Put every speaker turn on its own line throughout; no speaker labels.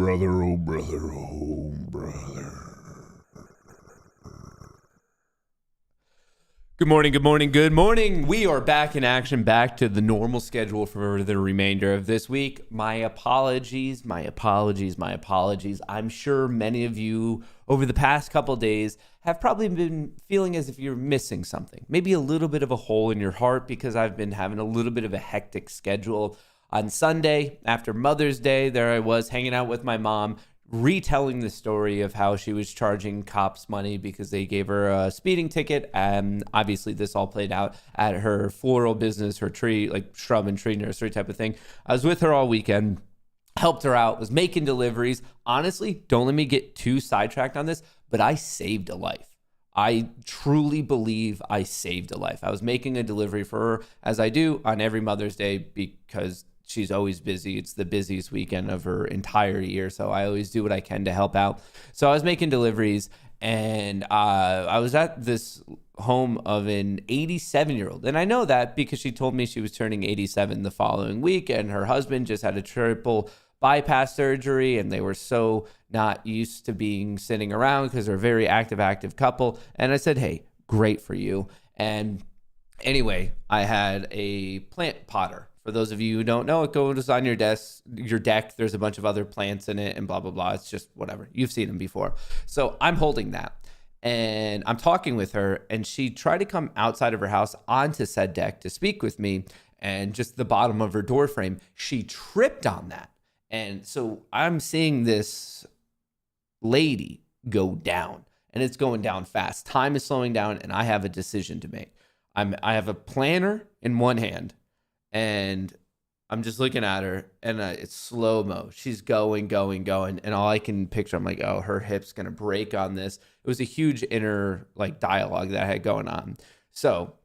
brother, oh, brother, oh, brother. Good morning, good morning, good morning. We are back in action, back to the normal schedule for the remainder of this week. My apologies. I'm sure many of you over the past couple days have probably been feeling as if you're missing something. Maybe a little bit of a hole in your heart because I've been having a little bit of a hectic schedule. On Sunday, after Mother's Day, there I was hanging out with my mom, retelling the story of how she was charging cops money because they gave her a speeding ticket. And obviously this all played out at her floral business, her tree, like shrub and tree nursery type of thing. I was with her all weekend, helped her out, was making deliveries. Honestly, don't let me get too sidetracked on this, but I saved a life. I truly believe I saved a life. I was making a delivery for her, as I do on every Mother's Day, because she's always busy. It's the busiest weekend of her entire year. So I always do what I can to help out. So I was making deliveries, and I was at this home of an 87-year-old. And I know that because she told me she was turning 87 the following week, and her husband just had a triple bypass surgery, and they were so not used to being sitting around because they're a very active couple. And I said, hey, great for you. And anyway, I had a plant potter. For those of you who don't know, it goes on your deck. There's a bunch of other plants in it and blah, blah, blah. It's just whatever. You've seen them before. So I'm holding that and I'm talking with her, and she tried to come outside of her house onto said deck to speak with me, and just the bottom of her door frame, she tripped on that. And so I'm seeing this lady go down, and it's going down fast. Time is slowing down, and I have a decision to make. I have a planner in one hand, and I'm just looking at her, and it's slow-mo. She's going. And all I can picture, I'm like, oh, her hip's going to break on this. It was a huge inner dialogue that I had going on. So,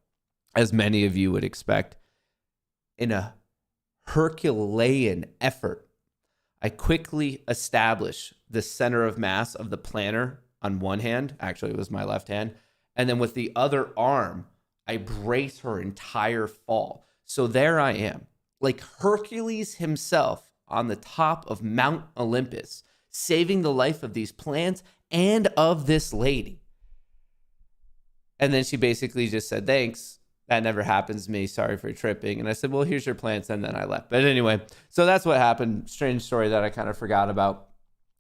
as many of you would expect, in a Herculean effort, I quickly establish the center of mass of the planner on one hand. Actually, it was my left hand. And then with the other arm, I brace her entire fall. So there I am, like Hercules himself on the top of Mount Olympus, saving the life of these plants and of this lady. And then she basically just said, thanks. That never happens to me. Sorry for tripping. And I said, well, here's your plants. And then I left. But anyway, so that's what happened. Strange story that I kind of forgot about.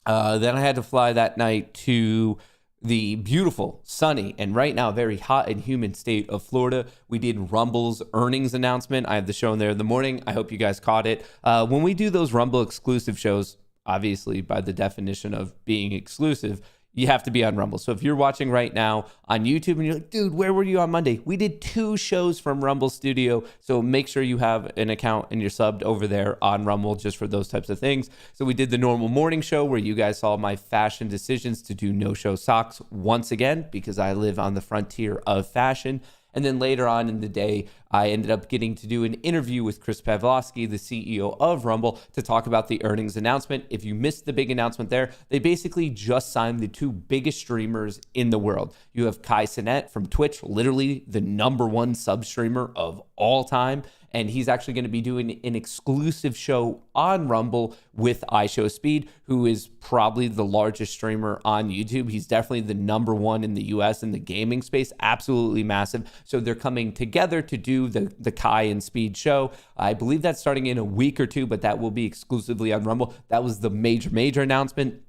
Then I had to fly that night to the beautiful, sunny, and right now very hot and humid state of Florida. We did Rumble's earnings announcement. I have the show in there in the morning. I hope you guys caught it. When we do those Rumble exclusive shows, obviously by the definition of being exclusive, you have to be on Rumble. So if you're watching right now on YouTube and you're like, dude, where were you on Monday? We did 2 shows from Rumble Studio. So make sure you have an account and you're subbed over there on Rumble just for those types of things. So we did the normal morning show where you guys saw my fashion decisions to do no-show socks once again, because I live on the frontier of fashion. And then later on in the day, I ended up getting to do an interview with Chris Pavlovsky, the CEO of Rumble, to talk about the earnings announcement. If you missed the big announcement there, they basically just signed the 2 biggest streamers in the world. You have Kai Cenat from Twitch, literally the #1 sub streamer of all time. And he's actually going to be doing an exclusive show on Rumble with iShowSpeed, who is probably the largest streamer on YouTube. He's definitely the #1 in the US in the gaming space, absolutely massive. So they're coming together to do the Kai and Speed show. I believe that's starting in a week or 2, but that will be exclusively on Rumble. That was the major announcement.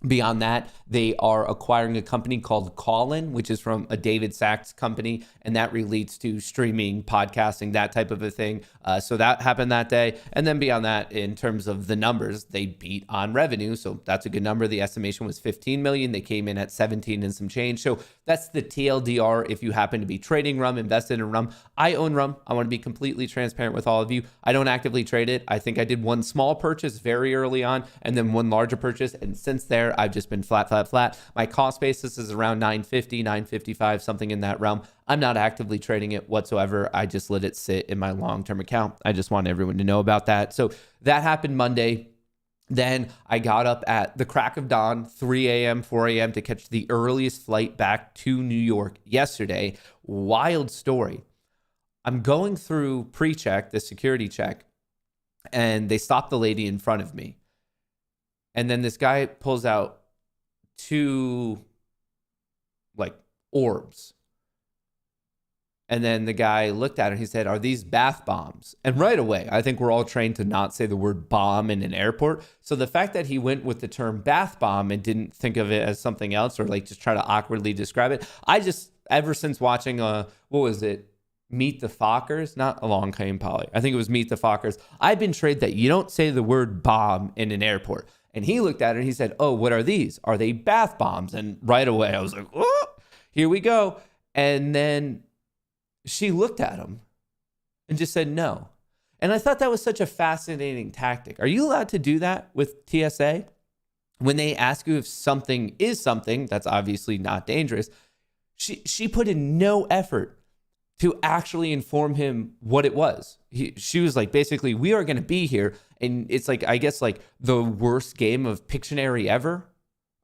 Beyond that, they are acquiring a company called Callin, which is from a David Sachs company, and that relates to streaming, podcasting, that type of a thing. So that happened that day. And then beyond that, in terms of the numbers, they beat on revenue. So that's a good number. The estimation was 15 million. They came in at 17 and some change. So that's the TLDR if you happen to be trading Rum, invested in Rum. I own Rum. I want to be completely transparent with all of you. I don't actively trade it. I think I did one small purchase very early on and then one larger purchase. And since there, I've just been flat. My cost basis is around 950, 955, something in that realm. I'm not actively trading it whatsoever. I just let it sit in my long-term account. I just want everyone to know about that. So that happened Monday. Then I got up at the crack of dawn, 3 a.m., 4 a.m. to catch the earliest flight back to New York yesterday. Wild story. I'm going through pre-check, the security check, and they stopped the lady in front of me. And then this guy pulls out two like orbs. And then the guy looked at it and he said, "Are these bath bombs?" And right away, I think we're all trained to not say the word bomb in an airport. So the fact that he went with the term bath bomb and didn't think of it as something else or like just try to awkwardly describe it, I just, ever since watching, what was it? Meet the Fockers, not Along Came Polly. I think it was Meet the Fockers. I've been trained that you don't say the word bomb in an airport. And he looked at it and he said, "Oh, what are these? Are they bath bombs?" And right away I was like, "Oh, here we go." And then she looked at him and just said no. And I thought that was such a fascinating tactic. Are you allowed to do that with TSA? When they ask you if something is something that's obviously not dangerous, she put in no effort to actually inform him what it was. She was like, basically, "We are going to be here." And it's like, I guess like the worst game of Pictionary ever,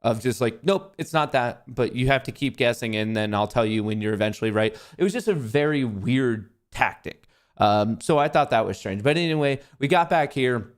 of just like, "Nope, it's not that, but you have to keep guessing and then I'll tell you when you're eventually right." It was just a very weird tactic. So I thought that was strange. But anyway, we got back here.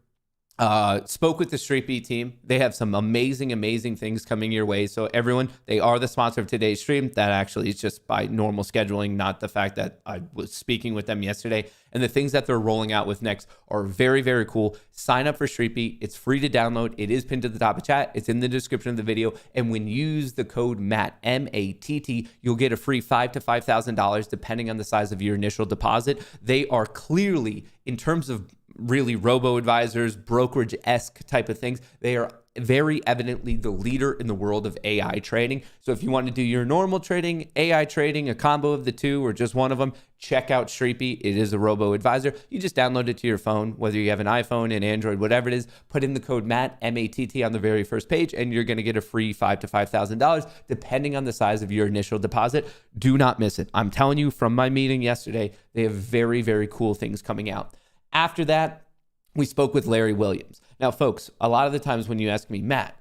Spoke with the Street Beat team. They have some amazing things coming your way. So everyone, they are the sponsor of today's stream. That actually is just by normal scheduling, not the fact that I was speaking with them yesterday. And the things that they're rolling out with next are very cool. Sign up for Street Beat. It's free to download. It is pinned to the top of chat. It's in the description of the video. And when you use the code MATT, M-A-T-T, you'll get a free $5,000 to $5,000 depending on the size of your initial deposit. They are clearly, in terms of really robo-advisors, brokerage-esque type of things, they are very evidently the leader in the world of AI trading. So if you want to do your normal trading, AI trading, a combo of the two, or just one of them, check out StreetBeat. It is a robo-advisor. You just download it to your phone, whether you have an iPhone, an Android, whatever it is, put in the code MATT, M-A-T-T, on the very first page, and you're going to get a free $5,000 to $5,000, depending on the size of your initial deposit. Do not miss it. I'm telling you from my meeting yesterday, they have very cool things coming out. After that, we spoke with Larry Williams. Now, folks, a lot of the times when you ask me, Matt,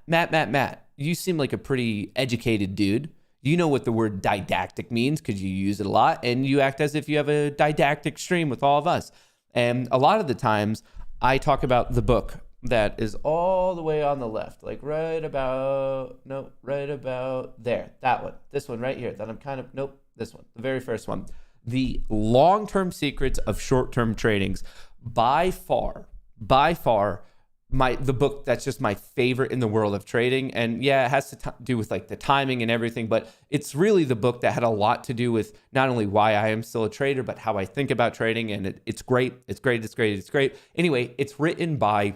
you seem like a pretty educated dude. You know what the word didactic means because you use it a lot, and you act as if you have a didactic stream with all of us. And a lot of the times, I talk about the book that is all the way on the left, like right about there. That one. This one right here. That I'm kind of, this one. The very first one. The Long-Term Secrets of Short-Term Tradings. By far, the book that's just my favorite in the world of trading. And yeah, it has to do with like the timing and everything, but it's really the book that had a lot to do with not only why I am still a trader, but how I think about trading. And it's great. It's great. Anyway, it's written by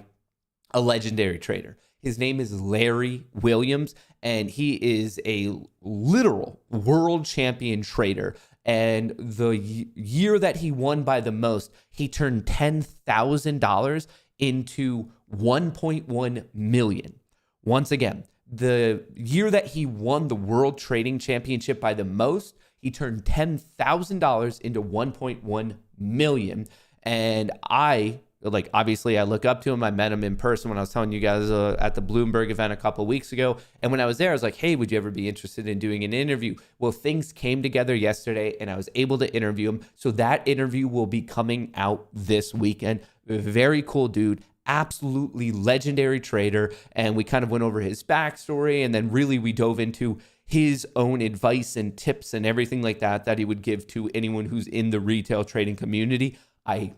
a legendary trader. His name is Larry Williams, and he is a literal world champion trader. And the year that he won by the most, he turned $10,000 into 1.1 million. Once again, the year that he won the World Trading Championship by the most, he turned $10,000 into 1.1 million. And obviously I look up to him. I met him in person when I was telling you guys at the Bloomberg event a couple of weeks ago. And when I was there, I was like, "Hey, would you ever be interested in doing an interview?" Well, things came together yesterday and I was able to interview him. So that interview will be coming out this weekend. Very cool dude. Absolutely legendary trader. And we kind of went over his backstory, and then really we dove into his own advice and tips and everything like that he would give to anyone who's in the retail trading community. I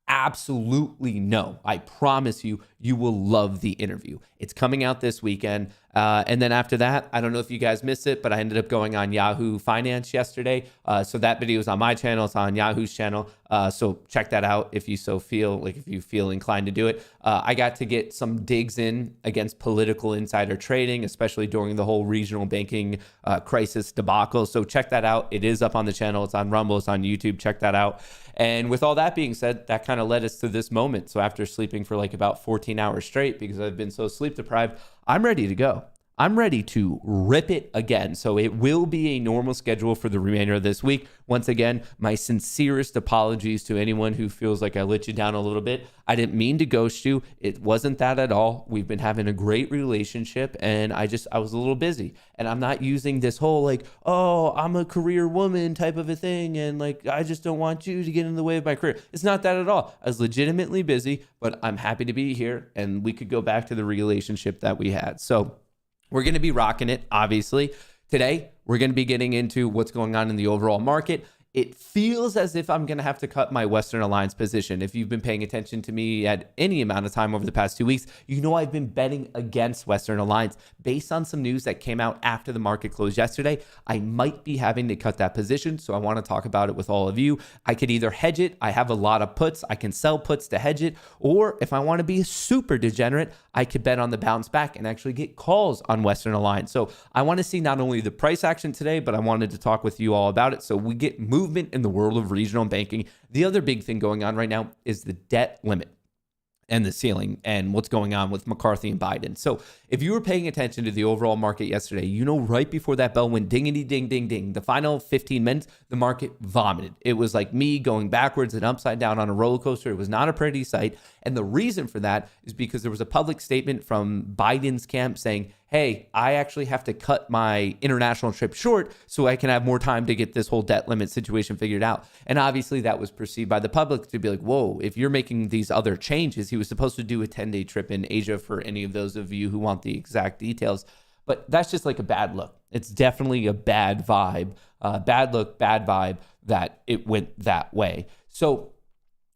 absolutely know. I promise you, you will love the interview. It's coming out this weekend. And then after that, I don't know if you guys missed it, but I ended up going on Yahoo Finance yesterday. So that video is on my channel. It's on Yahoo's channel. So check that out if you feel inclined to do it. I got to get some digs in against political insider trading, especially during the whole regional banking crisis debacle. So check that out. It is up on the channel. It's on Rumble. It's on YouTube. Check that out. And with all that being said, that kind of led us to this moment. So after sleeping for like about 14 hours straight, because I've been so sleep deprived, I'm ready to go. I'm ready to rip it again. So it will be a normal schedule for the remainder of this week. Once again, my sincerest apologies to anyone who feels like I let you down a little bit. I didn't mean to ghost you. It wasn't that at all. We've been having a great relationship, and I was a little busy. And I'm not using this whole like, oh, I'm a career woman type of a thing, and like, I just don't want you to get in the way of my career. It's not that at all. I was legitimately busy, but I'm happy to be here, and we could go back to the relationship that we had. So we're going to be rocking it, obviously. Today, we're going to be getting into what's going on in the overall market. It feels as if I'm going to have to cut my Western Alliance position. If you've been paying attention to me at any amount of time over the past 2 weeks, you know I've been betting against Western Alliance based on some news that came out after the market closed yesterday. I might be having to cut that position, so I want to talk about it with all of you. I could either hedge it. I have a lot of puts. I can sell puts to hedge it. Or if I want to be a super degenerate, I could bet on the bounce back and actually get calls on Western Alliance. So I want to see not only the price action today, but I wanted to talk with you all about it so we get movement in the world of regional banking. The other big thing going on right now is the debt limit and the ceiling and what's going on with McCarthy and Biden. So if you were paying attention to the overall market yesterday, you know right before that bell went dingity ding ding ding, the final 15 minutes, the market vomited. It was like me going backwards and upside down on a roller coaster. It was not a pretty sight. And the reason for that is because there was a public statement from Biden's camp saying, hey, I actually have to cut my international trip short so I can have more time to get this whole debt limit situation figured out. And obviously that was perceived by the public to be like, whoa, if you're making these other changes, he was supposed to do a 10-day trip in Asia for any of those of you who want the exact details. But that's just like a bad look. It's definitely a bad vibe, bad look, bad vibe that it went that way. So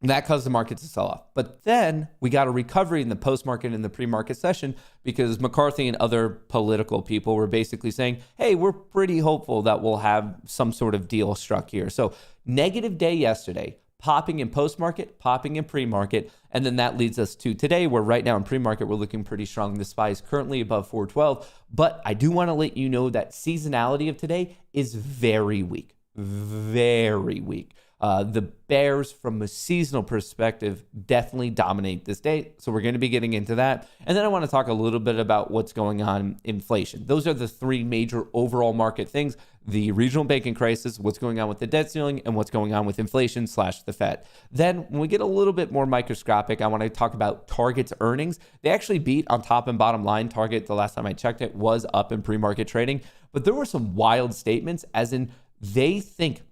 that caused the market to sell off. But then we got a recovery in the post-market and the pre-market session because McCarthy and other political people were basically saying, hey, we're pretty hopeful that we'll have some sort of deal struck here. So negative day yesterday, popping in post-market, popping in pre-market. And then that leads us to today, where right now in pre-market, we're looking pretty strong. The SPY is currently above 412. But I do want to let you know that seasonality of today is very weak, very weak. The bears from a seasonal perspective definitely dominate this day. So we're going to be getting into that. And then I want to talk a little bit about what's going on inflation. Those are the three major overall market things: the regional banking crisis, what's going on with the debt ceiling, and what's going on with inflation / the Fed. Then when we get a little bit more microscopic, I want to talk about Target's earnings. They actually beat on top and bottom line. Target, the last time I checked it, was up in pre-market trading. But there were some wild statements, as in they think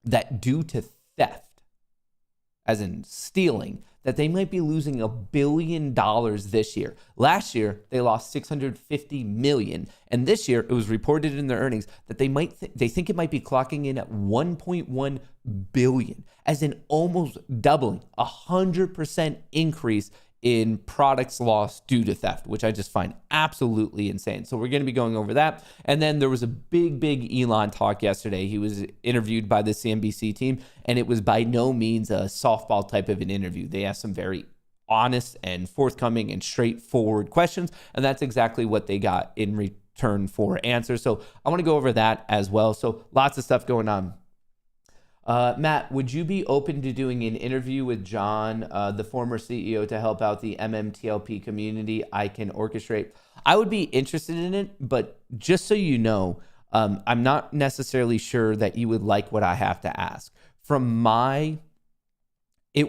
that due to theft, as in stealing, that they might be losing $1 billion this year. Last year, they lost $650 million. And this year, it was reported in their earnings that they think it might be clocking in at $1.1 billion, as in almost doubling, 100% increase in products lost due to theft, which I just find absolutely insane. So we're going to be going over that. And then there was a big Elon talk yesterday. He was interviewed by the CNBC team, and it was by no means a softball type of an interview. They asked some very honest and forthcoming and straightforward questions, and that's exactly what they got in return for answers. So I want to go over that as well. So lots of stuff going on. Matt, would you be open to doing an interview with John, the former CEO, to help out the MMTLP community I can orchestrate? I would be interested in it, but just so you know, I'm not necessarily sure that you would like what I have to ask. It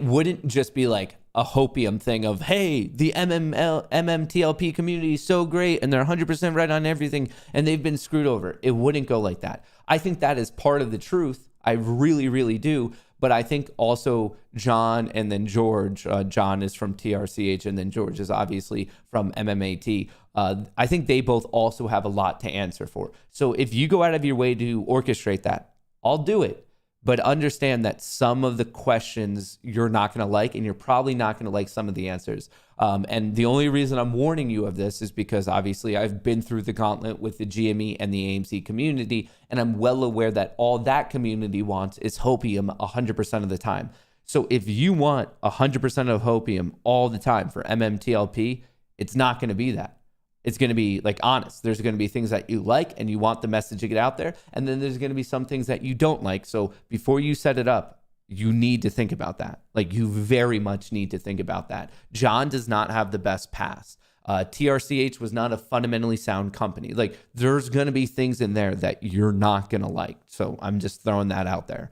wouldn't just be like a hopium thing of, hey, the MMTLP community is so great and they're 100% right on everything and they've been screwed over. It wouldn't go like that. I think that is part of the truth. I really do. But I think also John and then George, John is from TRCH and then George is obviously from MMAT. I think they both also have a lot to answer for. So if you go out of your way to orchestrate that, I'll do it. But understand that some of the questions you're not going to like, and you're probably not going to like some of the answers. And the only reason I'm warning you of this is because obviously I've been through the gauntlet with the GME and the AMC community, and I'm well aware that all that community wants is hopium 100% of the time. So if you want 100% of hopium all the time for MMTLP, it's not going to be that. It's going to be like honest. There's going to be things that you like and you want the message to get out there. And then there's going to be some things that you don't like. So before you set it up, you need to think about that. Like you very much need to think about that. John does not have the best pass. TRCH was not a fundamentally sound company. Like, there's going to be things in there that you're not going to like. So I'm just throwing that out there.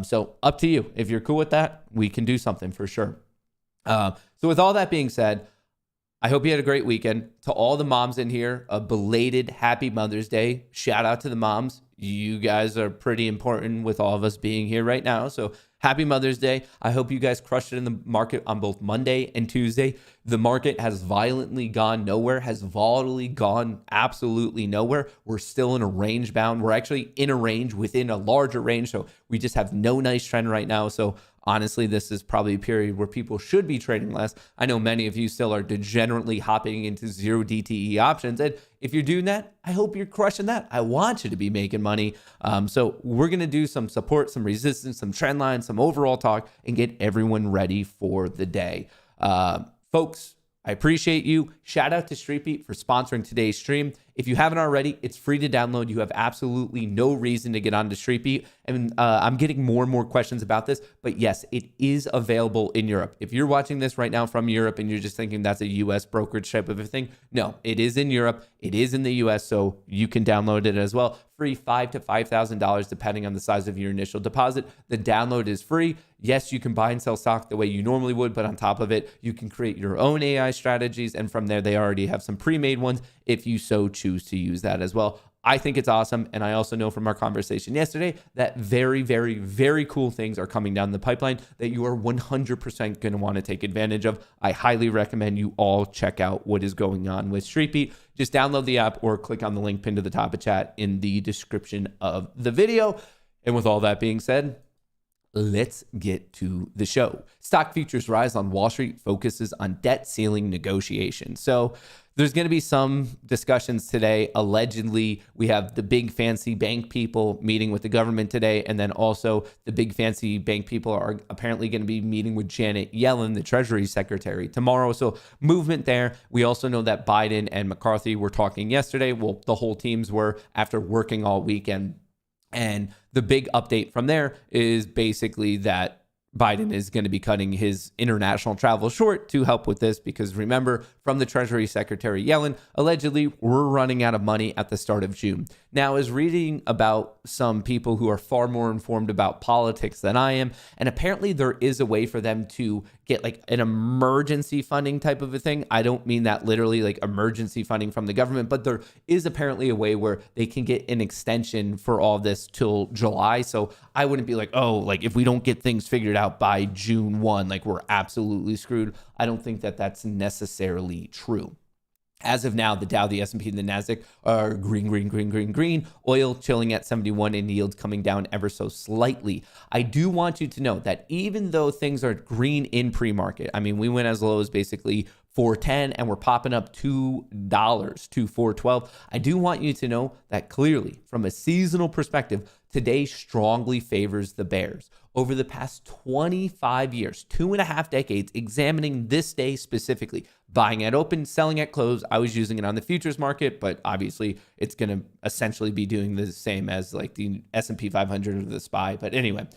So up to you. If you're cool with that, we can do something for sure. So with all that being said, I hope you had a great weekend. To all the moms in here, a belated happy Mother's Day. Shout out to the moms. You guys are pretty important with all of us being here right now. So happy Mother's Day. I hope you guys crushed it in the market on both Monday and Tuesday. The market has violently gone nowhere, has volatilely gone absolutely nowhere. We're still in a range bound. We're actually in a range within a larger range. So we just have no nice trend right now. So honestly, this is probably a period where people should be trading less. I know many of you still are degenerately hopping into zero DTE options. And if you're doing that, I hope you're crushing that. I want you to be making money. So we're going to do some support, some resistance, some trend lines, some overall talk, and get everyone ready for the day. Folks, I appreciate you. Shout out to StreetBeat for sponsoring today's stream. If you haven't already, it's free to download. You have absolutely no reason to get onto StreetBeat. And I'm getting more and more questions about this. But yes, it is available in Europe. If you're watching this right now from Europe and you're just thinking that's a US brokerage type of a thing, no, it is in Europe. It is in the US, so you can download it as well. Free $5,000 to $5,000 depending on the size of your initial deposit. The download is free. Yes, you can buy and sell stock the way you normally would, but on top of it, you can create your own AI strategies. And from there, they already have some pre-made ones if you so choose to use that as well. I think it's awesome. And I also know from our conversation yesterday that very, very, very cool things are coming down the pipeline that you are 100% going to want to take advantage of. I highly recommend you all check out what is going on with StreetBeat. Just download the app or click on the link pinned to the top of chat in the description of the video. And with all that being said, let's get to the show. Stock futures rise on Wall Street focuses on debt ceiling negotiations. So there's going to be some discussions today. Allegedly, we have the big fancy bank people meeting with the government today. And then also the big fancy bank people are apparently going to be meeting with Janet Yellen, the Treasury Secretary, tomorrow. So movement there. We also know that Biden and McCarthy were talking yesterday. Well, the whole teams were after working all weekend. And the big update from there is basically that Biden is going to be cutting his international travel short to help with this, because remember, from the Treasury Secretary Yellen, allegedly we're running out of money at the start of June. Now, I was reading about some people who are far more informed about politics than I am, and apparently there is a way for them to get like an emergency funding type of a thing. I don't mean that literally like emergency funding from the government, but there is apparently a way where they can get an extension for all this till July. So I wouldn't be like, oh, like if we don't get things figured out by June 1, like we're absolutely screwed. I don't think that that's necessarily true. As of now, the Dow, the S&P, and the Nasdaq are green. Oil chilling at 71 and yields coming down ever so slightly. I do want you to know that even though things are green in pre-market, I mean, we went as low as basically $4.10 and we're popping up $2 to $4.12. I do want you to know that clearly from a seasonal perspective, today strongly favors the bears. Over the past 25 years, 2.5 decades, examining this day specifically, buying at open, selling at close. I was using it on the futures market, but obviously it's going to essentially be doing the same as like the S&P 500 or the SPY. But anyway,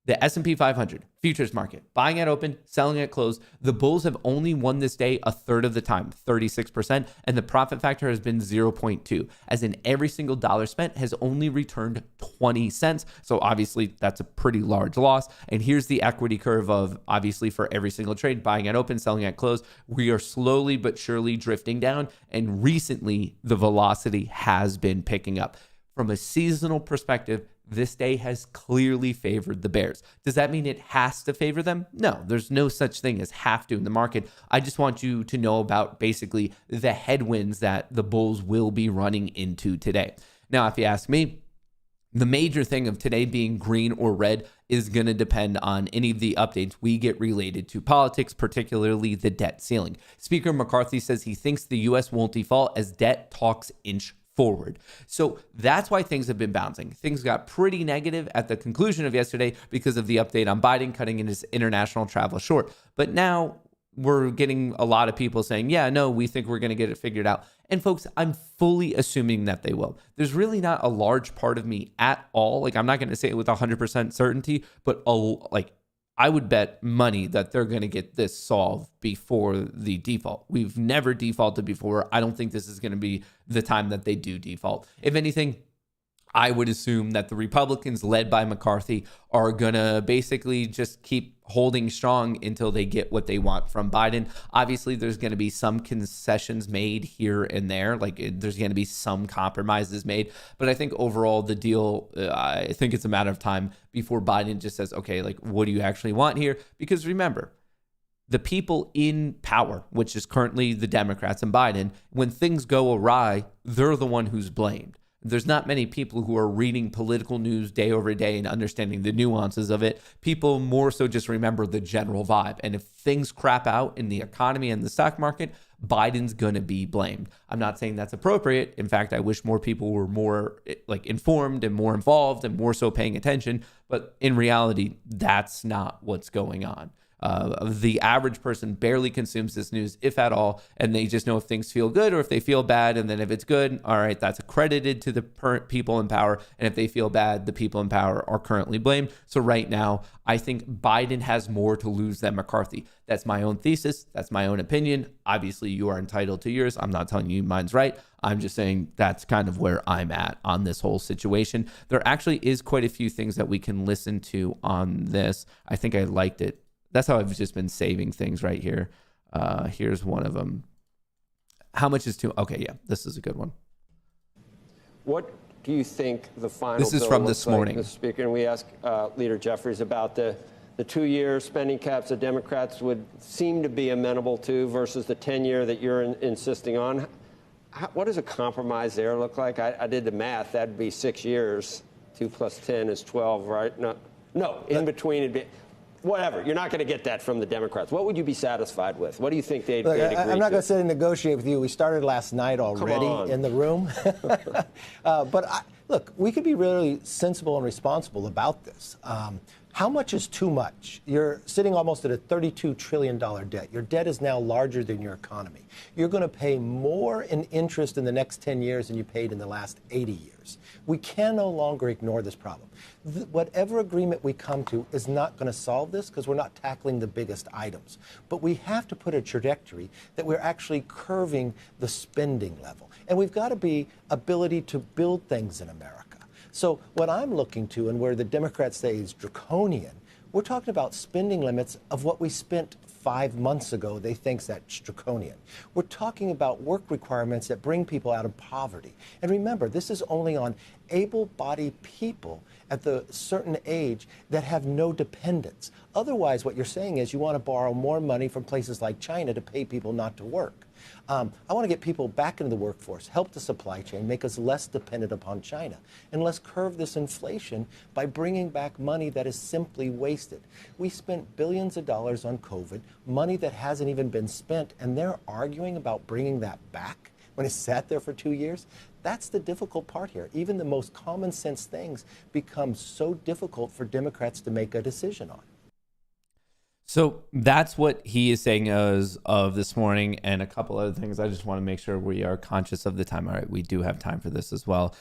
the S&P 500 futures market, buying at open, selling at close. The bulls have only won this day a third of the time, 36%, and the profit factor has been 0.2, as in every single dollar spent has only returned 20 cents. So obviously that's a pretty large loss. And here's the equity curve of obviously for every single trade, buying at open, selling at close. We are slowly but surely drifting down, and recently the velocity has been picking up. From a seasonal perspective, this day has clearly favored the bears. Does that mean it has to favor them? No, there's no such thing as have to in the market. I just want you to know about basically the headwinds that the bulls will be running into today. Now, if you ask me, the major thing of today being green or red is going to depend on any of the updates we get related to politics, particularly the debt ceiling. Speaker McCarthy says he thinks the U.S. won't default as debt talks inch forward. So that's why things have been bouncing. Things got pretty negative at the conclusion of yesterday because of the update on Biden cutting in his international travel short. But now we're getting a lot of people saying, yeah, no, we think we're going to get it figured out. And folks, I'm fully assuming that they will. There's really not a large part of me at all. Like, I'm not going to say it with 100% certainty, but I would bet money that they're going to get this solved before the default. We've never defaulted before. I don't think this is going to be the time that they do default. If anything, I would assume that the Republicans led by McCarthy are going to basically just keep holding strong until they get what they want from Biden. Obviously, there's going to be some concessions made here and there. There's going to be some compromises made. But I think overall, the deal, I think it's a matter of time before Biden just says, okay, what do you actually want here? Because remember, the people in power, which is currently the Democrats and Biden, when things go awry, they're the one who's blamed. There's not many people who are reading political news day over day and understanding the nuances of it. People more so just remember the general vibe. And if things crap out in the economy and the stock market, Biden's going to be blamed. I'm not saying that's appropriate. In fact, I wish more people were more informed and more involved and more so paying attention. But in reality, that's not what's going on. The average person barely consumes this news, if at all, and they just know if things feel good or if they feel bad. And then if it's good, all right, that's accredited to the people in power. And if they feel bad, the people in power are currently blamed. So right now, I think Biden has more to lose than McCarthy. That's my own thesis. That's my own opinion. Obviously, you are entitled to yours. I'm not telling you mine's right. I'm just saying that's kind of where I'm at on this whole situation. There actually is quite a few things that we can listen to on this. I think I liked it. That's how I've just been saving things right here. Here's one of them. How much is too? Okay, yeah, this is a good one.
What do you think the final
This is
bill
from
looks
this
like,
morning.
Mr. Speaker? And we asked Leader Jeffries about the 2-year spending caps the Democrats would seem to be amenable to versus the 10-year that you're insisting on. What does a compromise there look like? I did the math. That'd be 6 years. 2 plus 10 is 12, right? No. In between it'd be. Whatever. You're not going to get that from the Democrats. What would you be satisfied with? What do you think they'd agree to?
I'm not going to sit and negotiate with you. We started last night already in the room. Look, we could be really sensible and responsible about this. How much is too much? You're sitting almost at a $32 trillion debt. Your debt is now larger than your economy. You're going to pay more in interest in the next 10 years than you paid in the last 80 years. We can no longer ignore this problem. Whatever agreement we come to is not going to solve this because we're not tackling the biggest items. But we have to put a trajectory that we're actually curving the spending level. And we've got to be ability to build things in America. So what I'm looking to, and where the Democrats say is draconian, we're talking about spending limits of what we spent 5 months ago. They think that's draconian. We're talking about work requirements that bring people out of poverty. And remember, this is only on able-bodied people at the certain age that have no dependents. Otherwise, what you're saying is you want to borrow more money from places like China to pay people not to work. I want to get people back into the workforce, help the supply chain, make us less dependent upon China, and let's curve this inflation by bringing back money that is simply wasted. We spent billions of dollars on COVID, money that hasn't even been spent, and they're arguing about bringing that back when it sat there for 2 years. That's the difficult part here. Even the most common sense things become so difficult for Democrats to make a decision on.
So that's what he is saying as of this morning, and a couple other things. I just want to make sure we are conscious of the time. All right, we do have time for this as well.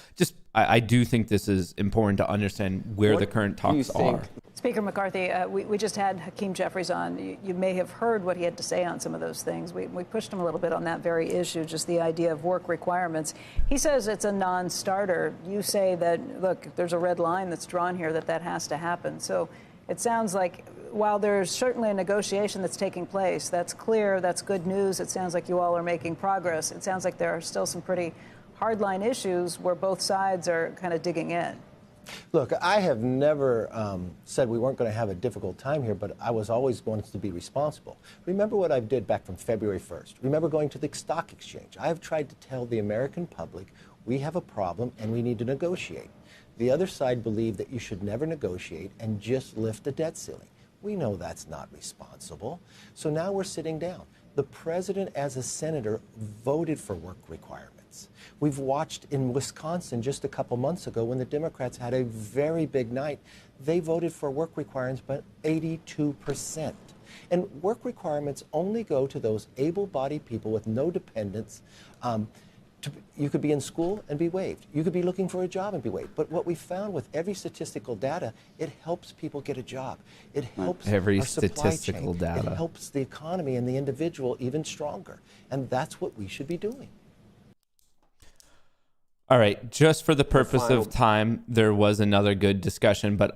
I do think this is important to understand where the current talks are.
Speaker McCarthy, we just had Hakeem Jeffries on. You may have heard what he had to say on some of those things. We pushed him a little bit on that very issue, just the idea of work requirements. He says it's a non-starter. You say that, look, there's a red line that's drawn here that has to happen. So it sounds like while there's certainly a negotiation that's taking place, that's clear, that's good news. It sounds like you all are making progress. It sounds like there are still some pretty hardline issues where both sides are kind of digging in.
Look, I have never said we weren't going to have a difficult time here, but I was always going to be responsible. Remember what I did back from February 1st. Remember going to the stock exchange. I have tried to tell the American public we have a problem and we need to negotiate. The other side believed that you should never negotiate and just lift the debt ceiling. We know that's not responsible. So now we're sitting down. The president, as a senator, voted for work requirements. We've watched in Wisconsin just a couple months ago when the Democrats had a very big night. They voted for work requirements by 82%. And work requirements only go to those able-bodied people with no dependents You could be in school and be waived. You could be looking for a job and be waived. But what we found with every statistical data, it helps people get a job. It helps
every
our supply
statistical
chain.
data.
It helps the economy and the individual even stronger. And that's what we should be doing.
All right, just for the purpose of time, there was another good discussion, but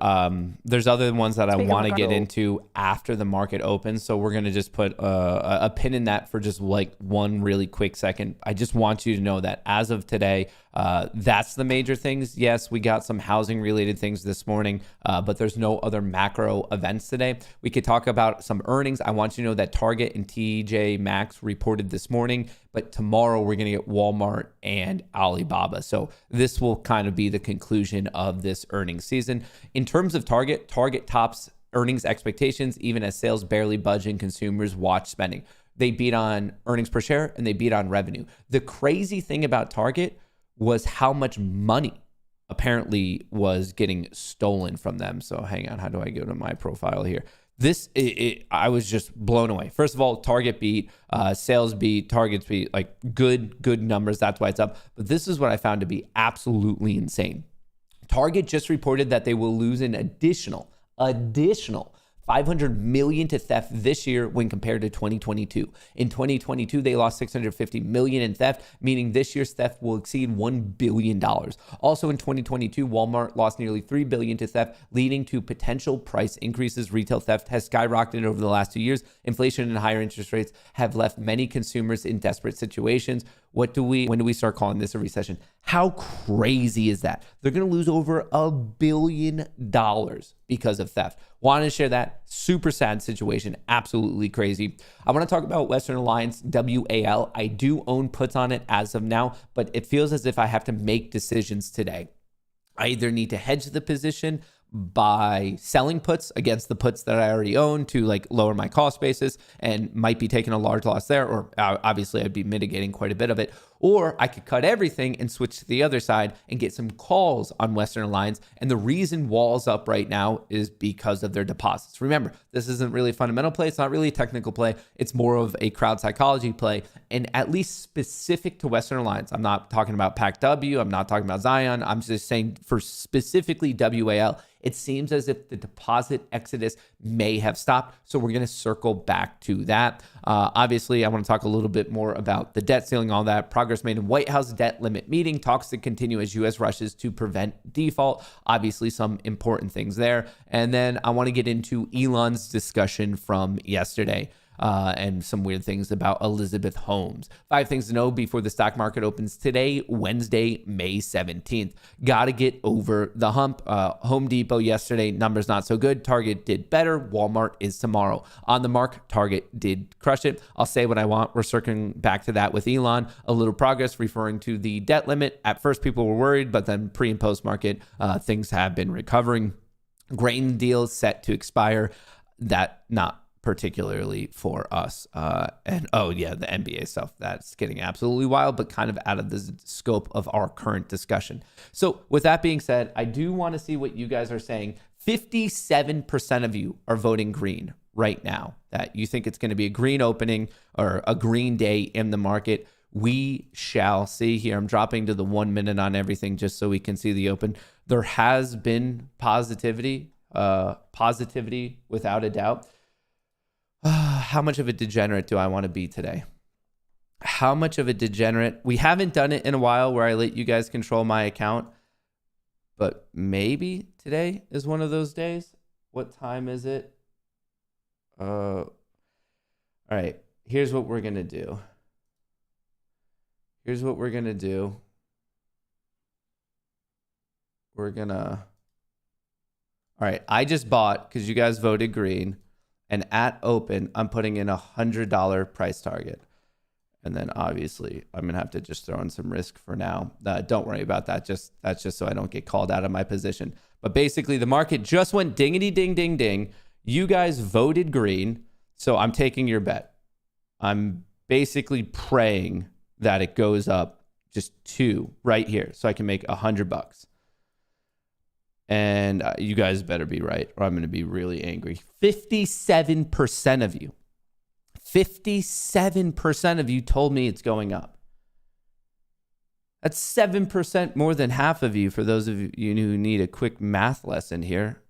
there's other ones that I want to get into after the market opens. So we're going to just put a pin in that for just like one really quick second. I just want you to know that as of today, that's the major things. Yes, we got some housing related things this morning, but there's no other macro events today. We could talk about some earnings. I want you to know that Target and TJ Maxx reported this morning, but tomorrow we're going to get Walmart and Alibaba. So this will kind of be the conclusion of this earnings season. In terms of Target tops earnings expectations, even as sales barely budge and consumers watch spending. They beat on earnings per share and they beat on revenue. The crazy thing about Target was how much money apparently was getting stolen from them. So hang on, how do I go to my profile here? I was just blown away. First of all, Target beat, sales beat, Target's beat, like good numbers. That's why it's up. But this is what I found to be absolutely insane. Target just reported that they will lose an additional $500 million to theft this year when compared to 2022. In 2022, they lost $650 million in theft, meaning this year's theft will exceed $1 billion. Also in 2022, Walmart lost nearly $3 billion to theft, leading to potential price increases. Retail theft has skyrocketed over the last 2 years. Inflation and higher interest rates have left many consumers in desperate situations. When do we start calling this a recession? How crazy is that? They're going to lose over $1 billion because of theft. Wanted to share that. Super sad situation. Absolutely crazy. I want to talk about Western Alliance, WAL. I do own puts on it as of now, but it feels as if I have to make decisions today. I either need to hedge the position by selling puts against the puts that I already own to like lower my cost basis and might be taking a large loss there, or obviously I'd be mitigating quite a bit of it, or I could cut everything and switch to the other side and get some calls on Western Alliance. And the reason Wall's up right now is because of their deposits. Remember, this isn't really a fundamental play. It's not really a technical play. It's more of a crowd psychology play, and at least specific to Western Alliance. I'm not talking about PAC-W. I'm not talking about Zion. I'm just saying for specifically WAL, it seems as if the deposit exodus may have stopped. So we're going to circle back to that. Obviously, I want to talk a little bit more about the debt ceiling, all that. Progress made in White House debt limit meeting. Talks to continue as U.S. rushes to prevent default. Obviously, some important things there. And then I want to get into Elon's discussion from yesterday. And some weird things about Elizabeth Holmes. 5 things to know before the stock market opens today, Wednesday, May 17th. Got to get over the hump. Home Depot yesterday, numbers not so good. Target did better. Walmart is tomorrow. On the mark, Target did crush it. I'll say what I want. We're circling back to that with Elon. A little progress referring to the debt limit. At first, people were worried, but then pre and post market, things have been recovering. Grain deals set to expire. That not particularly for us. And oh yeah, the NBA stuff, that's getting absolutely wild, but kind of out of the scope of our current discussion. So with that being said, I do want to see what you guys are saying. 57% of you are voting green right now, that you think it's going to be a green opening or a green day in the market. We shall see here. I'm dropping to the 1 minute on everything just so we can see the open. There has been positivity without a doubt. How much of a degenerate do I want to be today? How much of a degenerate? We haven't done it in a while where I let you guys control my account, but maybe today is one of those days. What time is it? All right. Here's what we're going to do. All right. I just bought, because you guys voted green. And at open, I'm putting in $100 price target. And then obviously, I'm going to have to just throw in some risk for now. Don't worry about that. That's just so I don't get called out of my position. But basically, the market just went dingity ding ding ding. You guys voted green. So I'm taking your bet. I'm basically praying that it goes up just 2 right here so I can make $100. And you guys better be right, or I'm going to be really angry. 57% of you told me it's going up. That's 7% more than half of you for those of you who need a quick math lesson here.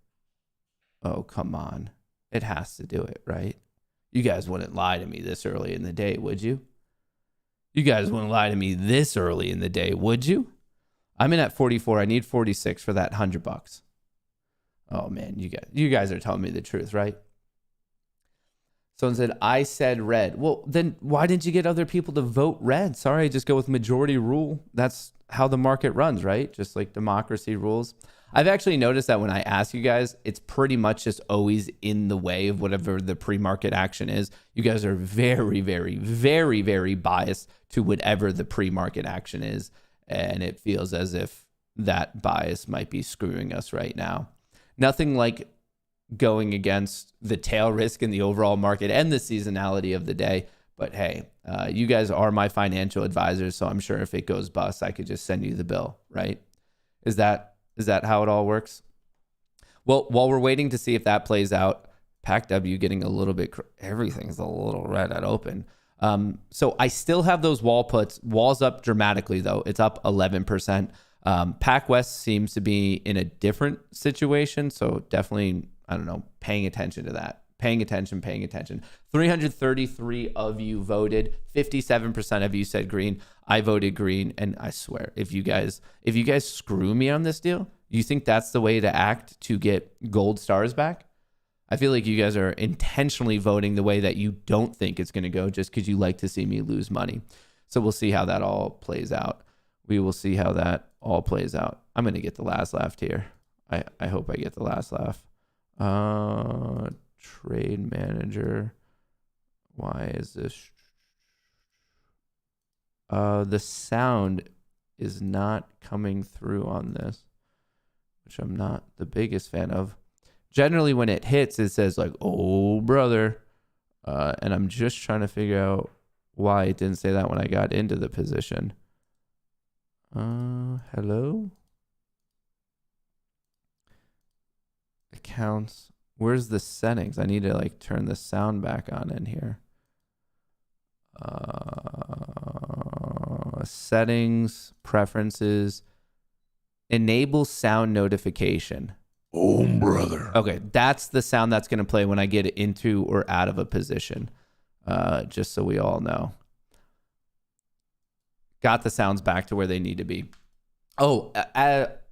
Oh, come on. It has to do it, right? You guys wouldn't lie to me this early in the day, would you? You guys wouldn't lie to me this early in the day, would you? I'm in at 44. I need 46 for that $100. Oh, man, you guys are telling me the truth, right? Someone said, I said red. Well, then why didn't you get other people to vote red? Sorry, just go with majority rule. That's how the market runs, right? Just like democracy rules. I've actually noticed that when I ask you guys, it's pretty much just always in the way of whatever the pre-market action is. You guys are very, very, very, very biased to whatever the pre-market action is. And it feels as if that bias might be screwing us right now. Nothing like going against the tail risk in the overall market and the seasonality of the day. But hey, you guys are my financial advisors, so I'm sure if it goes bust, I could just send you the bill, right? Is that how it all works? Well, while we're waiting to see if that plays out, PAC-W getting a little bit, everything's a little red at open. So I still have those wall puts. Wall's up dramatically, though. It's up 11%. PAC West seems to be in a different situation, so definitely, I don't know, paying attention to that. Paying attention. 333 of you voted. 57% of you said green. I voted green, and I swear, if you guys screw me on this deal, you think that's the way to act to get gold stars back? I feel like you guys are intentionally voting the way that you don't think it's going to go just because you like to see me lose money. So we'll see how that all plays out. We will see how that all plays out. I'm going to get the last laugh here. I hope I get the last laugh. Trade manager. Why is this? The sound is not coming through on this, which I'm not the biggest fan of. Generally, when it hits, it says like, oh, brother. And I'm just trying to figure out why it didn't say that when I got into the position. Hello? Accounts. Where's the settings? I need to like turn the sound back on in here. Settings, preferences, enable sound notification.
Oh, brother.
Okay, that's the sound that's going to play when I get into or out of a position, just so we all know. Got the sounds back to where they need to be. Oh,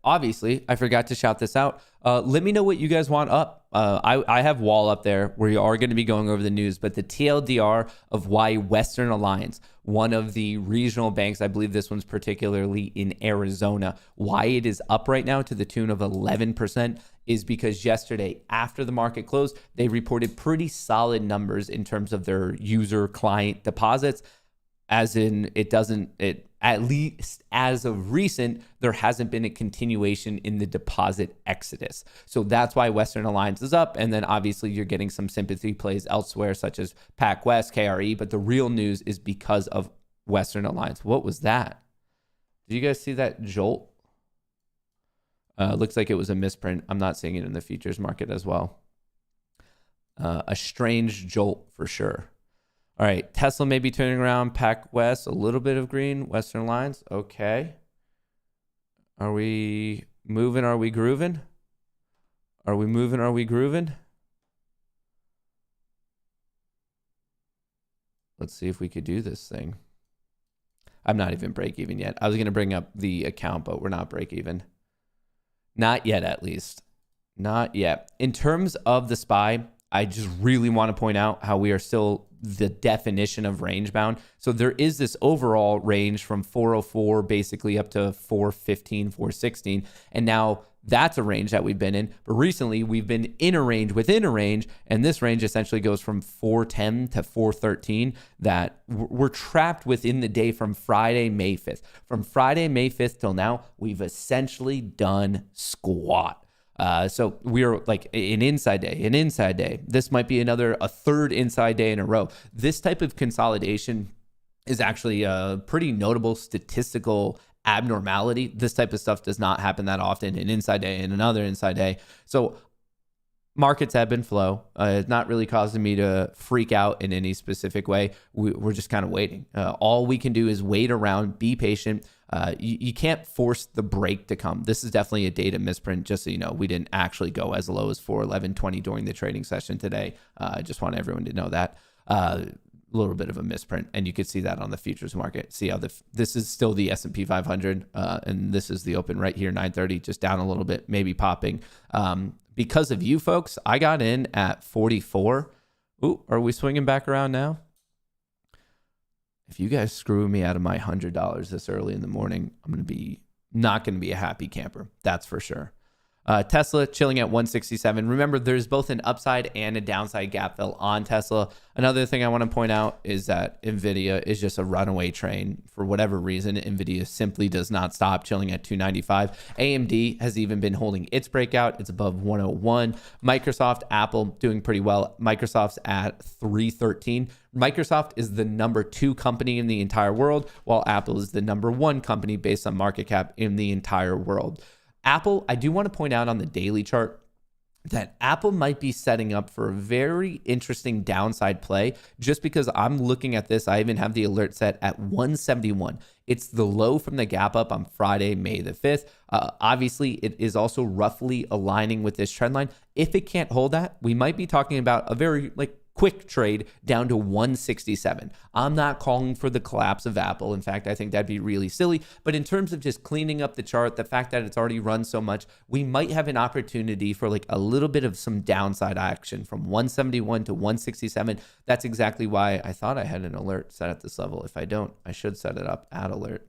obviously, I forgot to shout this out. Let me know what you guys want up. I have wall up there where you are going to be going over the news, but the TLDR of why Western Alliance, one of the regional banks, I believe this one's particularly in Arizona, why it is up right now to the tune of 11% is because yesterday, after the market closed, they reported pretty solid numbers in terms of their user client deposits. As in, at least as of recent, there hasn't been a continuation in the deposit exodus. So that's why Western Alliance is up. And then obviously you're getting some sympathy plays elsewhere, such as PAC West, KRE. But the real news is because of Western Alliance. What was that? Did you guys see that jolt? Looks like it was a misprint. I'm not seeing it in the futures market as well. A strange jolt for sure. All right, Tesla may be turning around. PAC West, a little bit of green. Western Alliance, okay. Are we moving? Are we grooving? Are we moving? Are we grooving? Let's see if we could do this thing. I'm not even break even yet. I was going to bring up the account, but we're not break even. Not yet, at least. Not yet. In terms of the SPY, I just really want to point out how we are still the definition of range bound. So there is this overall range from 404 basically up to 415, 416. And now that's a range that we've been in. But recently we've been in a range within a range. And this range essentially goes from 410 to 413 that we're trapped within the day from Friday, May 5th. From Friday, May 5th till now, we've essentially done squat. So we're like an inside day. This might be a third inside day in a row. This type of consolidation is actually a pretty notable statistical abnormality. This type of stuff does not happen that often. An inside day and another inside day. So markets ebb and flow. It's not really causing me to freak out in any specific way. We're just kind of waiting. All we can do is wait around, be patient. You can't force the break to come. This is definitely a data misprint, just so you know. We didn't actually go as low as 411.20 during the trading session today. I just want everyone to know that. A little bit of a misprint, and you could see that on the futures market. See how this is still the S&P 500, and this is the open right here, 930, just down a little bit, maybe popping. Because of you folks, I got in at 44. Ooh, are we swinging back around now? If you guys screw me out of my $100 this early in the morning, I'm not going to be a happy camper. That's for sure. Tesla chilling at 167. Remember, there's both an upside and a downside gap fill on Tesla. Another thing I want to point out is that NVIDIA is just a runaway train. For whatever reason, NVIDIA simply does not stop, chilling at 295. AMD has even been holding its breakout. It's above 101. Microsoft, Apple doing pretty well. Microsoft's at 313. Microsoft is the number 2 company in the entire world, while Apple is the number 1 company based on market cap in the entire world. Apple, I do want to point out on the daily chart that Apple might be setting up for a very interesting downside play, just because I'm looking at this. I even have the alert set at 171. It's the low from the gap up on Friday, May the 5th. Obviously, it is also roughly aligning with this trend line. If it can't hold that, we might be talking about a very quick trade down to 167. I'm not calling for the collapse of Apple. In fact, I think that'd be really silly. But in terms of just cleaning up the chart, the fact that it's already run so much, we might have an opportunity for a little bit of some downside action from 171 to 167. That's exactly why I thought I had an alert set at this level. If I don't, I should set it up at alert.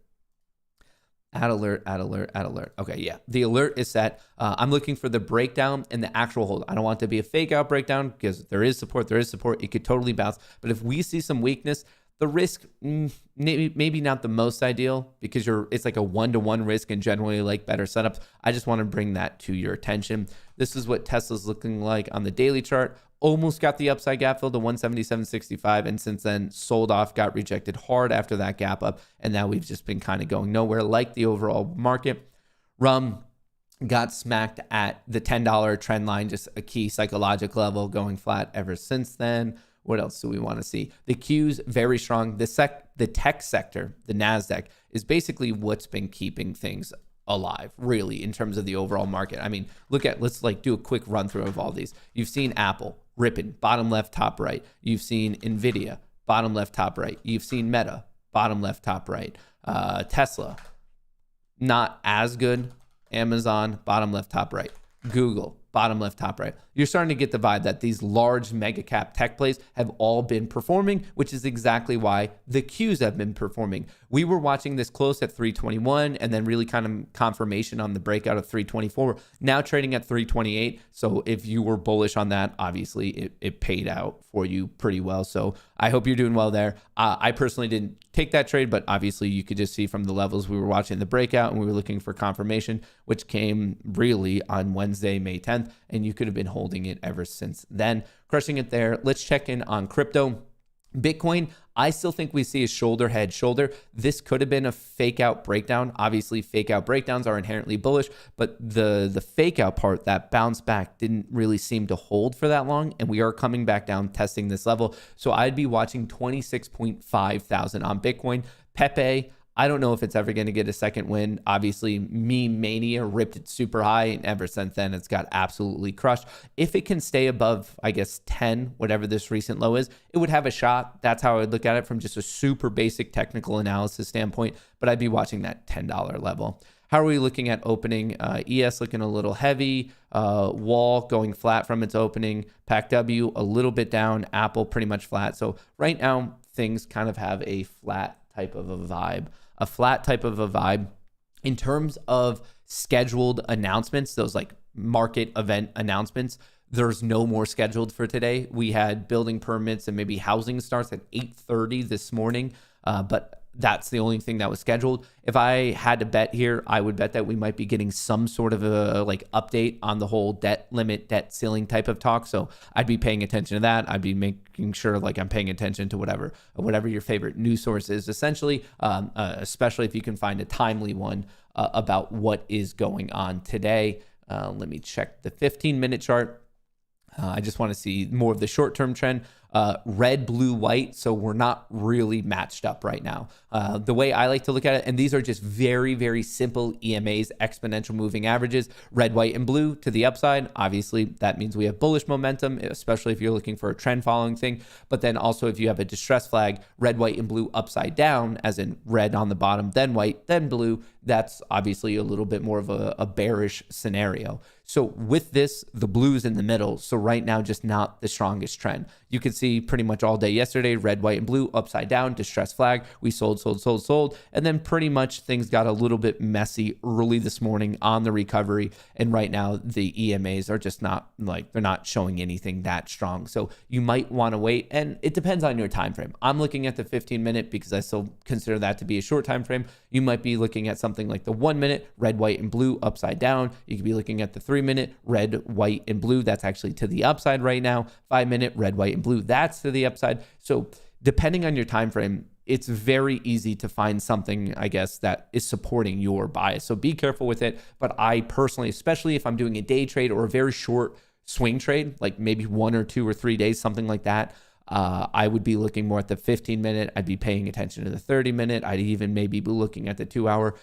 Add alert. Okay, yeah. The alert is set. I'm looking for the breakdown and the actual hold. I don't want it to be a fake out breakdown because there is support. It could totally bounce. But if we see some weakness, the risk, maybe not the most ideal, because it's like a 1-to-1 risk and generally better setups. I just want to bring that to your attention. This is what Tesla's looking like on the daily chart. Almost got the upside gap fill to 177.65, and since then sold off, got rejected hard after that gap up, and now we've just been kind of going nowhere like the overall market. Rum got smacked at the $10 trend line, just a key psychological level, going flat ever since then. What else do we want to see? The Q's very strong. The tech sector, the NASDAQ, is basically what's been keeping things alive, really, in terms of the overall market. I mean, let's do a quick run through of all these. You've seen Apple ripping, bottom left, top right. You've seen NVIDIA, bottom left, top right. You've seen Meta, bottom left, top right. Tesla, not as good. Amazon, bottom left, top right. Google, bottom left, top right. You're starting to get the vibe that these large mega cap tech plays have all been performing, which is exactly why the Qs have been performing. We were watching this close at 321 and then really kind of confirmation on the breakout of 324, now trading at 328. So if you were bullish on that, obviously it paid out for you pretty well. So I hope you're doing well there. I personally didn't take that trade, but obviously you could just see from the levels we were watching the breakout and we were looking for confirmation, which came really on Wednesday, May 10th, and you could have been holding it ever since then. Crushing it there. Let's check in on crypto. Bitcoin, I still think we see a shoulder, head, shoulder. This could have been a fake out breakdown. Obviously, fake out breakdowns are inherently bullish, but the fake out part, that bounce back, didn't really seem to hold for that long, and we are coming back down, testing this level. So I'd be watching 26.5 thousand on Bitcoin. Pepe, I don't know if it's ever going to get a second win. Obviously, meme mania ripped it super high, and ever since then, it's got absolutely crushed. If it can stay above, 10, whatever this recent low is, it would have a shot. That's how I would look at it from just a super basic technical analysis standpoint, but I'd be watching that $10 level. How are we looking at opening? ES looking a little heavy. Wall going flat from its opening. PACW a little bit down. Apple pretty much flat. So right now, things kind of have a flat type of a vibe. A flat type of a vibe. In terms of scheduled announcements, those market event announcements, there's no more scheduled for today. We had building permits and maybe housing starts at 8:30 this morning, but that's the only thing that was scheduled. If I had to bet here, I would bet that we might be getting some sort of a update on the whole debt limit, debt ceiling type of talk. So I'd be paying attention to that. I'd be making sure I'm paying attention to whatever your favorite news source is, essentially, especially if you can find a timely one about what is going on today. Let me check the 15-minute chart. I just want to see more of the short-term trend. Red, blue, white. So we're not really matched up right now. The way I like to look at it, and these are just very, very simple EMAs, exponential moving averages, red, white, and blue to the upside. Obviously, that means we have bullish momentum, especially if you're looking for a trend following thing. But then also if you have a distress flag, red, white, and blue upside down, as in red on the bottom, then white, then blue, that's obviously a little bit more of a bearish scenario. So with this, the blue's in the middle. So right now, just not the strongest trend. You could see pretty much all day yesterday, red, white, and blue, upside down, distress flag. We sold. And then pretty much things got a little bit messy early this morning on the recovery. And right now, the EMAs are just not they're not showing anything that strong. So you might want to wait. And it depends on your time frame. I'm looking at the 15-minute because I still consider that to be a short time frame. You might be looking at something like the 1 minute, red, white, and blue, upside down. You could be looking at the 3-minute, red, white, and blue. That's actually to the upside right now. 5-minute, red, white, and blue. That's to the upside. So depending on your time frame, it's very easy to find something, I guess, that is supporting your bias. So be careful with it. But I personally, especially if I'm doing a day trade or a very short swing trade, like maybe 1 or 2 or 3 days, something like that, I would be looking more at the 15-minute. I'd be paying attention to the 30-minute. I'd even maybe be looking at the 2-hour.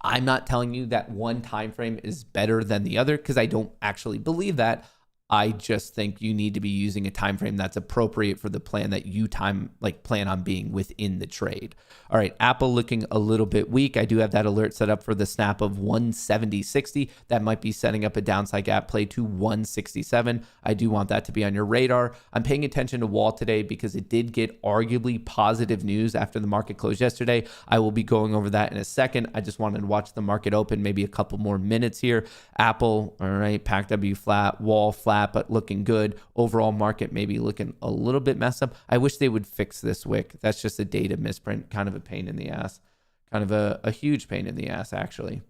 I'm not telling you that one time frame is better than the other because I don't actually believe that. I just think you need to be using a time frame that's appropriate for the plan that you plan on being within the trade. All right, Apple looking a little bit weak. I do have that alert set up for the snap of 170.60. That might be setting up a downside gap play to 167. I do want that to be on your radar. I'm paying attention to Wall today because it did get arguably positive news after the market closed yesterday. I will be going over that in a second. I just wanted to watch the market open maybe a couple more minutes here. Apple, all right, PAC W flat, Wall flat, but looking good. Overall market maybe looking a little bit messed up. I wish they would fix this wick. That's just a data misprint, kind of a pain in the ass, kind of a huge pain in the ass, actually.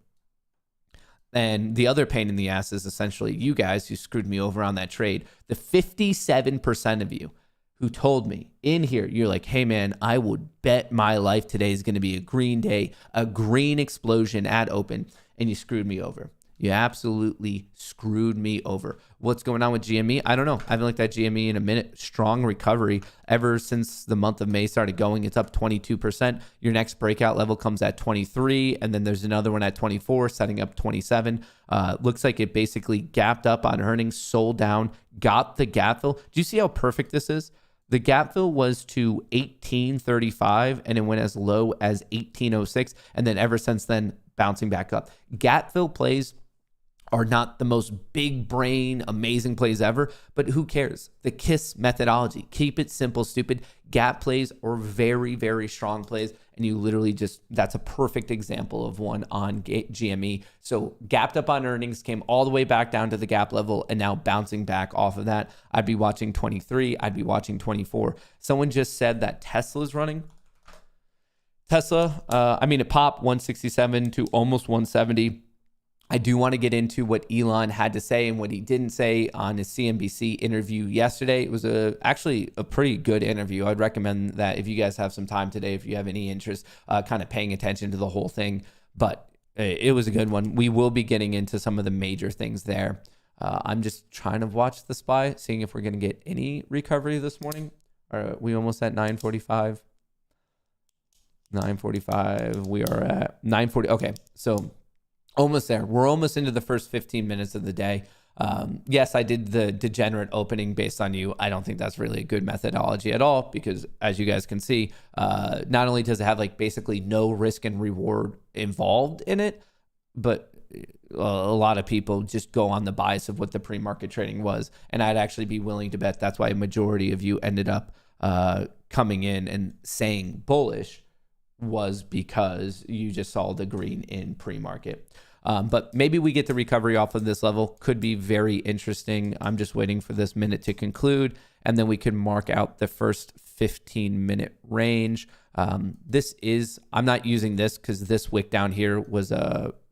And the other pain in the ass is essentially you guys who screwed me over on that trade. The 57% of you who told me in here, you're like, hey man, I would bet my life today is going to be a green day, a green explosion at open, and you screwed me over. You absolutely screwed me over. What's going on with GME? I don't know. I haven't looked at GME in a minute. Strong recovery ever since the month of May started going. It's up 22%. Your next breakout level comes at 23, and then there's another one at 24, setting up 27. Looks like it basically gapped up on earnings, sold down, got the gap fill. Do you see how perfect this is? The gap fill was to 1835, and it went as low as 1806, and then ever since then, bouncing back up. Gap fill plays are not the most big brain, amazing plays ever, but who cares? The KISS methodology. Keep it simple, stupid. Gap plays are very, very strong plays, and you literally just, that's a perfect example of one on GME. So gapped up on earnings, came all the way back down to the gap level, and now bouncing back off of that. I'd be watching 23. I'd be watching 24. Someone just said that Tesla's running. Tesla, it popped 167 to almost 170. I do want to get into what Elon had to say and what he didn't say on his CNBC interview yesterday. It was actually a pretty good interview. I'd recommend that if you guys have some time today, if you have any interest, kind of paying attention to the whole thing. But it was a good one. We will be getting into some of the major things there. I'm just trying to watch the SPY, seeing if we're going to get any recovery this morning. Are we almost at 9:45? 9:45. We are at 9:40. Okay, so almost there. We're almost into the first 15 minutes of the day. Yes, I did the degenerate opening based on you. I don't think that's really a good methodology at all because, as you guys can see, not only does it have basically no risk and reward involved in it, but a lot of people just go on the bias of what the pre-market trading was. And I'd actually be willing to bet that's why a majority of you ended up coming in and saying bullish was because you just saw the green in pre-market. But maybe we get the recovery off of this level. Could be very interesting. I'm just waiting for this minute to conclude, and then we can mark out the first 15-minute range. I'm not using this because this wick down here was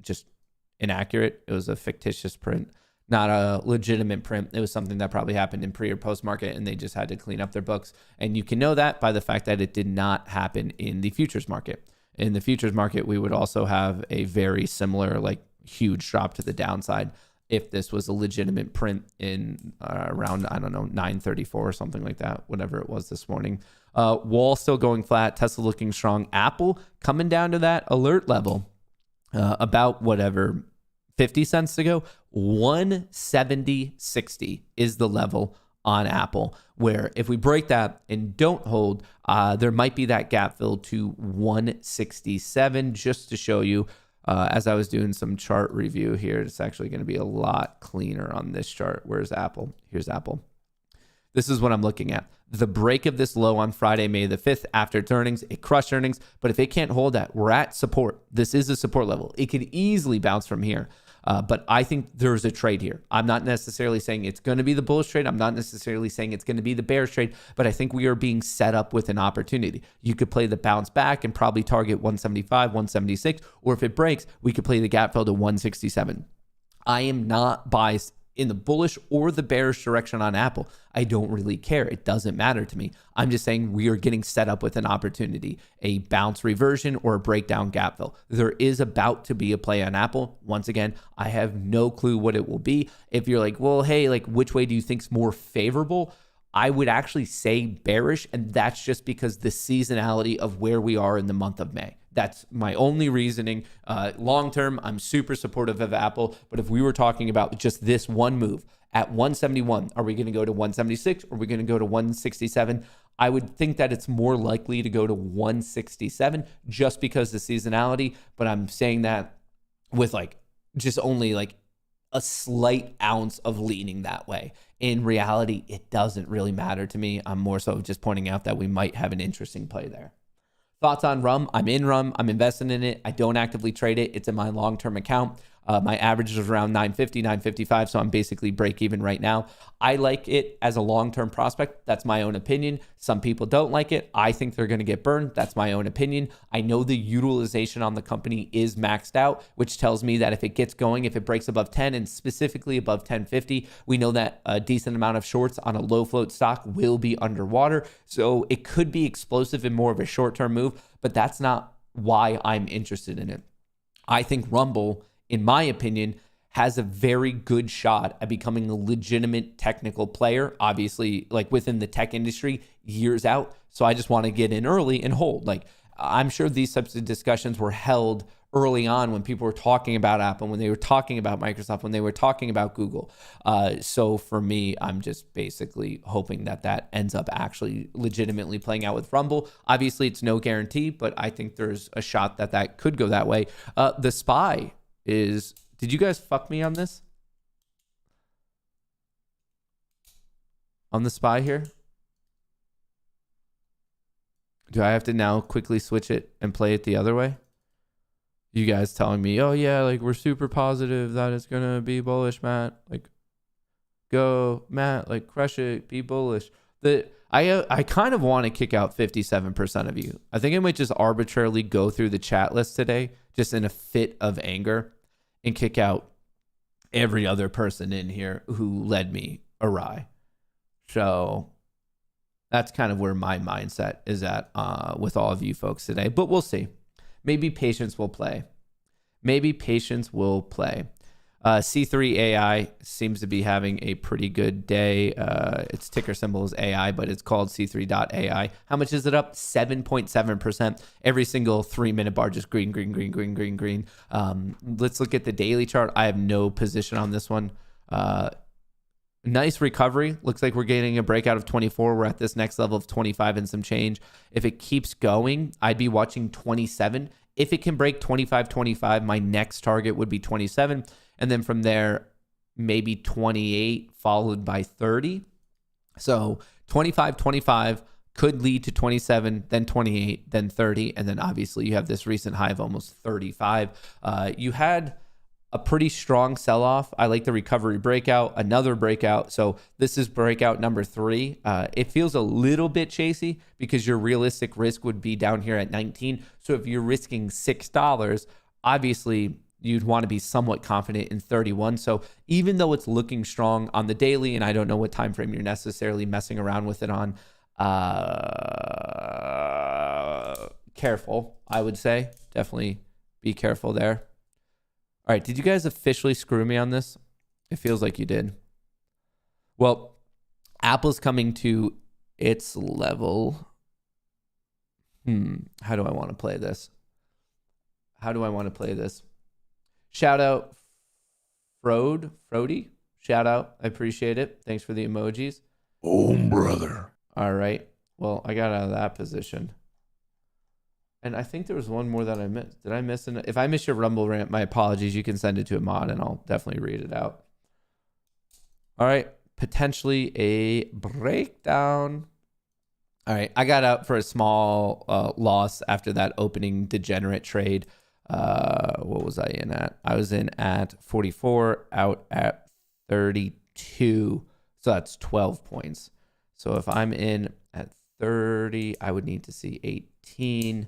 just inaccurate. It was a fictitious print, not a legitimate print. It was something that probably happened in pre or post market, and they just had to clean up their books. And you can know that by the fact that it did not happen in the futures market. In the futures market, we would also have a very similar, huge drop to the downside. if this was a legitimate print in around, I don't know, 934 or something like that, whatever it was this morning. Wall still going flat, Tesla looking strong. Apple coming down to that alert level about whatever, 50 cents to go. 170.60 is the level on Apple, where if we break that and don't hold, there might be that gap fill to 167. Just to show you, as I was doing some chart review here, it's actually going to be a lot cleaner on this chart. Where's Apple? Here's Apple. This is what I'm looking at. The break of this low on Friday, May the 5th, after its earnings, it crushed earnings. But if it can't hold that, we're at support. This is a support level. It could easily bounce from here. But I think there's a trade here. I'm not necessarily saying it's going to be the bullish trade. I'm not necessarily saying it's going to be the bearish trade, but I think we are being set up with an opportunity. You could play the bounce back and probably target 175, 176, or if it breaks, we could play the gap fill to 167. I am not biased in the bullish or the bearish direction on Apple. I don't really care. It doesn't matter to me. I'm just saying we are getting set up with an opportunity, a bounce reversion or a breakdown gap fill. There is about to be a play on Apple. Once again, I have no clue what it will be. If you're like, well, hey, like which way do you think's more favorable? I would actually say bearish, and that's just because the seasonality of where we are in the month of May. That's my only reasoning. Long term, I'm super supportive of Apple, but if we were talking about just this one move at 171, are we going to go to 176? Or are we going to go to 167? I would think that it's more likely to go to 167 just because the seasonality, but I'm saying that with like just only like a slight ounce of leaning that way. In reality, it doesn't really matter to me. I'm more so just pointing out that we might have an interesting play there. Thoughts on Rum? I'm in Rum. I'm investing in it. I don't actively trade it. It's in my long-term account. My average is around 950, 955, so I'm basically break even right now. I like it as a long-term prospect. That's my own opinion. Some people don't like it. I think they're going to get burned. That's my own opinion. I know the utilization on the company is maxed out, which tells me that if it gets going, if it breaks above 10 and specifically above 1050, we know that a decent amount of shorts on a low float stock will be underwater. So it could be explosive and more of a short-term move, but that's not why I'm interested in it. I think Rumble, in my opinion, has a very good shot at becoming a legitimate technical player, obviously, like within the tech industry years out. So I just want to get in early and hold. Like, I'm sure these types of discussions were held early on when people were talking about Apple, when they were talking about Microsoft, when they were talking about Google. So for me, I'm just basically hoping that that ends up actually legitimately playing out with Rumble. Obviously, it's no guarantee, but I think there's a shot that that could go that way. The SPY is, did you guys fuck me on this? On the SPY here? Do I have to now quickly switch it and play it the other way? You guys telling me, oh yeah, like we're super positive that it's gonna be bullish, Matt. Like, go, Matt, like crush it, be bullish. I kind of want to kick out 57% of you. I think I might just arbitrarily go through the chat list today, just in a fit of anger, and kick out every other person in here who led me awry. So that's kind of where my mindset is at with all of you folks today. But we'll see. Maybe patience will play. Maybe patience will play. C3 AI seems to be having a pretty good day. Its ticker symbol is AI, but it's called C3.ai. How much is it up? 7.7%. Every single 3-minute bar, just green, green, green, green, green, green. Let's look at the daily chart. I have no position on this one. Nice recovery. Looks like we're getting a breakout of 24. We're at this next level of 25 and some change. If it keeps going, I'd be watching 27. If it can break 25.25, my next target would be 27. And then from there, maybe 28 followed by 30. So 25.25 could lead to 27, then 28, then 30. And then obviously you have this recent high of almost 35. You had a pretty strong sell-off. I like the recovery breakout, another breakout. So this is breakout number 3. It feels a little bit chasey because your realistic risk would be down here at 19. So if you're risking $6, obviously you'd want to be somewhat confident in 31. So even though it's looking strong on the daily, and I don't know what time frame you're necessarily messing around with it on, careful, I would say. Definitely be careful there. All right, did you guys officially screw me on this? It feels like you did. Well, Apple's coming to its level. How do I want to play this? Shout out Frody. Shout out. I appreciate it. Thanks for the emojis.
Oh, brother.
All right. Well, I got out of that position. And I think there was one more that I missed. Did I miss it? If I missed your Rumble rant, my apologies. You can send it to a mod and I'll definitely read it out. All right. Potentially a breakdown. All right. I got out for a small loss after that opening degenerate trade. What was I in at? I was in at 44, out at 32. So that's 12 points. So if I'm in at 30, I would need to see 18.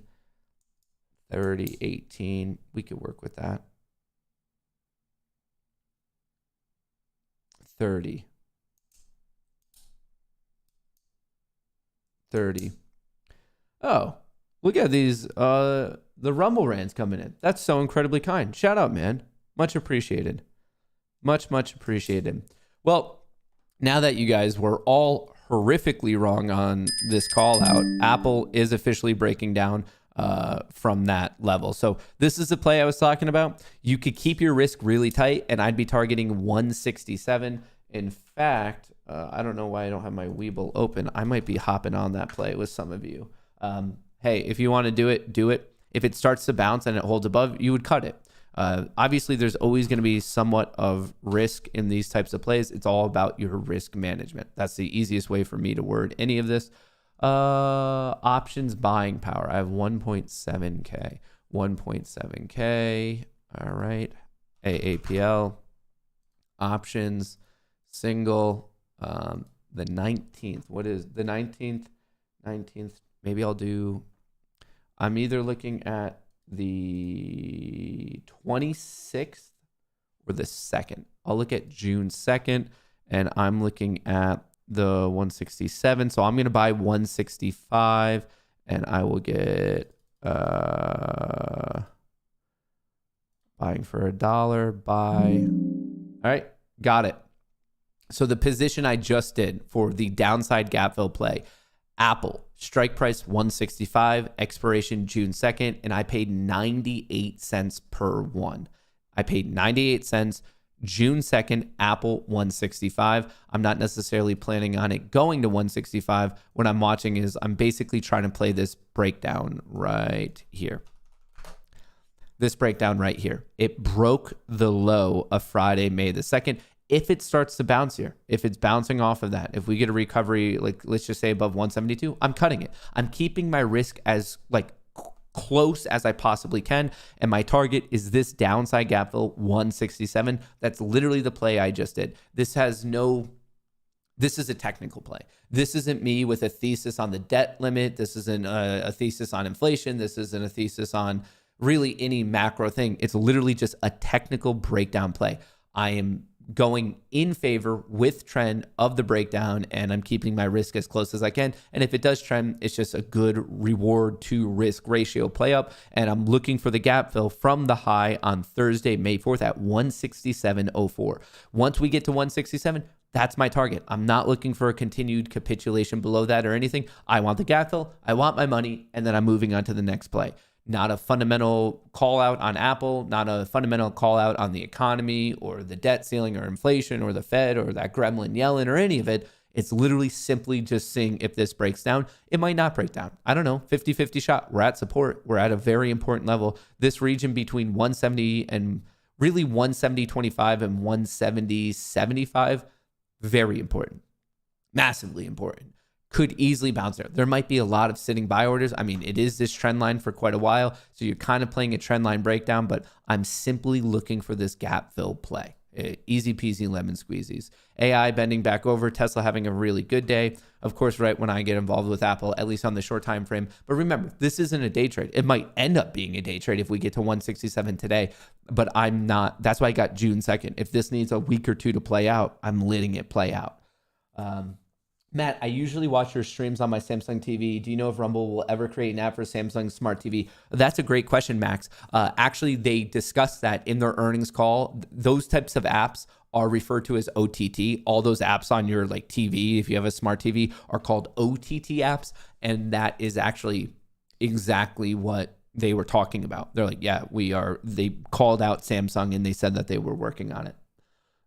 30, 18. We could work with that. 30. 30. Oh, look at these. The Rumble rants coming in. That's so incredibly kind. Shout out, man. Much appreciated. Much appreciated. Well, now that you guys were all horrifically wrong on this call out, Apple is officially breaking down from that level. So this is the play I was talking about. You could keep your risk really tight, and I'd be targeting 167. In fact, I don't know why I don't have my Webull open. I might be hopping on that play with some of you. Hey, if you want to do it, do it. If it starts to bounce and it holds above, you would cut it. Obviously, there's always going to be somewhat of risk in these types of plays. It's all about your risk management. That's the easiest way for me to word any of this. Options buying power. I have 1.7K. 1.7K. All right. AAPL. Options. Single. The 19th. What is the 19th? 19th. Maybe I'll do. I'm either looking at the 26th or the 2nd. I'll look at June 2nd, and I'm looking at the 167. So I'm going to buy 165, and I will get buying for $1. Buy. All right, got it. So the position I just did for the downside gap fill play, Apple, strike price 165, expiration June 2nd, and I paid 98 cents per one. I paid 98 cents, June 2nd, Apple 165. I'm not necessarily planning on it going to 165. What I'm watching is I'm basically trying to play this breakdown right here. This breakdown right here. It broke the low of Friday, May the 2nd. If it starts to bounce here, if it's bouncing off of that, if we get a recovery, like let's just say above 172, I'm cutting it. I'm keeping my risk as close as I possibly can. And my target is this downside gap fill 167. That's literally the play I just did. This is a technical play. This isn't me with a thesis on the debt limit. This isn't a thesis on inflation. This isn't a thesis on really any macro thing. It's literally just a technical breakdown play. I am going in favor with trend of the breakdown, and I'm keeping my risk as close as I can. And if it does trend, it's just a good reward to risk ratio play up. And I'm looking for the gap fill from the high on Thursday, May 4th at 167.04. Once we get to 167, that's my target. I'm not looking for a continued capitulation below that or anything. I want the gap fill, I want my money, and then I'm moving on to the next play. Not a fundamental call out on Apple, not a fundamental call out on the economy or the debt ceiling or inflation or the Fed or that gremlin yelling or any of it. It's literally simply just seeing if this breaks down. It might not break down. I don't know, 50-50 shot. We're at support. We're at a very important level. This region between 170 and really 170.25 and 170.75, very important, massively important. Could easily bounce there. There might be a lot of sitting buy orders. I mean, it is this trend line for quite a while, so you're kind of playing a trend line breakdown, but I'm simply looking for this gap fill play. Easy peasy lemon squeezies. AI bending back over, Tesla having a really good day. Of course, right when I get involved with Apple, at least on the short time frame. But remember, this isn't a day trade. It might end up being a day trade if we get to 167 today, but I'm not. That's why I got June 2nd. If this needs a week or two to play out, I'm letting it play out. Matt, I usually watch your streams on my Samsung TV. Do you know if Rumble will ever create an app for Samsung Smart TV? That's a great question, Max. Actually, they discussed that in their earnings call. Those types of apps are referred to as OTT. All those apps on your like TV, if you have a smart TV, are called OTT apps. And that is actually exactly what they were talking about. They're like, yeah, they called out Samsung and they said that they were working on it.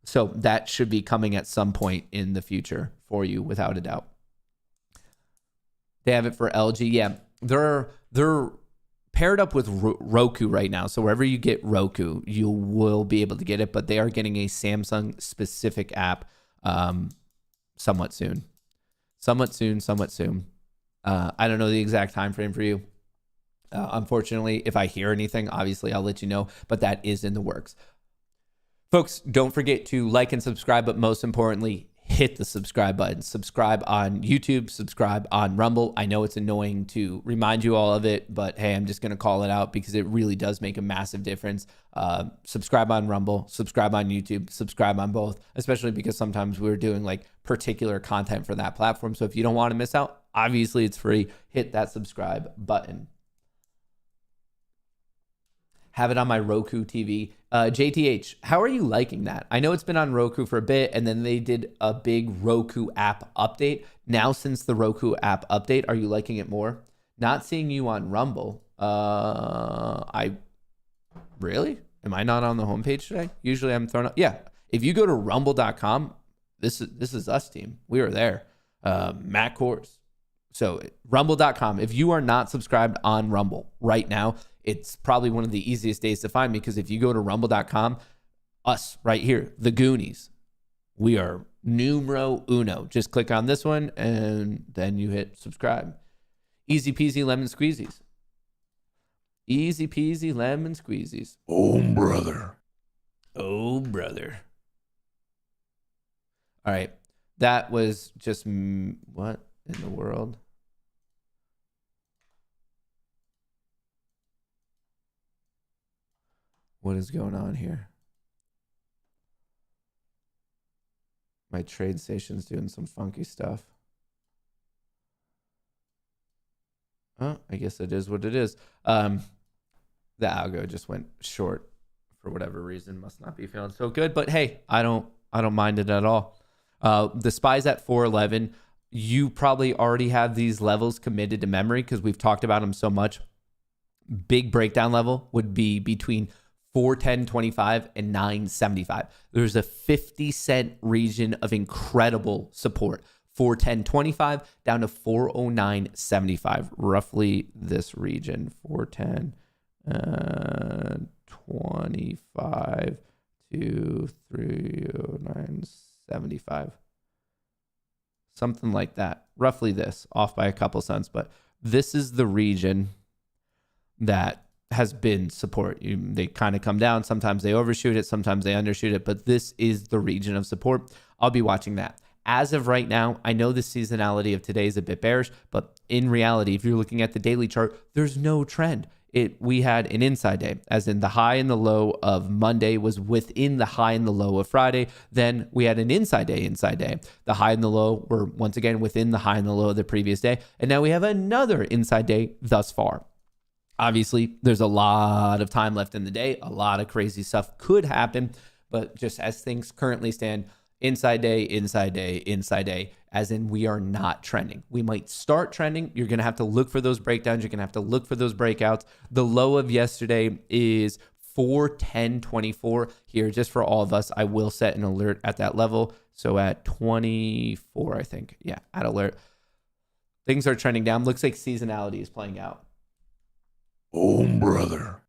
So that should be coming at some point in the future for you, without a doubt. They have it for LG. Yeah, they're paired up with Roku right now. So wherever you get Roku, you will be able to get it. But they are getting a Samsung specific app somewhat soon. Somewhat soon. I don't know the exact time frame for you. Unfortunately, if I hear anything, obviously I'll let you know. But that is in the works. Folks, don't forget to like and subscribe, but most importantly, hit the subscribe button. Subscribe on YouTube, subscribe on Rumble. I know it's annoying to remind you all of it, but hey, I'm just going to call it out because it really does make a massive difference. Subscribe on Rumble, subscribe on YouTube, subscribe on both, especially because sometimes we're doing like particular content for that platform. So if you don't want to miss out, obviously it's free. Hit that subscribe button. Have it on my Roku TV. JTH, how are you liking that? I know it's been on Roku for a bit, and then they did a big Roku app update. Now, since the Roku app update, are you liking it more? Not seeing you on Rumble. Really? Am I not on the homepage today? Usually I'm thrown up. Yeah. If you go to rumble.com, this is us, team. We are there. Matt Kohrs. So rumble.com. If you are not subscribed on Rumble right now, it's probably one of the easiest days to find me, because if you go to rumble.com, us right here, the Goonies, we are numero uno. Just click on this one and then you hit subscribe. Easy peasy lemon squeezies. Easy peasy lemon squeezies.
Oh, brother.
Oh, brother. All right. That was just what in the world? What is going on here? My trade station's doing some funky stuff. Oh, I guess it is what it is. The algo just went short for whatever reason. Must not be feeling so good. But hey, I don't mind it at all. The SPY's at 411. You probably already have these levels committed to memory because we've talked about them so much. Big breakdown level would be between 410.25 and 975. There's a 50-cent region of incredible support. 410.25 down to 409.75. Roughly this region. 410.25 to 309.75. Something like that. Roughly this. Off by a couple cents. But this is the region that has been support. They kind of come down. Sometimes they overshoot it. Sometimes they undershoot it. But this is the region of support. I'll be watching that. As of right now, I know the seasonality of today is a bit bearish, but in reality, if you're looking at the daily chart, there's no trend. We had an inside day, as in the high and the low of Monday was within the high and the low of Friday. Then we had an inside day. The high and the low were once again within the high and the low of the previous day. And now we have another inside day thus far. Obviously, there's a lot of time left in the day. A lot of crazy stuff could happen, but just as things currently stand, inside day, as in we are not trending. We might start trending. You're going to have to look for those breakdowns. You're going to have to look for those breakouts. The low of yesterday is 410.24 here. Just for all of us, I will set an alert at that level. So at 24, I think. Yeah, at alert. Things are trending down. Looks like seasonality is playing out.
Oh, brother.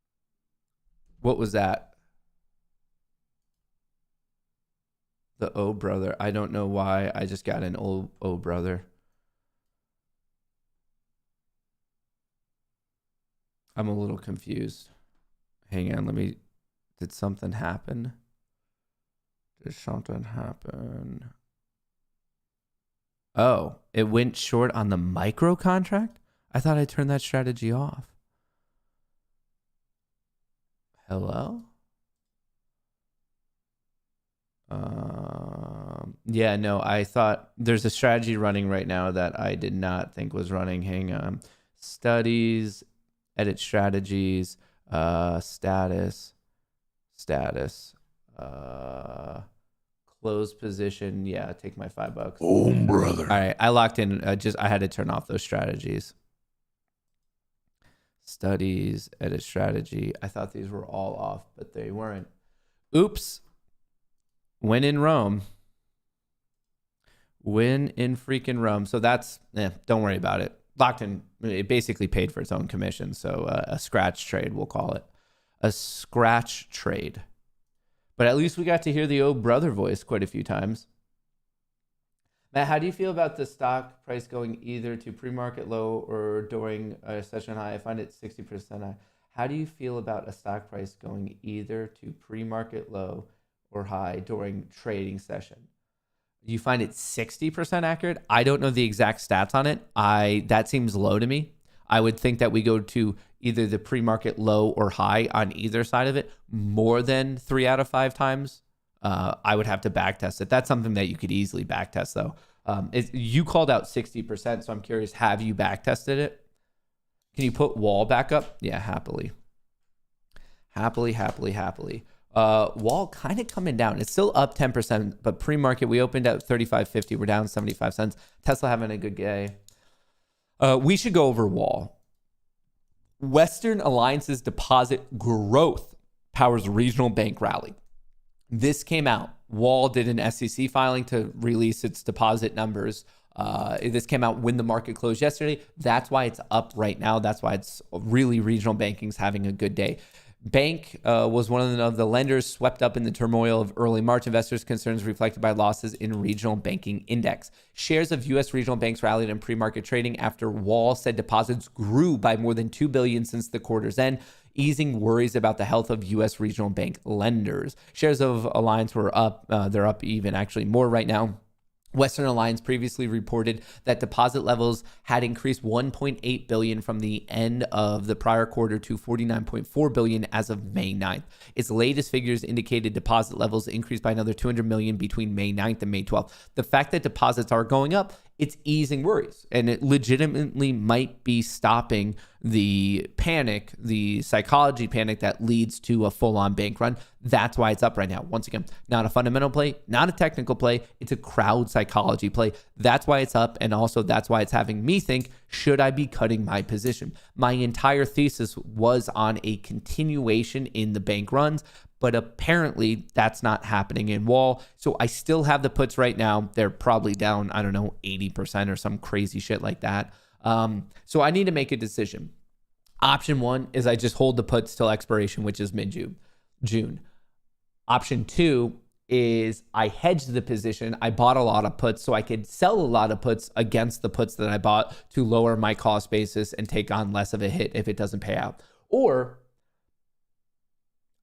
What was that? The oh, brother. I don't know why. I just got an oh, brother. I'm a little confused. Hang on. Did something happen? Oh, it went short on the micro contract? I thought I turned that strategy off. Hello? Yeah, no, I thought there's a strategy running right now that I did not think was running. Hang on. Studies, edit strategies, status. Close position. Yeah, take my $5.
Oh, brother.
All right, I locked in. I had to turn off those strategies. Studies, edit strategy. I thought these were all off, but they weren't. Oops. When in Rome. When in freaking Rome. So that's, don't worry about it. Locked in. It basically paid for its own commission. So a scratch trade, we'll call it. A scratch trade. But at least we got to hear the old brother voice quite a few times. Matt, how do you feel about the stock price going either to pre-market low or during a session high? I find it 60% high. How do you feel about a stock price going either to pre-market low or high during trading session? Do you find it 60% accurate? I don't know the exact stats on it. That seems low to me. I would think that we go to either the pre-market low or high on either side of it more than 3 out of 5 times. I would have to backtest it. That's something that you could easily backtest, though. You called out 60%, so I'm curious, have you backtested it? Can you put wall back up? Yeah, happily. Happily. Wall kind of coming down. It's still up 10%, but pre-market, we opened at 35.50. We're down 75 cents. Tesla having a good day. We should go over wall. Western Alliance's deposit growth powers regional bank rally. This came out. Wall did an SEC filing to release its deposit numbers. This came out when the market closed yesterday. That's why it's up right now. That's why it's really regional banking's having a good day. Bank was one of the lenders swept up in the turmoil of early March. Investors' concerns reflected by losses in regional banking index. Shares of U.S. regional banks rallied in pre-market trading after Wall said deposits grew by more than $2 billion since the quarter's end, easing worries about the health of U.S. regional bank lenders. Shares of Alliance were up. They're up even actually more right now. Western Alliance previously reported that deposit levels had increased $1.8 billion from the end of the prior quarter to $49.4 billion as of May 9th. Its latest figures indicated deposit levels increased by another $200 million between May 9th and May 12th. The fact that deposits are going up, it's easing worries, and it legitimately might be stopping the panic, the psychology panic that leads to a full-on bank run. That's why it's up right now. Once again, not a fundamental play, not a technical play. It's a crowd psychology play. That's why it's up, and also that's why it's having me think, should I be cutting my position? My entire thesis was on a continuation in the bank runs, but apparently that's not happening in Wall. So I still have the puts right now. They're probably down, 80% or some crazy shit like that. So I need to make a decision. Option one is I just hold the puts till expiration, which is mid-June. Option two is I hedge the position. I bought a lot of puts so I could sell a lot of puts against the puts that I bought to lower my cost basis and take on less of a hit if it doesn't pay out. Or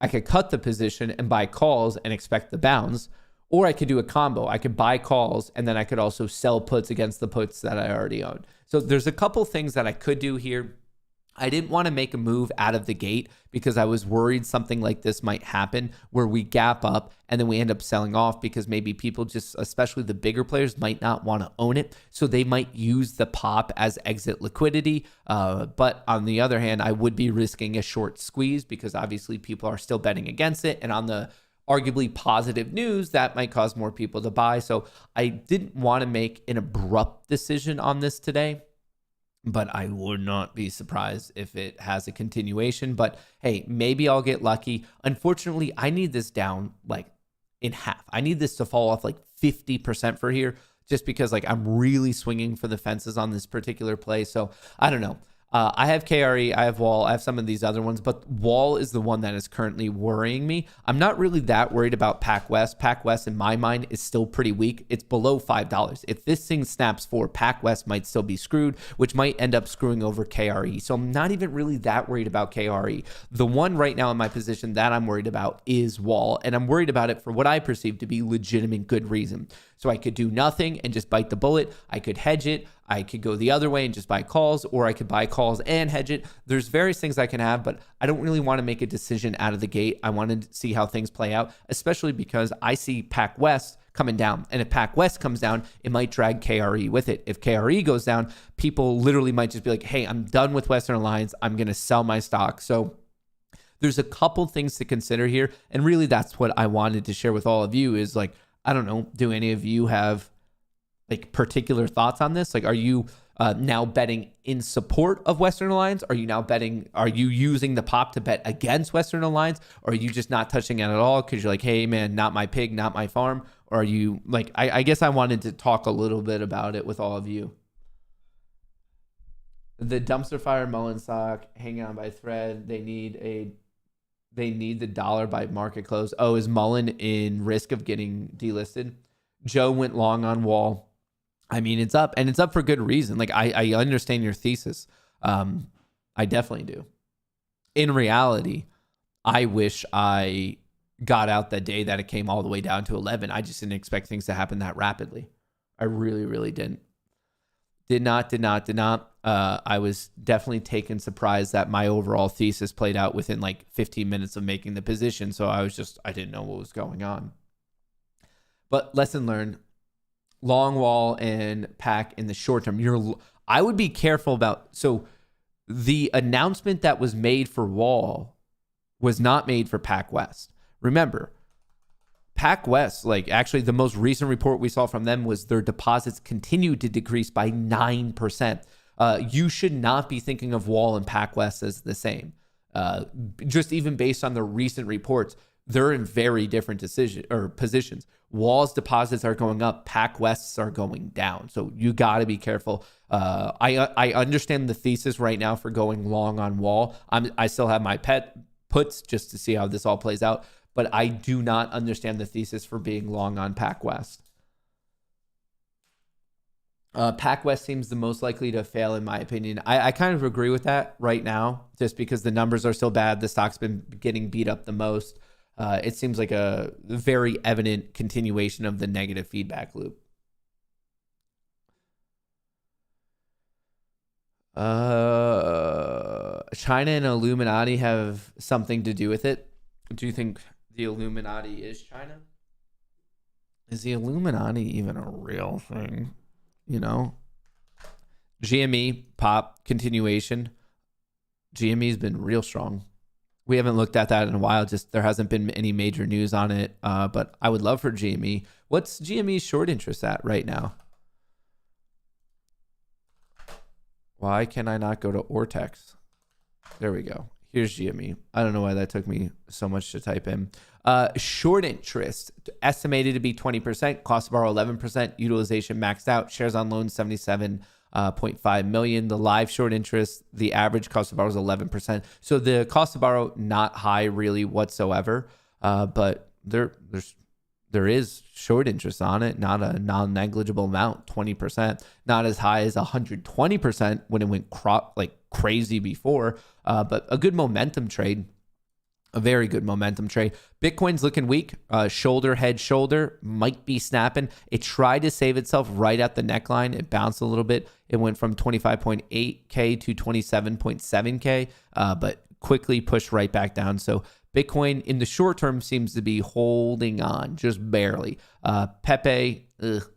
I could cut the position and buy calls and expect the bounce, or I could do a combo. I could buy calls and then I could also sell puts against the puts that I already own. So there's a couple things that I could do here. I didn't want to make a move out of the gate because I was worried something like this might happen where we gap up and then we end up selling off because maybe people just, especially the bigger players, might not want to own it. So they might use the pop as exit liquidity. But on the other hand, I would be risking a short squeeze because obviously people are still betting against it. And on the arguably positive news, that might cause more people to buy. So I didn't want to make an abrupt decision on this today. But I would not be surprised if it has a continuation. But hey, maybe I'll get lucky. Unfortunately, I need this down like in half. I need this to fall off like 50% for here, just because like I'm really swinging for the fences on this particular play. So I don't know. I have KRE, I have Wall, I have some of these other ones, but Wall is the one that is currently worrying me. I'm not really that worried about PacWest. PacWest, in my mind, is still pretty weak. It's below $5. If this thing snaps forward, PacWest might still be screwed, which might end up screwing over KRE. So I'm not even really that worried about KRE. The one right now in my position that I'm worried about is Wall, and I'm worried about it for what I perceive to be legitimate good reason. So I could do nothing and just bite the bullet. I could hedge it. I could go the other way and just buy calls, or I could buy calls and hedge it. There's various things I can have, but I don't really want to make a decision out of the gate. I want to see how things play out, especially because I see PacWest coming down. And if PacWest comes down, it might drag KRE with it. If KRE goes down, people literally might just be like, hey, I'm done with Western Alliance. I'm going to sell my stock. So there's a couple things to consider here. And really, that's what I wanted to share with all of you is like, I don't know. Do any of you have like particular thoughts on this? Like, are you now betting in support of Western Alliance? Are you using the pop to bet against Western Alliance? Or are you just not touching it at all because you're like, hey man, not my pig, not my farm? Or are you like, I guess I wanted to talk a little bit about it with all of you. The dumpster fire Mullen stock hanging on by thread. They need the dollar by market close. Oh, is Mullen in risk of getting delisted? Joe went long on Wall. I mean, it's up, and it's up for good reason. Like, I understand your thesis. I definitely do. In reality, I wish I got out the day that it came all the way down to 11. I just didn't expect things to happen that rapidly. I really, really didn't. Did not. I was definitely taken surprised that my overall thesis played out within like 15 minutes of making the position. So I didn't know what was going on. But lesson learned. Long Wall and Pack in the short term. I would be careful about. So the announcement that was made for Wall was not made for Pack West. Remember, Pack West, like actually the most recent report we saw from them was their deposits continued to decrease by 9%. You should not be thinking of Wall and Pack West as the same. Just even based on the recent reports, they're in very different positions. Wall's deposits are going up, Pack West's are going down. So you got to be careful. I understand the thesis right now for going long on Wall. I still have my puts just to see how this all plays out, but I do not understand the thesis for being long on Pack West. Pack West seems the most likely to fail, in my opinion. I kind of agree with that right now, just because the numbers are still bad. The stock's been getting beat up the most. It seems like a very evident continuation of the negative feedback loop. China and Illuminati have something to do with it. Do you think the Illuminati is China? Is the Illuminati even a real thing? You know? GME, pop, continuation. GME's been real strong. We haven't looked at that in a while. Just there hasn't been any major news on it. But I would love for GME. What's GME's short interest at right now? Why can I not go to Ortex? There we go. Here's GME. I don't know why that took me so much to type in. Short interest estimated to be 20%. Cost to borrow 11%. Utilization maxed out. Shares on loan 77.5 million. The live short interest, the average cost to borrow is 11%. So the cost to borrow not high really whatsoever. But there is short interest on it, not a non-negligible amount, 20%, not as high as 120% when it went crazy before, but a good momentum trade, a very good momentum trade. Bitcoin's looking weak, shoulder, head, shoulder, might be snapping. It tried to save itself right at the neckline. It bounced a little bit. It went from 25.8K to 27.7K, but quickly pushed right back down. So Bitcoin in the short term seems to be holding on just barely. Pepe,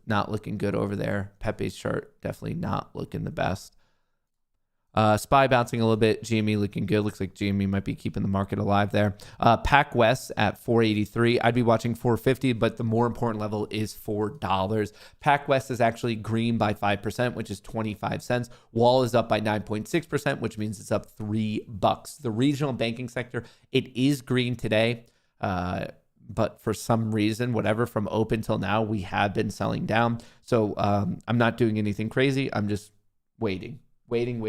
not looking good over there. Pepe's chart definitely not looking the best. SPY bouncing a little bit. GME looking good. Looks like GME might be keeping the market alive there. Pac West at 483. I'd be watching 450, but the more important level is $4. Pac West is actually green by 5%, which is 25 cents. Wall is up by 9.6%, which means it's up $3. The regional banking sector, it is green today. But for some reason, whatever, from open till now, we have been selling down. So I'm not doing anything crazy. I'm just waiting. Waiting.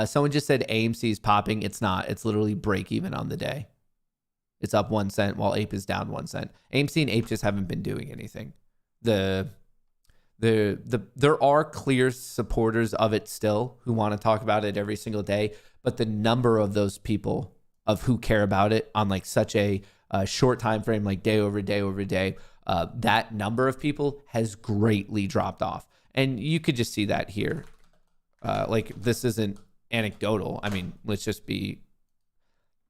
Someone just said AMC is popping. It's not. It's literally break even on the day. It's up 1 cent while Ape is down 1 cent. AMC and Ape just haven't been doing anything. There are clear supporters of it still who want to talk about it every single day, but the number of those people of who care about it on like such a short time frame, like day over day, that number of people has greatly dropped off. And you could just see that here. Like, this isn't anecdotal. I mean, let's just be,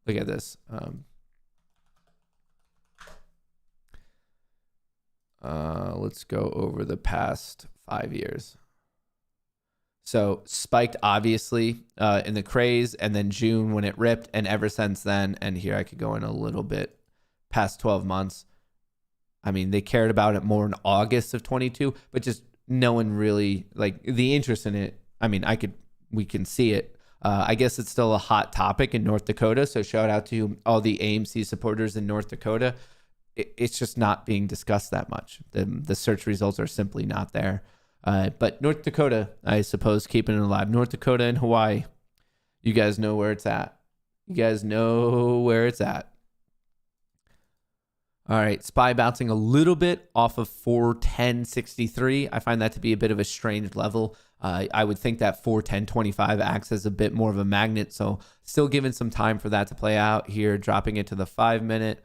look at this. Let's go over the past 5 years. So spiked obviously in the craze, and then June when it ripped, and ever since then, and here I could go in a little bit past 12 months. I mean, they cared about it more in August of 22, but just no one really, like, the interest in it. I mean, we can see it. I guess it's still a hot topic in North Dakota. So shout out to all the AMC supporters in North Dakota. It's just not being discussed that much. The search results are simply not there. But North Dakota, I suppose, keeping it alive. North Dakota and Hawaii, you guys know where it's at. You guys know where it's at. All right, SPY bouncing a little bit off of 410.63. I find that to be a bit of a strange level. I would think that 410.25 acts as a bit more of a magnet, so still giving some time for that to play out here, dropping it to the 5-minute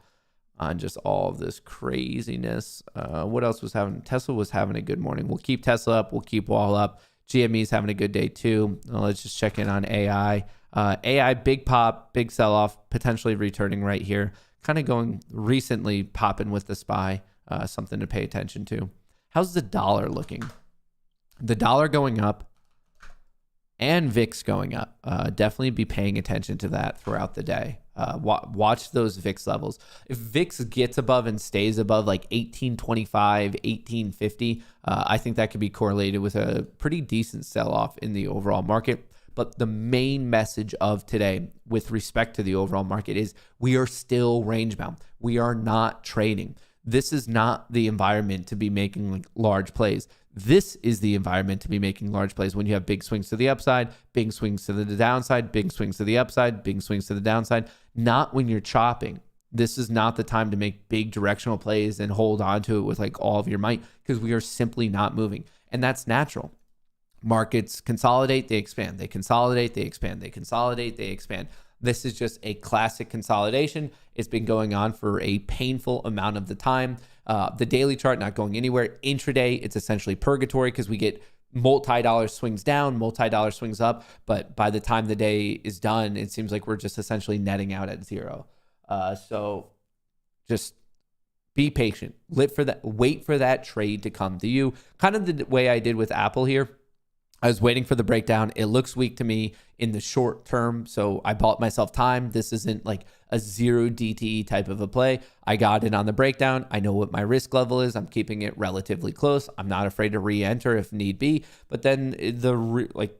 on just all of this craziness. What else was happening? Tesla was having a good morning. We'll keep Tesla up. We'll keep Wall up. GME's having a good day too. Let's just check in on AI. AI, big pop, big sell-off, potentially returning right here. Kind of going recently popping with the SPY, something to pay attention to. How's the dollar looking? The dollar going up and VIX going up. Definitely be paying attention to that throughout the day. Watch those VIX levels. If VIX gets above and stays above like 1825, 1850, I think that could be correlated with a pretty decent sell-off in the overall market. But the main message of today with respect to the overall market is we are still range bound. We are not trading. This is not the environment to be making like large plays. This is the environment to be making large plays when you have big swings to the upside, big swings to the downside, big swings to the upside, big swings to the downside. Not when you're chopping. This is not the time to make big directional plays and hold on to it with like all of your might, because we are simply not moving. And that's natural. Markets consolidate, they expand. They consolidate, they expand. They consolidate, they expand. This is just a classic consolidation. It's been going on for a painful amount of the time. The daily chart not going anywhere. Intraday, it's essentially purgatory because we get multi-dollar swings down, multi-dollar swings up. But by the time the day is done, it seems like we're just essentially netting out at zero. So just be patient. Wait for that trade to come to you. Kind of the way I did with Apple here. I was waiting for the breakdown. It looks weak to me in the short term, so I bought myself time. This isn't like a zero DTE type of a play. I got it on the breakdown. I know what my risk level is. I'm keeping it relatively close. I'm not afraid to re-enter if need be. But then the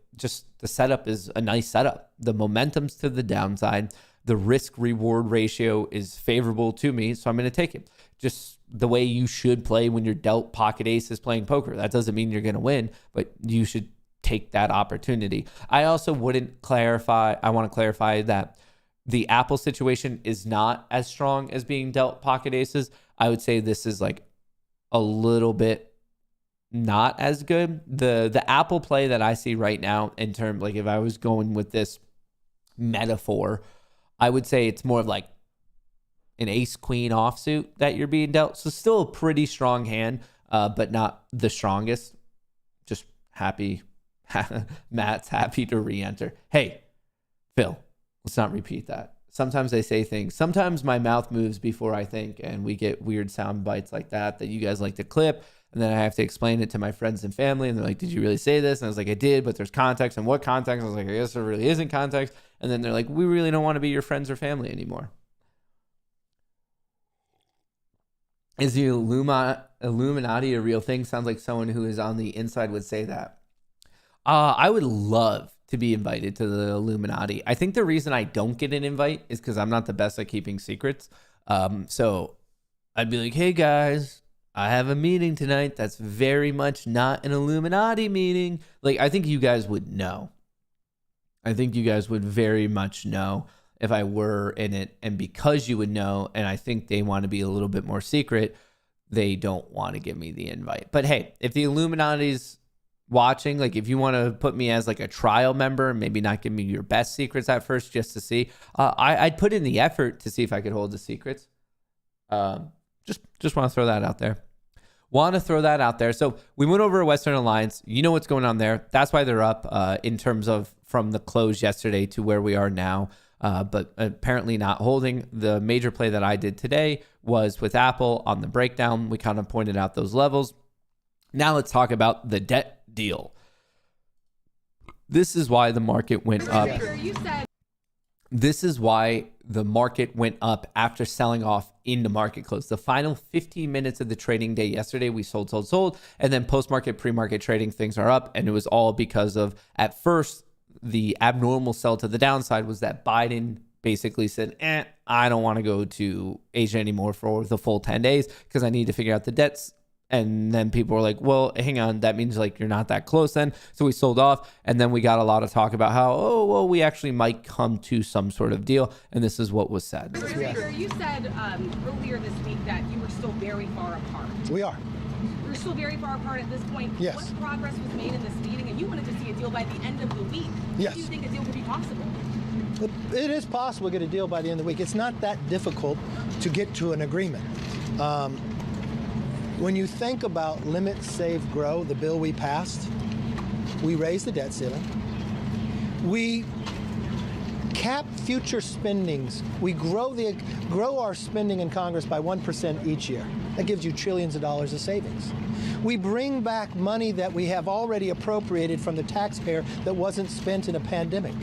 setup is a nice setup. The momentum's to the downside. The risk reward ratio is favorable to me, so I'm going to take it. Just the way you should play when you're dealt pocket aces playing poker. That doesn't mean you're going to win, but you should take that opportunity. I also want to clarify that the Apple situation is not as strong as being dealt pocket aces. I would say this is like a little bit not as good. The Apple play that I see right now in terms, like if I was going with this metaphor, I would say it's more of like an ace queen offsuit that you're being dealt. So still a pretty strong hand, but not the strongest. Just happy. Matt's happy to re-enter. Hey, Phil, let's not repeat that. Sometimes I say things. Sometimes my mouth moves before I think, and we get weird sound bites like that you guys like to clip. And then I have to explain it to my friends and family. And they're like, did you really say this? And I was like, I did, but there's context. And what context? I was like, I guess there really isn't context. And then they're like, we really don't want to be your friends or family anymore. Is the Illuminati a real thing? Sounds like someone who is on the inside would say that. I would love to be invited to the Illuminati. I think the reason I don't get an invite is because I'm not the best at keeping secrets. So I'd be like, hey guys, I have a meeting tonight that's very much not an Illuminati meeting. Like, I think you guys would know. I think you guys would very much know if I were in it. And because you would know, and I think they want to be a little bit more secret, they don't want to give me the invite. But hey, if the Illuminati's watching, like if you want to put me as like a trial member, maybe not give me your best secrets at first just to see, I'd put in the effort to see if I could hold the secrets. Just want to throw that out there. So we went over Western Alliance. You know what's going on there. That's why they're up in terms of from the close yesterday to where we are now. But apparently not holding. The major play that I did today was with Apple on the breakdown. We kind of pointed out those levels. Now let's talk about the debt deal. This is why the market went up. This is why the market went up after selling off into market close. The final 15 minutes of the trading day yesterday, we sold. And then post-market, pre-market trading, things are up. And it was all because of, at first, the abnormal sell to the downside was that Biden basically said, I don't want to go to Asia anymore for the full 10 days because I need to figure out the debts. And then people were like, well, hang on, that means like you're not that close then. So we sold off. And then we got a lot of talk about how, oh, well, we actually might come to some sort of deal. And this is what was said.
You said earlier this week that you were still very far apart.
We are.
We're still very far apart at this point.
Yes.
What progress was made in this meeting? And you wanted to see a deal by the end of the week.
Yes.
Do you think a deal could be possible?
It is possible to get a deal by the end of the week. It's not that difficult to get to an agreement. When you think about Limit, Save, Grow, the bill we passed, we raised the debt ceiling. We cap future spendings. We grow our spending in Congress by 1% each year. That gives you trillions of dollars of savings. We bring back money that we have already appropriated from the taxpayer that wasn't spent in a pandemic.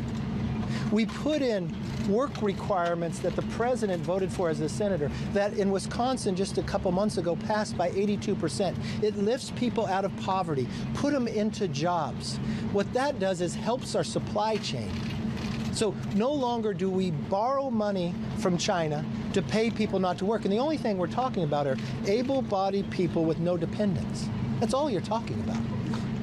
We put in work requirements that the president voted for as a senator that in Wisconsin just a couple months ago passed by 82%. It lifts people out of poverty, put them into jobs. What that does is helps our supply chain. So no longer do we borrow money from China to pay people not to work. And the only thing we're talking about are able-bodied people with no dependents. That's all you're talking about.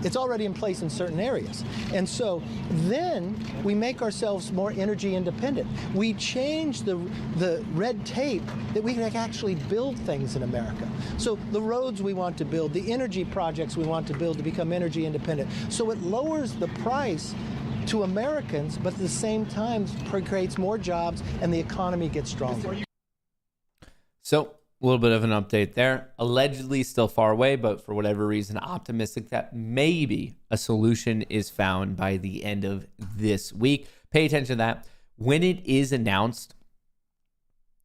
It's already in place in certain areas. And so then we make ourselves more energy independent. We change the red tape that we can actually build things in America. So the roads we want to build, the energy projects we want to build to become energy independent. So it lowers the price to Americans, but at the same time creates more jobs and the economy gets stronger.
So a little bit of an update there. Allegedly still far away, but for whatever reason, optimistic that maybe a solution is found by the end of this week. Pay attention to that. When it is announced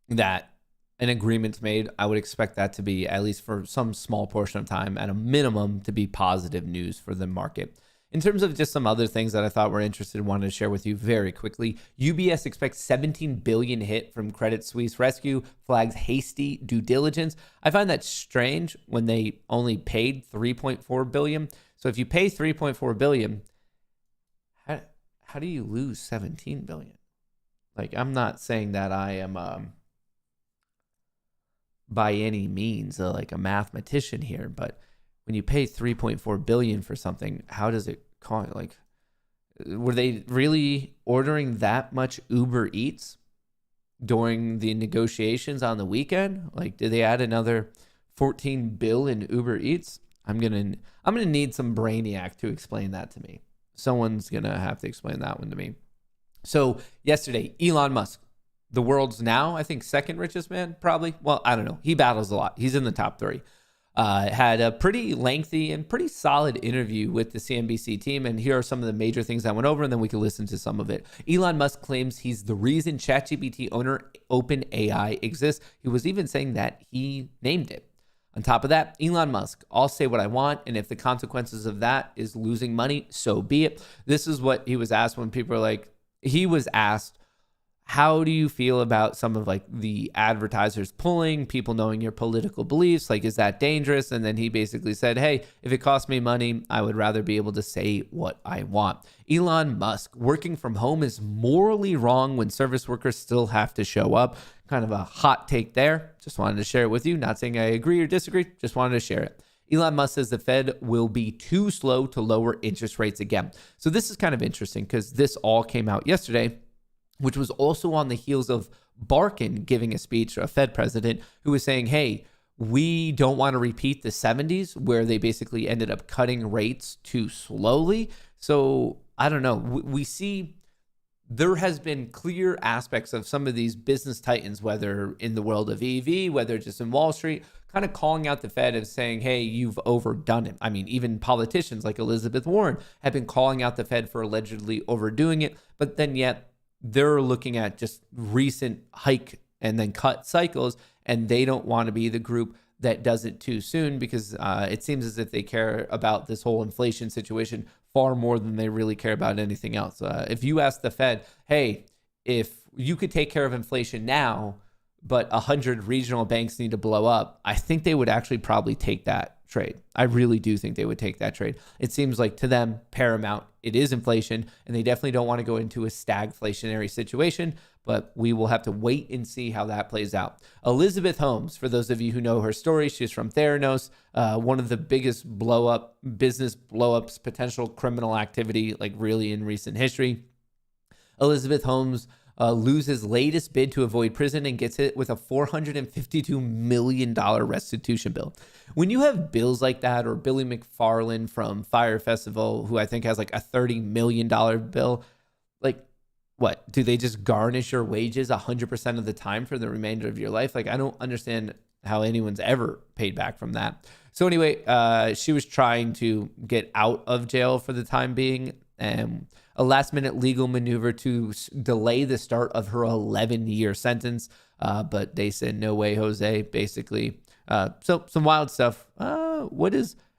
that an agreement's made, I would expect that to be, at least for some small portion of time, at a minimum, to be positive news for the market. In terms of just some other things that I thought were interested, wanted to share with you very quickly. UBS expects $17 billion hit from Credit Suisse rescue, flags hasty due diligence. I find that strange when they only paid $3.4 billion. So if you pay $3.4 billion, how do you lose $17 billion? Like, I'm not saying that I am by any means like a mathematician here, but when you pay $3.4 billion for something, how does it cost? Like, were they really ordering that much Uber Eats during the negotiations on the weekend? Like, did they add another 14 bill in Uber Eats? I'm gonna need some brainiac to explain that to me. Someone's gonna have to explain that one to me. So yesterday, Elon Musk, the world's now, I think, second richest man, probably. Well, I don't know. He battles a lot. He's in the top 3. Had a pretty lengthy and pretty solid interview with the CNBC team. And here are some of the major things I went over, and then we can listen to some of it. Elon Musk claims he's the reason ChatGPT owner OpenAI exists. He was even saying that he named it. On top of that, Elon Musk, I'll say what I want, and if the consequences of that is losing money, so be it. This is what he was asked when people are like, he was asked, how do you feel about some of like the advertisers pulling, people knowing your political beliefs? Like, is that dangerous? And then he basically said, hey, if it costs me money, I would rather be able to say what I want. Elon Musk, working from home is morally wrong when service workers still have to show up. Kind of a hot take there. Just wanted to share it with you. Not saying I agree or disagree. Just wanted to share it. Elon Musk says the Fed will be too slow to lower interest rates again. So this is kind of interesting because this all came out yesterday, which was also on the heels of Barkin giving a speech, a Fed president, who was saying, hey, we don't want to repeat the 70s where they basically ended up cutting rates too slowly. So I don't know. We see there has been clear aspects of some of these business titans, whether in the world of EV, whether just in Wall Street, kind of calling out the Fed and saying, hey, you've overdone it. I mean, even politicians like Elizabeth Warren have been calling out the Fed for allegedly overdoing it, but then yet they're looking at just recent hike and then cut cycles, and they don't want to be the group that does it too soon because it seems as if they care about this whole inflation situation far more than they really care about anything else. If you ask the Fed, hey, if you could take care of inflation now, but 100 regional banks need to blow up, I think they would actually probably take that trade. I really do think they would take that trade. It seems like to them, paramount, it is inflation, and they definitely don't want to go into a stagflationary situation, but we will have to wait and see how that plays out. Elizabeth Holmes, for those of you who know her story, she's from Theranos, one of the biggest business blow-ups, potential criminal activity, like really in recent history. Elizabeth Holmes loses latest bid to avoid prison and gets hit with a $452 million restitution bill. When you have bills like that, or Billy McFarland from Fire Festival, who I think has like a $30 million bill, like what? Do they just garnish your wages 100% of the time for the remainder of your life? Like, I don't understand how anyone's ever paid back from that. So anyway, she was trying to get out of jail for the time being, and a last-minute legal maneuver to delay the start of her 11-year sentence. But they said, no way, Jose, basically. So some wild stuff. And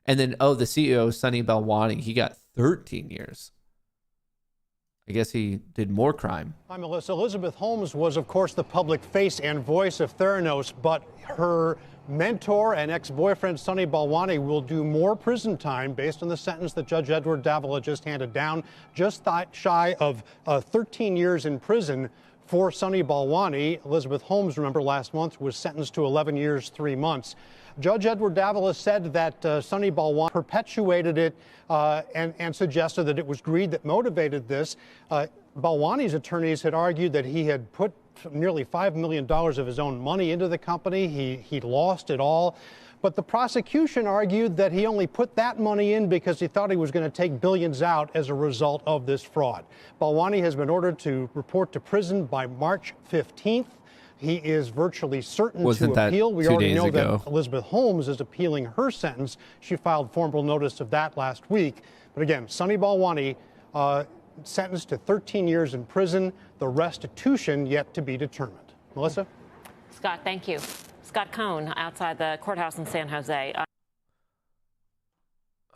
then, the CEO, Sonny Balwani, he got 13 years. I guess he did more crime.
Hi, Melissa. Elizabeth Holmes was, of course, the public face and voice of Theranos, but her mentor and ex-boyfriend Sonny Balwani will do more prison time based on the sentence that Judge Edward Davila just handed down, just shy of 13 years in prison for Sonny Balwani. Elizabeth Holmes, remember, last month was sentenced to 11 years, 3 months. Judge Edward Davila said that Sonny Balwani perpetuated it and suggested that it was greed that motivated this. Balwani's attorneys had argued that he had put nearly $5 million of his own money into the company. He lost it all. But the prosecution argued that he only put that money in because he thought he was going to take billions out as a result of this fraud. Balwani has been ordered to report to prison by March 15th. He is virtually certain to appeal. We already know that Elizabeth Holmes is appealing her sentence. She filed formal notice of that last week. But again, Sonny Balwani sentenced to 13 years in prison, the restitution yet to be determined. Melissa?
Scott, thank you. Scott Cohn outside the courthouse in San Jose.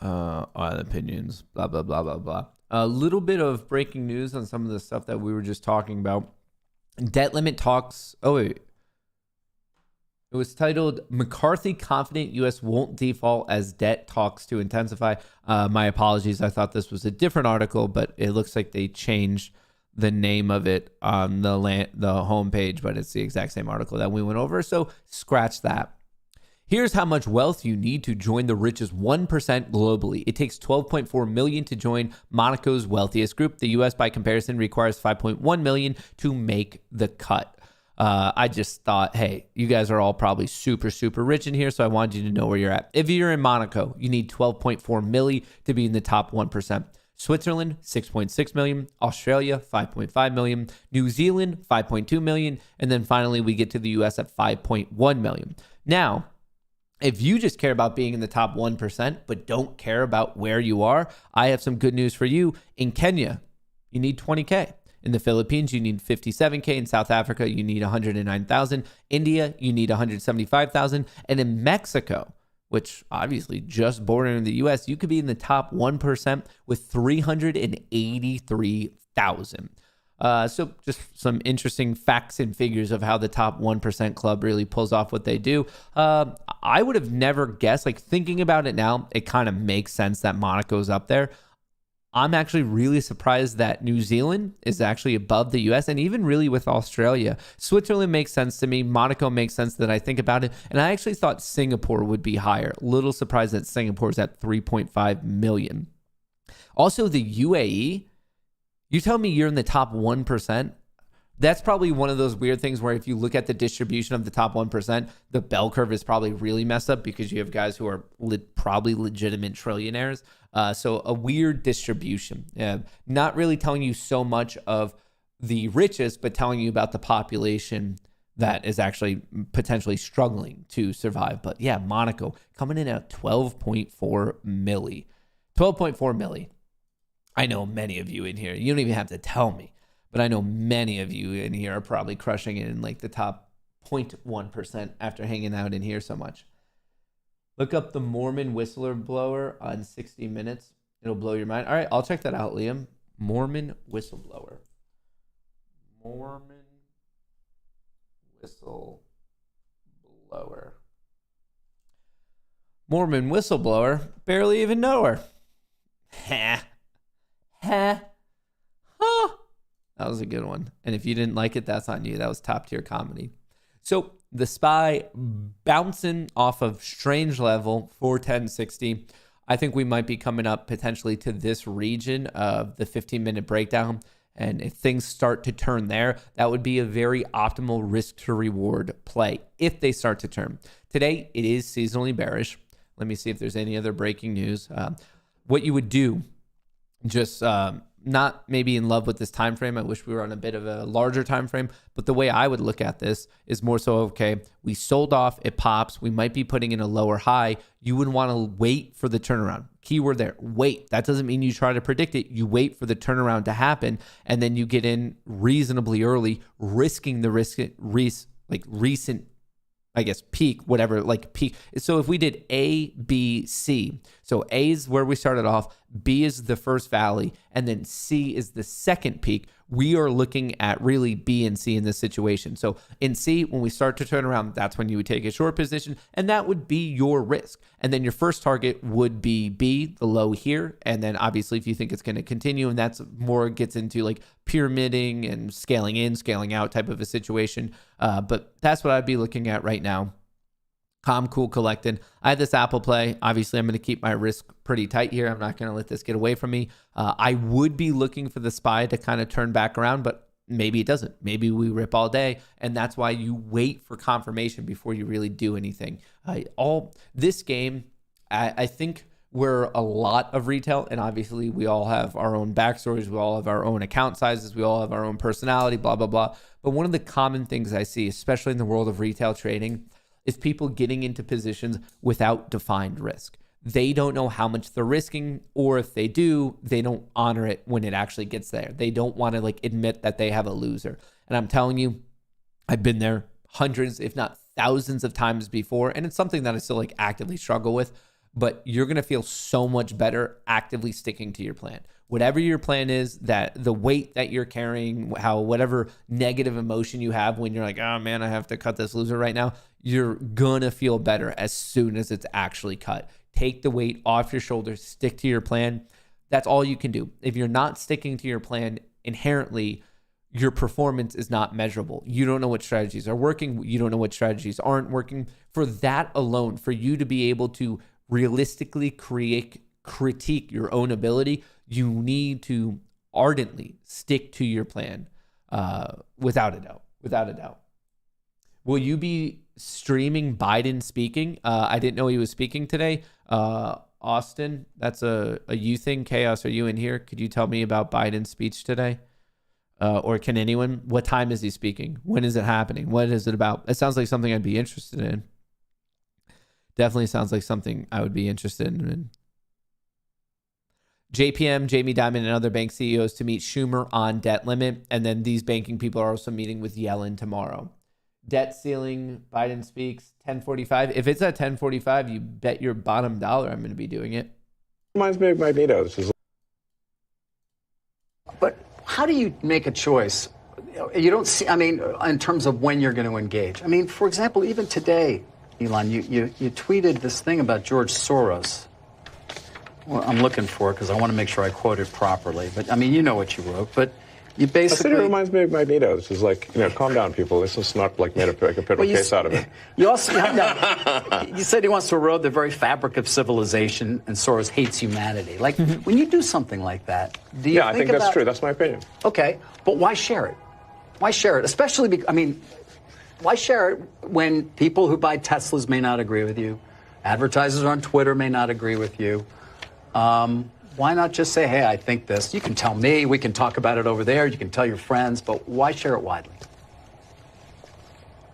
On opinions, blah, blah, blah, blah, blah. A little bit of breaking news on some of the stuff that we were just talking about. Debt limit talks. Oh, wait. It was titled, McCarthy confident U.S. won't default as debt talks to intensify. My apologies. I thought this was a different article, but it looks like they changed the name of it on the homepage, but it's the exact same article that we went over. So scratch that. Here's how much wealth you need to join the richest 1% globally. It takes $12.4 million to join Monaco's wealthiest group. The U.S., by comparison, requires $5.1 million to make the cut. I just thought, hey, you guys are all probably super, super rich in here, so I wanted you to know where you're at. If you're in Monaco, you need $12.4 million to be in the top 1%. Switzerland, $6.6 million. Australia, $5.5 million. New Zealand, $5.2 million. And then finally, we get to the U.S. at $5.1 million. Now, if you just care about being in the top 1%, but don't care about where you are, I have some good news for you. In Kenya, you need 20K. In the Philippines, you need 57K. In South Africa, you need 109,000. India, you need 175,000. And in Mexico, which obviously just bordering the U.S., you could be in the top 1% with 383,000. So just some interesting facts and figures of how the top 1% club really pulls off what they do. I would have never guessed, like thinking about it now, it kind of makes sense that Monaco's up there. I'm actually really surprised that New Zealand is actually above the U.S. and even really with Australia. Switzerland makes sense to me. Monaco makes sense that I think about it. And I actually thought Singapore would be higher. Little surprised that Singapore is at 3.5 million. Also, the UAE, you tell me you're in the top 1%. That's probably one of those weird things where if you look at the distribution of the top 1%, the bell curve is probably really messed up because you have guys who are probably legitimate trillionaires. So a weird distribution. Not really telling you so much of the richest, but telling you about the population that is actually potentially struggling to survive. But yeah, Monaco coming in at 12.4 milli. 12.4 milli. I know many of you in here, you don't even have to tell me, but I know many of you in here are probably crushing it in like the top 0.1% after hanging out in here so much. Look up the Mormon whistleblower on 60 Minutes. It'll blow your mind. All right, I'll check that out, Liam. Mormon whistleblower. Mormon whistleblower. Mormon whistleblower. Barely even know her. Ha. Ha. Huh. That was a good one. And if you didn't like it, that's on you. That was top tier comedy. So the SPY bouncing off of strange level 410.60. I think we might be coming up potentially to this region of the 15-minute breakdown. And if things start to turn there, that would be a very optimal risk to reward play if they start to turn. Today, it is seasonally bearish. Let me see if there's any other breaking news. What you would do, just not maybe in love with this time frame. I wish we were on a bit of a larger time frame, but the way I would look at this is more so, okay, we sold off, it pops, we might be putting in a lower high. You would want to wait for the turnaround. Keyword there, wait. That doesn't mean you try to predict it. You wait for the turnaround to happen, and then you get in reasonably early, risking the recent, I guess, peak, whatever, like peak. So if we did A, B, C, so A is where we started off, B is the first valley, and then C is the second peak, we are looking at really B and C in this situation. So in C, when we start to turn around, that's when you would take a short position, and that would be your risk. And then your first target would be B, the low here. And then obviously if you think it's going to continue, and that's more gets into like pyramiding and scaling in, scaling out type of a situation. But that's what I'd be looking at right now. Calm, cool, collected. I had this Apple play. Obviously, I'm going to keep my risk pretty tight here. I'm not going to let this get away from me. I would be looking for the SPY to kind of turn back around, but maybe it doesn't. Maybe we rip all day, and that's why you wait for confirmation before you really do anything. This game, I think we're a lot of retail, and obviously we all have our own backstories. We all have our own account sizes. We all have our own personality, blah, blah, blah. But one of the common things I see, especially in the world of retail trading, is people getting into positions without defined risk. They don't know how much they're risking, or if they do, they don't honor it when it actually gets there. They don't want to admit that they have a loser. And I'm telling you, I've been there hundreds, if not thousands of times before. And it's something that I still actively struggle with, but you're going to feel so much better actively sticking to your plan. Whatever your plan is, that the weight that you're carrying, whatever negative emotion you have when you're like, oh man, I have to cut this loser right now, you're going to feel better as soon as it's actually cut. Take the weight off your shoulders, stick to your plan. That's all you can do. If you're not sticking to your plan, inherently, your performance is not measurable. You don't know what strategies are working. You don't know what strategies aren't working. For that alone, for you to be able to realistically critique your own ability, you need to ardently stick to your plan, without a doubt. Will you be streaming Biden speaking? I didn't know he was speaking today. Austin, that's a you thing. Chaos, are you in here? Could you tell me about Biden's speech today? Or can anyone? What time is he speaking? When is it happening? What is it about? It sounds like something I'd be interested in. Definitely sounds like something I would be interested in. JPM, Jamie Dimon, and other bank CEOs to meet Schumer on debt limit. And then these banking people are also meeting with Yellen tomorrow. Debt ceiling, Biden speaks, 10:45. If it's at 10:45, you bet your bottom dollar I'm going to be doing it.
Reminds me of Magneto's.
But how do you make a choice? You don't see, in terms of when you're going to engage. For example, even today, Elon, you tweeted this thing about George Soros. Well, I'm looking for it because I want to make sure I quote it properly. But, you know what you wrote. But you basically...
I said it reminds me of Magneto's. It's calm down, people. This is not made a piddle case out of it.
You also... you said he wants to erode the very fabric of civilization, and Soros hates humanity. When you do something like that, do you
I think that's true. That's my opinion.
Okay, but why share it? Why share it? Especially, why share it when people who buy Teslas may not agree with you, advertisers on Twitter may not agree with you? Why not just say, hey, I think this. You can tell me. We can talk about it over there. You can tell your friends. But why share it widely?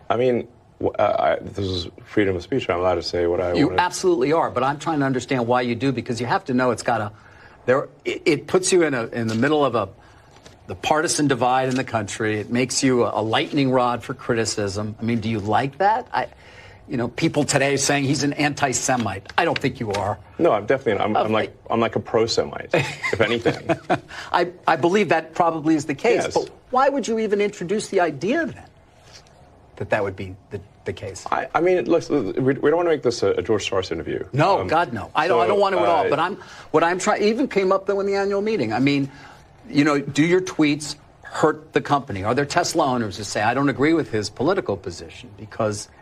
This is freedom of speech. I'm allowed to say what I want.
You absolutely are. But I'm trying to understand why you do, because you have to know it's got it puts you in the middle of the partisan divide in the country. It makes you a lightning rod for criticism. Do you like that? people today saying he's an anti-Semite. I don't think you are.
No, I'm definitely. I'm like a pro-Semite, if anything.
I believe that probably is the case.
Yes.
But why would you even introduce the idea then that would be the case?
I mean, look, we don't want to make this a George Soros interview.
No, God, no. I don't want to at all. But what I'm trying, even came up though in the annual meeting. I mean, do your tweets hurt the company? Are there Tesla owners who say, I don't agree with his political position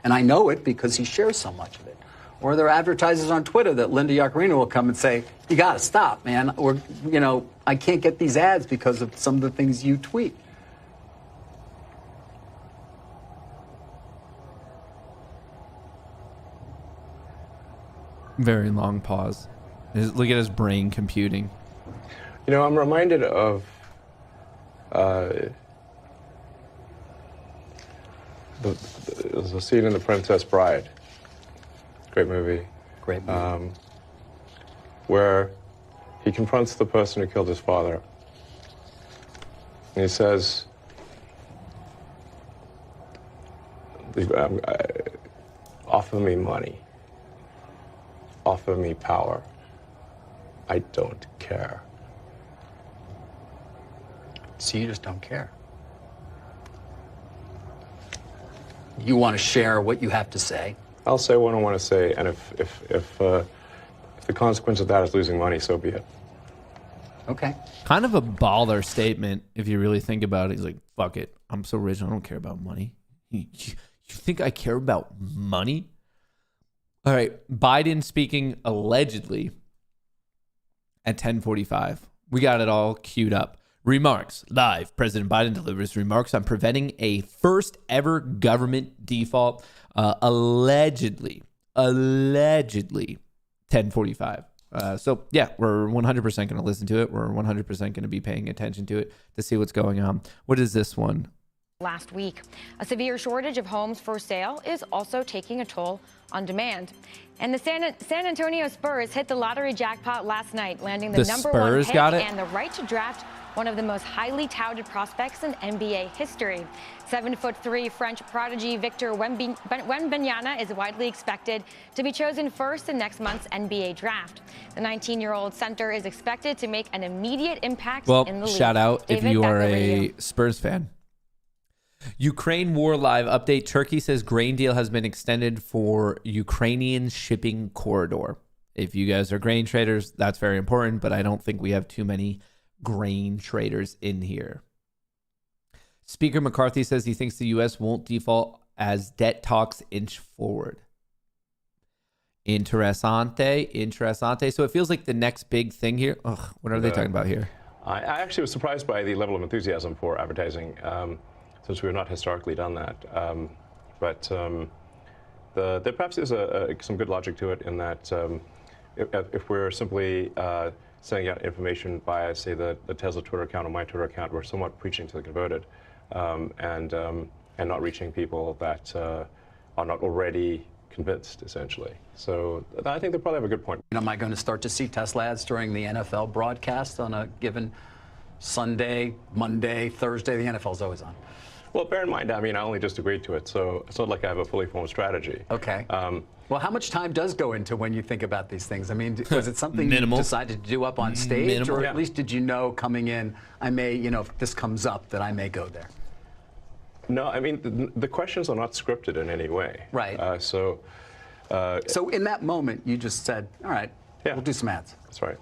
and I know it because he shares so much of it? Or are there advertisers on Twitter that Linda Yaccarino will come and say, you got to stop, man. Or, I can't get these ads because of some of the things you tweet.
Very long pause. Look at his brain computing.
I'm reminded of the scene in The Princess Bride. Great movie.
Great movie.
Where he confronts the person who killed his father. And he says, offer me money. Offer me power. I don't care.
So you just don't care. You want to share what you have to say.
I'll say what I want to say, and if the consequence of that is losing money, so be it.
Okay.
Kind of a baller statement if you really think about it. He's like, fuck it. I'm so rich, I don't care about money. You think I care about money? All right. Biden speaking allegedly at 10:45. We got it all queued up. Remarks live. President Biden delivers remarks on preventing a first ever government default. Allegedly 10:45. So yeah, we're 100% going to listen to it. We're 100% going to be paying attention to it to see what's going on. What is this one?
Last week, a severe shortage of homes for sale is also taking a toll on demand. And the San Antonio Spurs hit the lottery jackpot last night, landing the number one pick and the right to draft one of the most highly touted prospects in NBA history. 7'3" French prodigy Victor Wembanyama is widely expected to be chosen first in next month's NBA draft. The 19-year-old center is expected to make an immediate impact in the league.
Shout out if you are a Spurs fan. Ukraine war live update. Turkey says grain deal has been extended for Ukrainian shipping corridor. If you guys are grain traders, that's very important, but I don't think we have too many grain traders in here. Speaker McCarthy says he thinks the U.S. won't default as debt talks inch forward. Interessante. So it feels like the next big thing here. What are they talking about here?
I actually was surprised by the level of enthusiasm for advertising, since we have not historically done that. But there perhaps is some good logic to it in that if we're simply sending out information via, say, the Tesla Twitter account or my Twitter account, we're somewhat preaching to the converted and not reaching people that are not already convinced, essentially. So I think they probably have a good point.
Am I going to start to see Tesla ads during the NFL broadcast on a given Sunday, Monday, Thursday? The NFL's always on.
Well, bear in mind, I mean, I only just agreed to it, so it's not like I have a fully formed strategy.
Okay. Well, how much time does go into when you think about these things? I mean, was it something you decided to do up on stage? Or at least did you know coming in, I may, if this comes up, that I may go there?
No, I mean, the questions are not scripted in any way.
Right.
So
in that moment, you just said, all right, we'll do some ads.
That's right.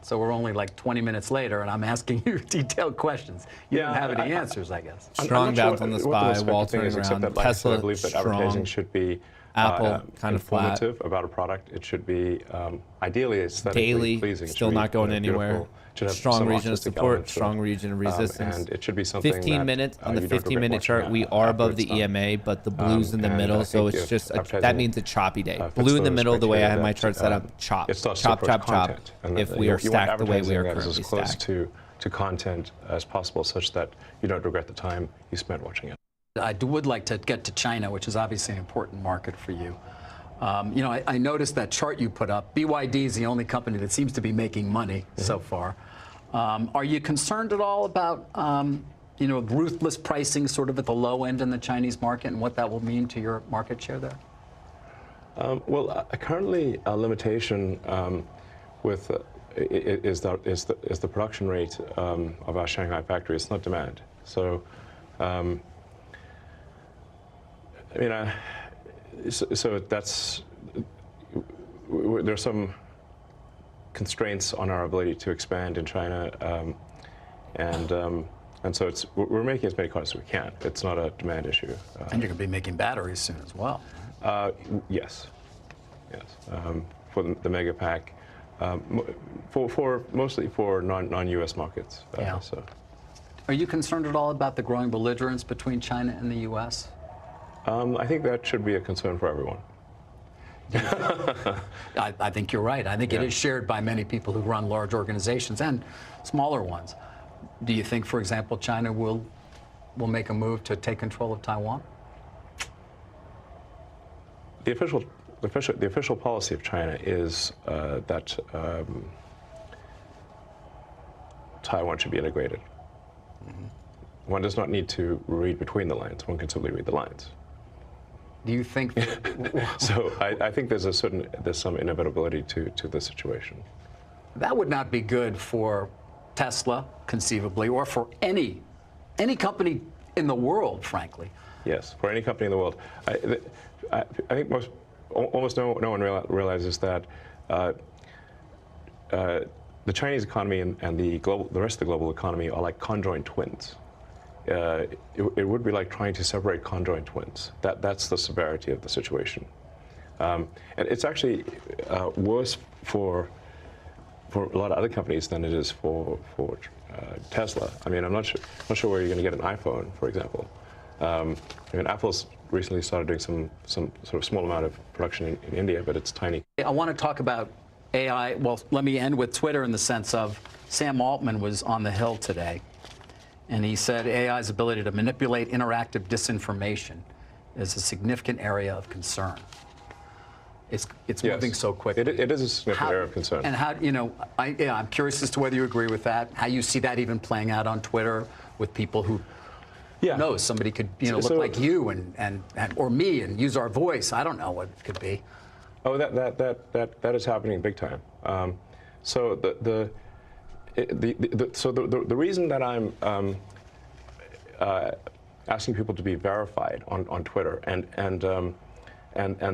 So we're only like 20 minutes later, and I'm asking you detailed questions. You don't have any answers, I guess.
Strong bounce on the spy, Wall turning around. Tesla,
I believe that advertising should be
Apple kind of flat.
Informative about a product. It should be ideally aesthetically pleasing.
Still not going anywhere. Strong region of support, strong region of resistance.
And it should be something
15 minutes on the 15-minute chart. We are above the EMA, but the blue's in the middle, so it's just that means a choppy day. Blue in the middle, the way I have my chart set up, chop. If we are stacked the way we are currently stacked.
To content as possible, such that you don't regret the time you spent watching it.
I would like to get to China, which is obviously an important market for you. I noticed that chart you put up. BYD is the only company that seems to be making money so far. Are you concerned at all about ruthless pricing sort of at the low end in the Chinese market and what that will mean to your market share there?
Currently a limitation with is the production rate of our Shanghai factory. It's not demand. So, so that's there's some constraints on our ability to expand in China, and so we're making as many cars as we can. It's not a demand issue.
And you're going to be making batteries soon as well.
Yes, for the mega pack, for mostly for non-U.S. markets. So.
Are you concerned at all about the growing belligerence between China and the U.S.?
I think that should be a concern for everyone.
I think you're right. I think it is shared by many people who run large organizations and smaller ones. Do you think, for example, China will make a move to take control of Taiwan?
The official policy of China is that Taiwan should be integrated. Mm-hmm. One does not need to read between the lines. One can simply read the lines.
Do you think?
So I think there's some inevitability to the situation.
That would not be good for Tesla, conceivably, or for any company in the world, frankly.
Yes, for any company in the world. I think almost no one realizes that the Chinese economy and the rest of the global economy are like conjoined twins. It would be like trying to separate conjoined twins. That's the severity of the situation, and it's actually worse for a lot of other companies than it is for Tesla. I mean, I'm not sure where you're going to get an iPhone, for example. Apple's recently started doing some sort of small amount of production in India, but it's tiny.
I want to talk about AI. Well, let me end with Twitter in the sense of Sam Altman was on the Hill today, and he said AI's ability to manipulate interactive disinformation is a significant area of concern. It's moving so quickly.
It is a significant area of concern.
And how, I'm curious as to whether you agree with that, how you see that even playing out on Twitter with people who knows somebody could look like you or me and use our voice. I don't know what it could be.
Oh, that is happening big time. So the reason that I'm asking people to be verified on Twitter and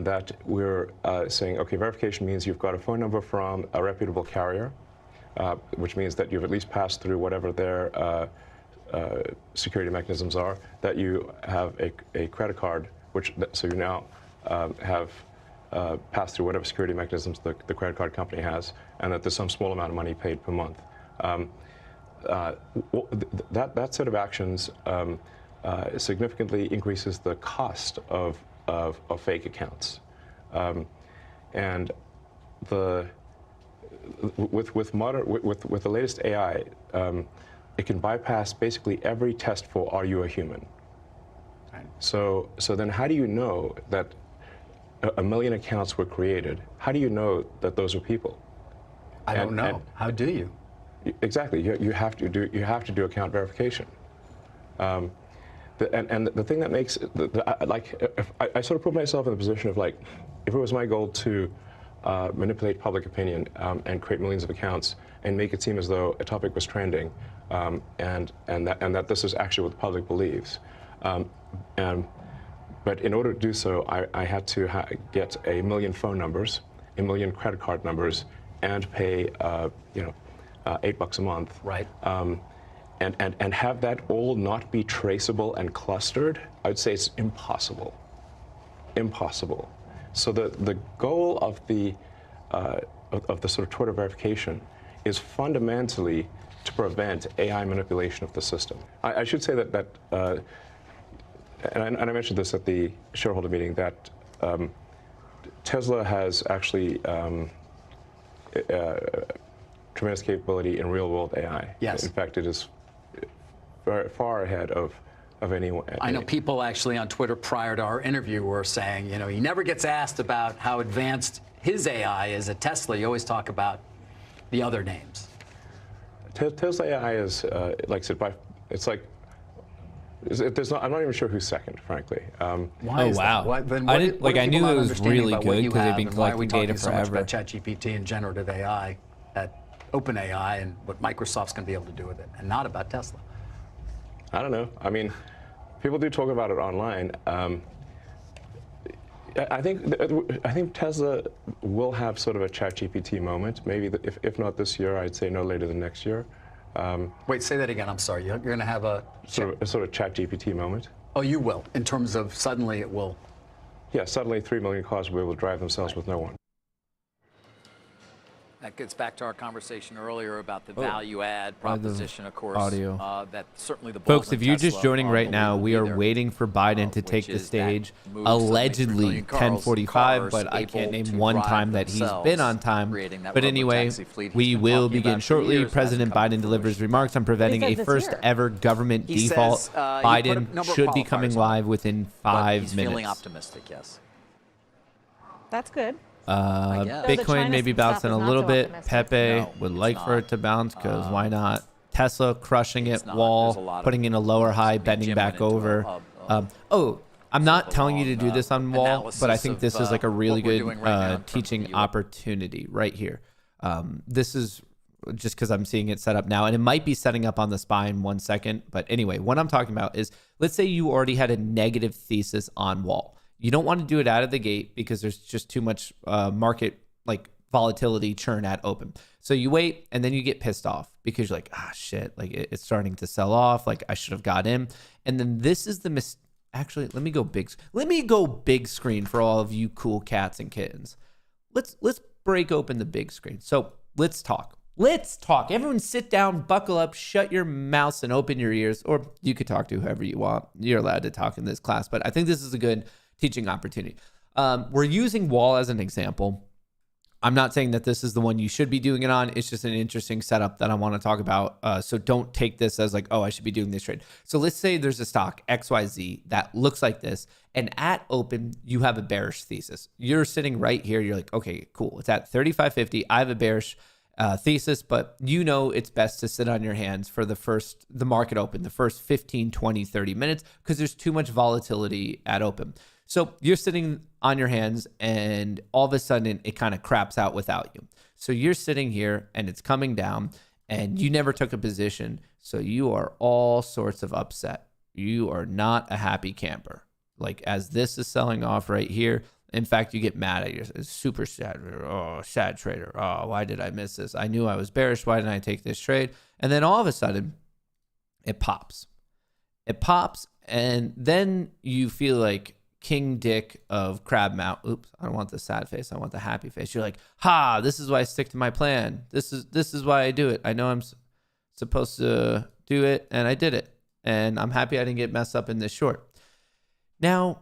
that we're saying, okay, verification means you've got a phone number from a reputable carrier, which means that you've at least passed through whatever their security mechanisms are, that you have a credit card, so you now have passed through whatever security mechanisms the credit card company has, and that there's some small amount of money paid per month. That set of actions significantly increases the cost of fake accounts, and with the latest AI, it can bypass basically every test for are you a human. Right. So then how do you know that 1 million accounts were created? How do you know that those are people?
I don't know. How do you?
Exactly. You have to do account verification. And the thing that makes I sort of put myself in the position of if it was my goal to manipulate public opinion and create millions of accounts and make it seem as though a topic was trending, and that this is actually what the public believes. But in order to do so, I had to get 1 million phone numbers, 1 million credit card numbers, and pay $8 a month.
Right.
And have that all not be traceable and clustered, I would say it's impossible. Impossible. So the goal of the sort of Twitter verification is fundamentally to prevent AI manipulation of the system. I should say that and I mentioned this at the shareholder meeting, that Tesla has actually tremendous capability in real-world AI.
Yes.
In fact, it is very far ahead of anyone.
I know people actually on Twitter prior to our interview were saying, he never gets asked about how advanced his AI is at Tesla. You always talk about the other names.
Tesla AI is, like I said, it's like I'm not even sure who's second, frankly.
Why is
wow.
That? Why, then
I didn't, like, I knew it was really good because they've been
why are we
collecting
talking
data
so much
forever.
about ChatGPT and generative AI at OpenAI and what Microsoft's going to be able to do with it, and not about Tesla?
I don't know. I mean, people do talk about it online. I think Tesla will have sort of a ChatGPT moment. Maybe if not this year, I'd say no later than next year.
Wait, say that again. I'm sorry. You're going to have a
sort of ChatGPT moment.
Oh, you will. In terms of suddenly it will.
Yeah, suddenly 3 million cars will be able to drive themselves with no one.
That gets back to our conversation earlier about the value add proposition, of course.
Audio.
That certainly the
Folks, if you're just joining right now, we are waiting for Biden to take the stage. Allegedly 10:45, but I can't name one time that he's been on time. But anyway, we will begin shortly. President Biden delivers remarks on preventing a first ever government default. Biden should be coming live within 5 minutes.
He's feeling optimistic, yes.
That's good.
Bitcoin maybe bouncing a little bit. Pepe would like for it to bounce because why not? Tesla crushing it. Wall putting in a lower high, bending back over. I'm not telling you to do this on Wall, but I think this is like a really good teaching opportunity right here. This is just because I'm seeing it set up now, and it might be setting up on the SPY in 1 second. But anyway, what I'm talking about is, let's say you already had a negative thesis on Wall. You don't want to do it out of the gate because there's just too much market like volatility churn at open. So you wait and then you get pissed off because you're like, shit, like it's starting to sell off. Like I should have got in. And then this is the actually, let me go big screen for all of you cool cats and kittens. Let's break open the big screen. So let's talk. Everyone sit down, buckle up, shut your mouths and open your ears, or you could talk to whoever you want. You're allowed to talk in this class, but I think this is a good teaching opportunity. We're using Wall as an example. I'm not saying that this is the one you should be doing it on. It's just an interesting setup that I want to talk about. So don't take this as like, I should be doing this trade. So let's say there's a stock XYZ that looks like this. And at open, you have a bearish thesis. You're sitting right here. You're like, okay, cool. It's at 35.50. I have a bearish thesis, but you know it's best to sit on your hands for the market open, the first 15, 20, 30 minutes, because there's too much volatility at open. So you're sitting on your hands and all of a sudden it kind of craps out without you. So you're sitting here and it's coming down and you never took a position. So you are all sorts of upset. You are not a happy camper. Like as this is selling off right here, in fact, you get mad at yourself. Super sad. Oh, sad trader. Oh, why did I miss this? I knew I was bearish. Why didn't I take this trade? And then all of a sudden it pops. And then you feel like King Dick of Crab Mount. Oops, I don't want the sad face. I want the happy face. You're like, this is why I stick to my plan. This is why I do it. I know I'm supposed to do it, and I did it. And I'm happy I didn't get messed up in this short. Now,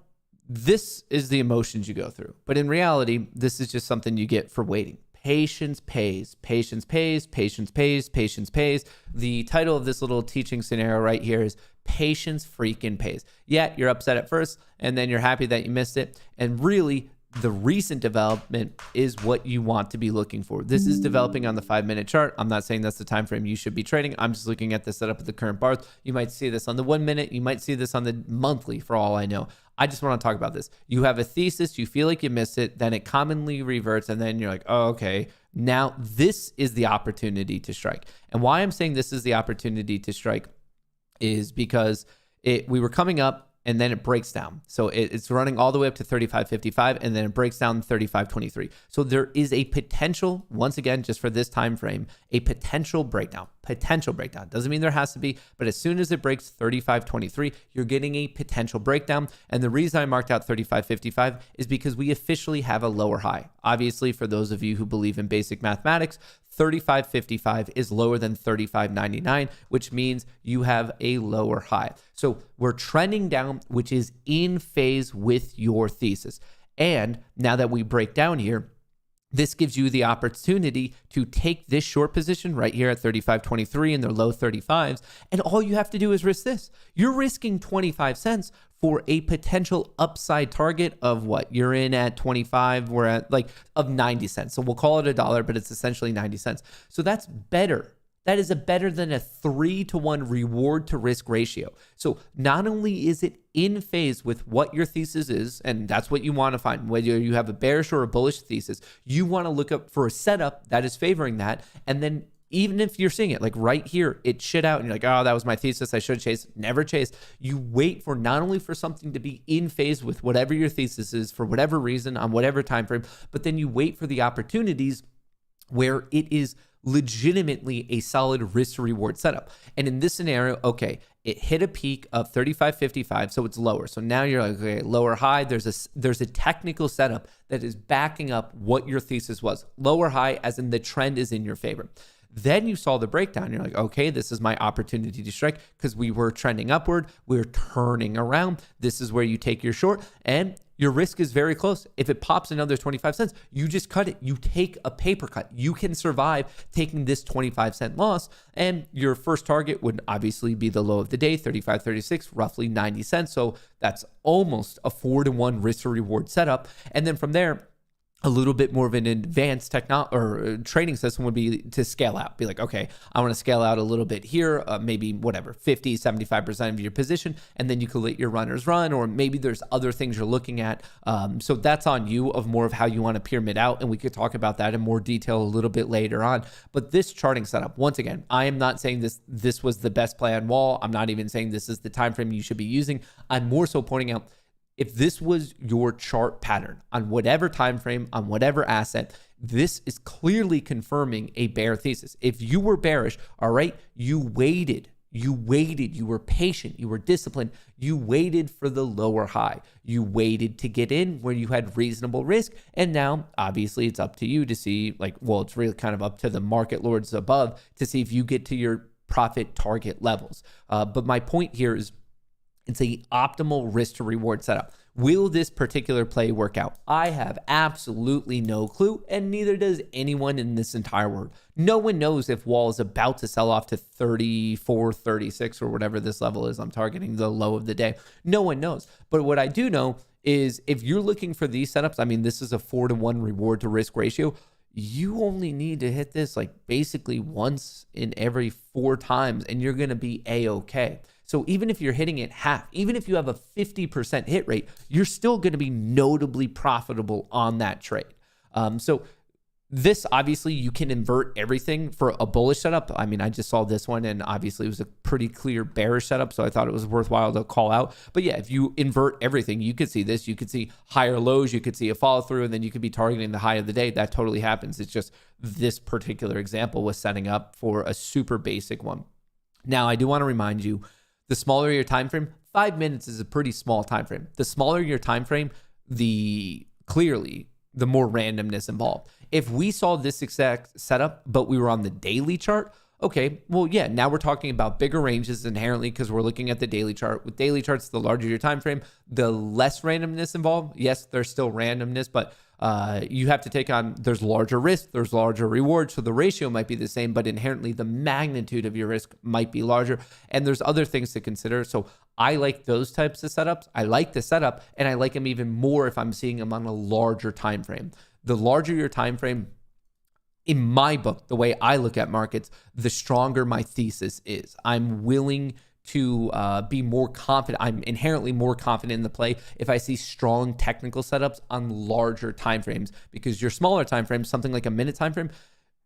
this is the emotions you go through. But in reality, this is just something you get for waiting. Patience pays. Patience pays. Patience pays. Patience pays. The title of this little teaching scenario right here is Patience Freaking Pays. Yeah, you're upset at first, and then you're happy that you missed it. And really, the recent development is what you want to be looking for. This is developing on the 5-minute chart. I'm not saying that's the time frame you should be trading. I'm just looking at the setup of the current bars. You might see this on the 1 minute. You might see this on the monthly for all I know. I just want to talk about this. You have a thesis, you feel like you missed it, then it commonly reverts, and then you're like, okay, now this is the opportunity to strike. And why I'm saying this is the opportunity to strike is because we were coming up and then it breaks down. So it's running all the way up to 35.55 and then it breaks down 35.23. So there is a potential, once again, just for this time frame, a potential breakdown. Doesn't mean there has to be, but as soon as it breaks 35.23, you're getting a potential breakdown. And the reason I marked out 35.55 is because we officially have a lower high. Obviously, for those of you who believe in basic mathematics, 35.55 is lower than 35.99, which means you have a lower high. So we're trending down, which is in phase with your thesis. And now that we break down here, this gives you the opportunity to take this short position right here at 35.23 in their low 35s. And all you have to do is risk this. You're risking 25 cents for a potential upside target of what? You're in at 25, we're at of 90 cents. So we'll call it $1, but it's essentially 90 cents. So that's better That is better than a 3-to-1 reward to risk ratio. So not only is it in phase with what your thesis is, and that's what you want to find, whether you have a bearish or a bullish thesis, you want to look up for a setup that is favoring that. And then even if you're seeing it, like right here, it shit out and you're like, oh, that was my thesis, I should chase. Never chase. You wait for not only for something to be in phase with whatever your thesis is for whatever reason on whatever time frame, but then you wait for the opportunities where it is legitimately a solid risk to reward setup. And in this scenario, okay, it hit a peak of 35.55, so it's lower. So now you're like, okay, lower high, there's a technical setup that is backing up what your thesis was. Lower high as in the trend is in your favor. Then you saw the breakdown. You're like, okay, this is my opportunity to strike because we were trending upward. We're turning around. This is where you take your short and your risk is very close. If it pops another 25 cents, you just cut it. You take a paper cut. You can survive taking this 25-cent loss. And your first target would obviously be the low of the day, 35.36, roughly 90 cents. So that's almost a 4-to-1 risk to reward setup. And then from there, a little bit more of an advanced trading system would be to scale out. Be like, okay, I want to scale out a little bit here, maybe whatever, 50, 75% of your position, and then you can let your runners run, or maybe there's other things you're looking at. So that's on you of more of how you want to pyramid out, and we could talk about that in more detail a little bit later on. But this charting setup, once again, I am not saying this was the best play on wall. I'm not even saying this is the time frame you should be using. I'm more so pointing out, if this was your chart pattern on whatever time frame, on whatever asset, this is clearly confirming a bear thesis. If you were bearish, all right, you waited, you were patient, you were disciplined, you waited for the lower high. You waited to get in where you had reasonable risk. And now, obviously, it's up to you to see, like, well, it's really kind of up to the market lords above to see if you get to your profit target levels. But my point here is, it's an optimal risk to reward setup. Will this particular play work out? I have absolutely no clue, and neither does anyone in this entire world. No one knows if Wall is about to sell off to 34, 36, or whatever this level is. I'm targeting the low of the day. No one knows. But what I do know is if you're looking for these setups, I mean, this is a 4-to-1 reward to risk ratio. You only need to hit this like basically once in every 4 times, and you're going to be A-okay. So even if you're hitting it half, even if you have a 50% hit rate, you're still going to be notably profitable on that trade. So this, obviously, you can invert everything for a bullish setup. I mean, I just saw this one, and obviously it was a pretty clear bearish setup, so I thought it was worthwhile to call out. But yeah, if you invert everything, you could see this. You could see higher lows, you could see a follow through, and then you could be targeting the high of the day. That totally happens. It's just this particular example was setting up for a super basic one. Now, I do want to remind you, the smaller your time frame, 5 minutes is a pretty small time frame. The smaller your time frame, the more randomness involved. If we saw this exact setup, but we were on the daily chart, okay, well, yeah, now we're talking about bigger ranges inherently because we're looking at the daily chart. With daily charts, the larger your time frame, the less randomness involved. Yes, there's still randomness, but you have to take on, there's larger risk, there's larger reward. So the ratio might be the same, but inherently the magnitude of your risk might be larger. And there's other things to consider. So I like those types of setups. I like the setup, and I like them even more if I'm seeing them on a larger time frame. The larger your time frame, in my book, the way I look at markets, the stronger my thesis is. I'm willing to be more confident. I'm inherently more confident in the play if I see strong technical setups on larger timeframes, because your smaller timeframes, something like a minute timeframe,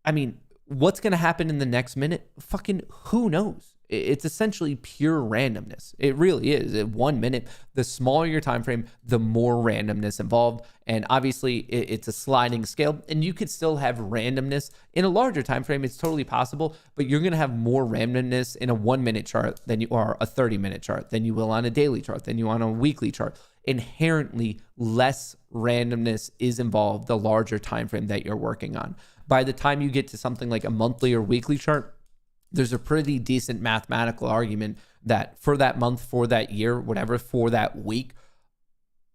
I mean, what's going to happen in the next minute? Fucking who knows? It's essentially pure randomness. It really is. At 1 minute, the smaller your time frame, the more randomness involved. And obviously, it's a sliding scale, and you could still have randomness in a larger time frame. It's totally possible, but you're going to have more randomness in a 1 minute chart than you are a 30-minute chart, than you will on a daily chart, than you on a weekly chart. Inherently, less randomness is involved the larger time frame that you're working on. By the time you get to something like a monthly or weekly chart, there's a pretty decent mathematical argument that for that month, for that year, whatever, for that week,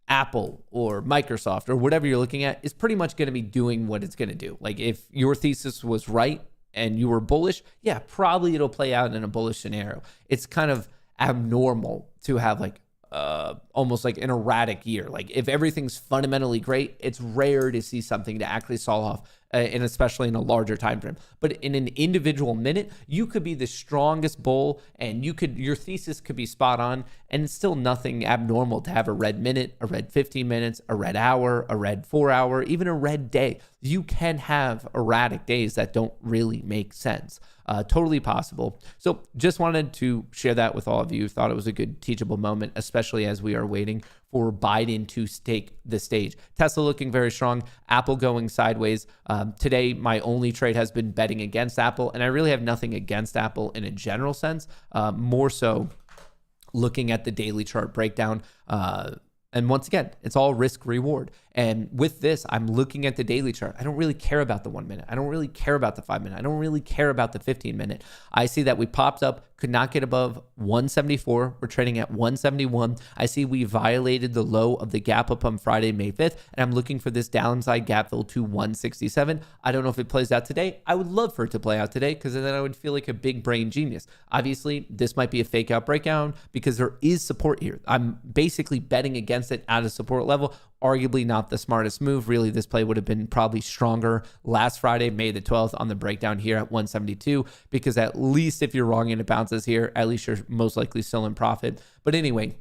Apple or Microsoft or whatever you're looking at is pretty much going to be doing what it's going to do. Like if your thesis was right and you were bullish, yeah, probably it'll play out in a bullish scenario. It's kind of abnormal to have like almost like an erratic year. Like if everything's fundamentally great, it's rare to see something to actually sell off and especially in a larger time frame. But in an individual minute, you could be the strongest bull, and your thesis could be spot on, and it's still nothing abnormal to have a red minute, a red 15 minutes, a red hour, a red 4 hour, even a red day. You can have erratic days that don't really make sense. Totally possible. So just wanted to share that with all of you. Thought it was a good teachable moment, especially as we are waiting for Biden to take the stage. Tesla looking very strong. Apple going sideways. Today, my only trade has been betting against Apple, and I really have nothing against Apple in a general sense. More so looking at the daily chart breakdown. And once again, it's all risk reward. And with this, I'm looking at the daily chart. I don't really care about the 1 minute. I don't really care about the 5 minute. I don't really care about the 15 minute. I see that we popped up, could not get above 174. We're trading at 171. I see we violated the low of the gap up on Friday, May 5th, and I'm looking for this downside gap fill to 167. I don't know if it plays out today. I would love for it to play out today because then I would feel like a big brain genius. Obviously, this might be a fake out breakdown because there is support here. I'm basically betting against it at a support level. Arguably not the smartest move. Really, this play would have been probably stronger last Friday, May the 12th, on the breakdown here at 172, because at least if you're wrong and it bounces here, at least you're most likely still in profit. But anyway,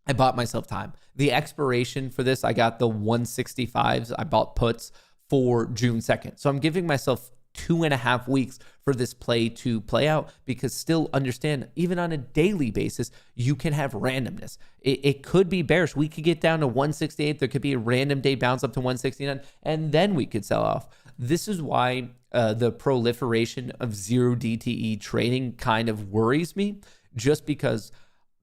I bought myself time. The expiration for this, I got the 165s. I bought puts for June 2nd. So I'm giving myself 2.5 weeks for this play to play out, because still understand, even on a daily basis, you can have randomness. It could be bearish. We could get down to 168. There could be a random day bounce up to 169, and then we could sell off. This is why the proliferation of zero DTE trading kind of worries me, just because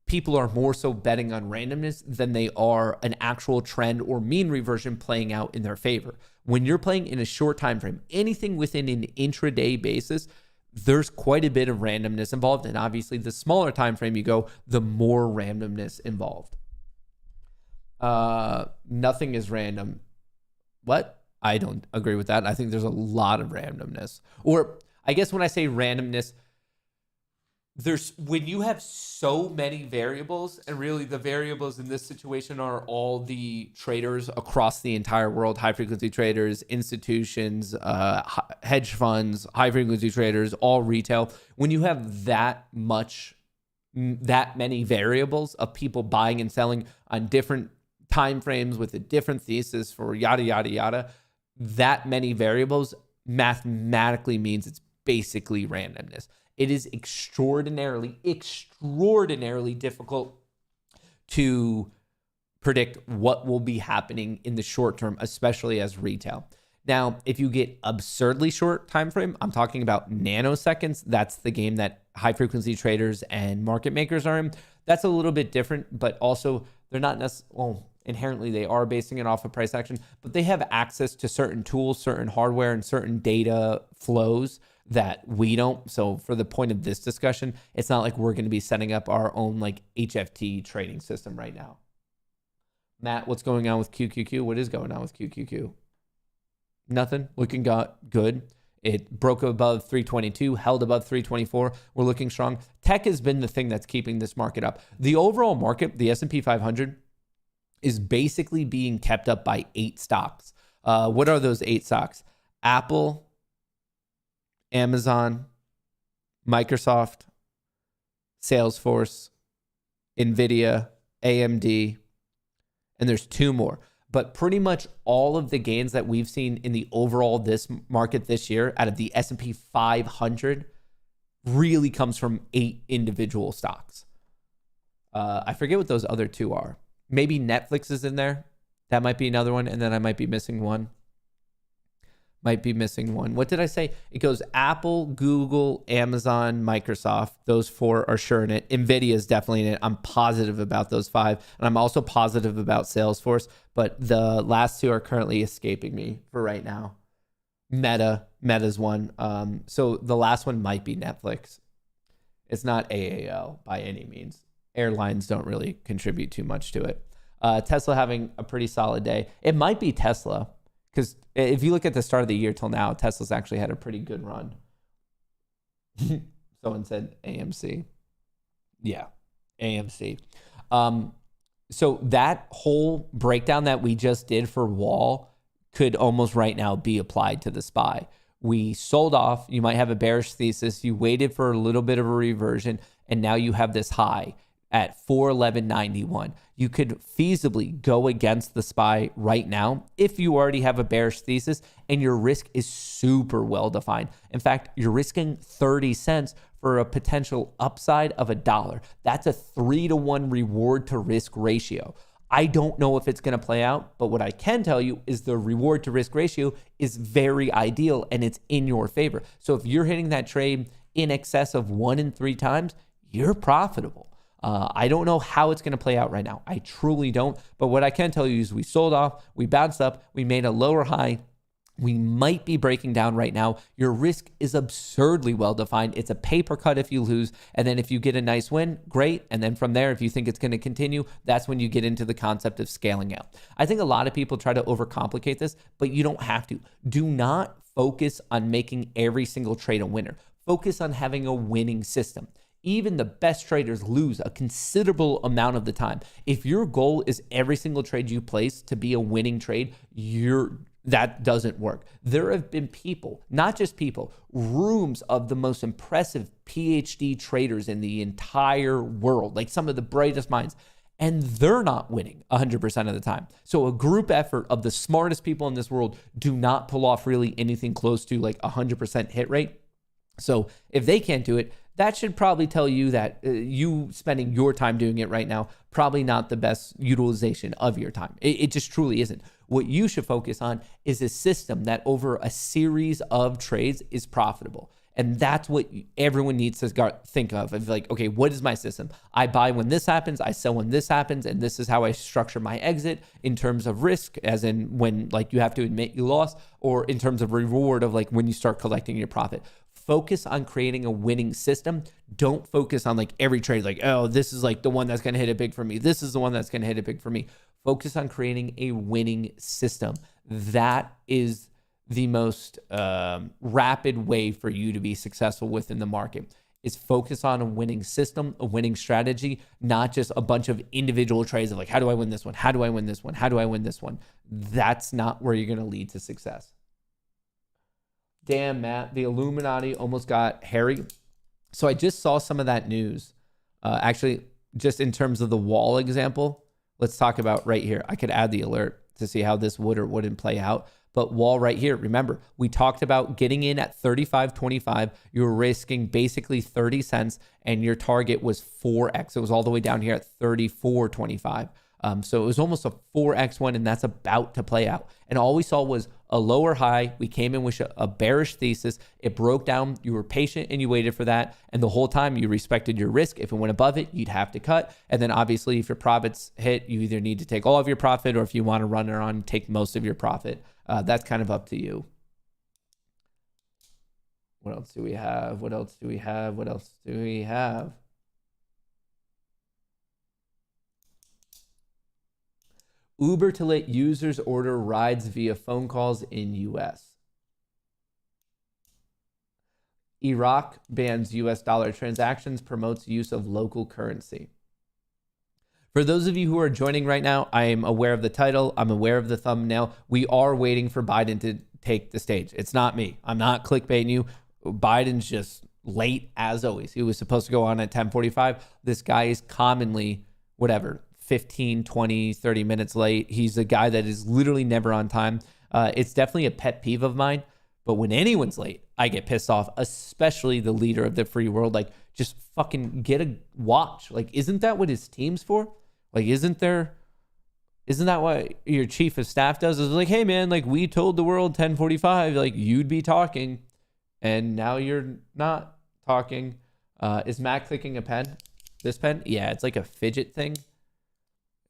people are more so betting on randomness than they are an actual trend or mean reversion playing out in their favor. When you're playing in a short time frame, anything within an intraday basis, there's quite a bit of randomness involved. And obviously, the smaller time frame you go, the more randomness involved. Nothing is random. What? I don't agree with that. I think there's a lot of randomness. Or I guess when I say randomness, when you have so many variables, and really the variables in this situation are all the traders across the entire world, high frequency traders, institutions, hedge funds, high frequency traders, all retail. When you have that many variables of people buying and selling on different time frames with a different thesis for yada, yada, yada, that many variables mathematically means it's basically randomness. It is extraordinarily difficult to predict what will be happening in the short term, especially as retail. Now, if you get absurdly short time frame, I'm talking about nanoseconds. That's the game that high frequency traders and market makers are in. That's a little bit different, but also they're not necessarily, inherently they are basing it off of price action, but they have access to certain tools, certain hardware, and certain data flows that we don't. So for the point of this discussion, it's not like we're going to be setting up our own like HFT trading system right now. Matt, what's going on with QQQ? What is going on with QQQ? Nothing. Looking good. It broke above 322, held above 324. We're looking strong. Tech has been the thing that's keeping this market up. The overall market, the S&P 500, is basically being kept up by 8 stocks. What are those 8 stocks? Apple, Amazon, Microsoft, Salesforce, NVIDIA, AMD, and there's 2 more. But pretty much all of the gains that we've seen in the overall this market this year out of the S&P 500 really comes from 8 individual stocks. I forget what those other 2 are. Maybe Netflix is in there. That might be another one. And then I might be missing one. What did I say? It goes Apple, Google, Amazon, Microsoft. Those 4 are sure in it. NVIDIA is definitely in it. I'm positive about those 5. And I'm also positive about Salesforce. But the last 2 are currently escaping me for right now. Meta's one. So the last one might be Netflix. It's not AAL by any means. Airlines don't really contribute too much to it. Tesla having a pretty solid day. It might be Tesla. Because if you look at the start of the year till now, Tesla's actually had a pretty good run. Someone said AMC. Yeah, AMC. So that whole breakdown that we just did for Wall could almost right now be applied to the SPY. We sold off. You might have a bearish thesis. You waited for a little bit of a reversion, and now you have this high at 411.91. You could feasibly go against the SPY right now if you already have a bearish thesis and your risk is super well defined. In fact, you're risking 30 cents for a potential upside of $1. That's a 3-to-1 reward to risk ratio. I don't know if it's going to play out, but what I can tell you is the reward to risk ratio is very ideal and it's in your favor. So if you're hitting that trade in excess of 1 in 3 times, you're profitable. I don't know how it's going to play out right now. I truly don't. But what I can tell you is we sold off, we bounced up, we made a lower high. We might be breaking down right now. Your risk is absurdly well defined. It's a paper cut if you lose. And then if you get a nice win, great. And then from there, if you think it's going to continue, that's when you get into the concept of scaling out. I think a lot of people try to overcomplicate this, but you don't have to. Do not focus on making every single trade a winner. Focus on having a winning system. Even the best traders lose a considerable amount of the time. If your goal is every single trade you place to be a winning trade, that doesn't work. There have been people, not just people, rooms of the most impressive PhD traders in the entire world, like some of the brightest minds, and they're not winning 100% of the time. So a group effort of the smartest people in this world do not pull off really anything close to like 100% hit rate. So if they can't do it, that should probably tell you that you spending your time doing it right now, probably not the best utilization of your time. It just truly isn't. What you should focus on is a system that over a series of trades is profitable. And that's what everyone needs to think of like, okay, what is my system? I buy when this happens, I sell when this happens, and this is how I structure my exit in terms of risk, as in when like you have to admit you lost, or in terms of reward of like when you start collecting your profit. Focus on creating a winning system. Don't focus on like every trade, like, oh, this is like the one that's going to hit it big for me. This is the one that's going to hit it big for me. Focus on creating a winning system. That is the most rapid way for you to be successful within the market. Is focus on a winning system, a winning strategy, not just a bunch of individual trades of like, how do I win this one? How do I win this one? How do I win this one? That's not where you're going to lead to success. Damn, Matt, the Illuminati almost got hairy. So I just saw some of that news. Actually, just in terms of the wall example, let's talk about right here. I could add the alert to see how this would or wouldn't play out. But wall right here, remember, we talked about getting in at 35.25. You were risking basically 30 cents, and your target was 4x. It was all the way down here at 34.25. So it was almost a 4x one, and that's about to play out. And all we saw was a lower high. We came in with a bearish thesis. It broke down. You were patient and you waited for that. And the whole time you respected your risk. If it went above it, you'd have to cut. And then obviously if your profits hit, you either need to take all of your profit, or if you want to run it on, take most of your profit. That's kind of up to you. What else do we have? What else do we have? What else do we have? Uber to let users order rides via phone calls in U.S. Iraq bans U.S. dollar transactions, promotes use of local currency. For those of you who are joining right now, I am aware of the title. I'm aware of the thumbnail. We are waiting for Biden to take the stage. It's not me. I'm not clickbaiting you. Biden's just late as always. He was supposed to go on at 10:45. This guy is commonly, 15, 20, 30 minutes late. He's a guy that is literally never on time. It's definitely a pet peeve of mine. But when anyone's late, I get pissed off, especially the leader of the free world. Like, just fucking get a watch. Like, isn't that what his team's for? Like, isn't that what your chief of staff does? Is like, hey man, like we told the world 10:45, like you'd be talking, and now you're not talking. Is Matt clicking a pen? This pen? Yeah, it's like a fidget thing.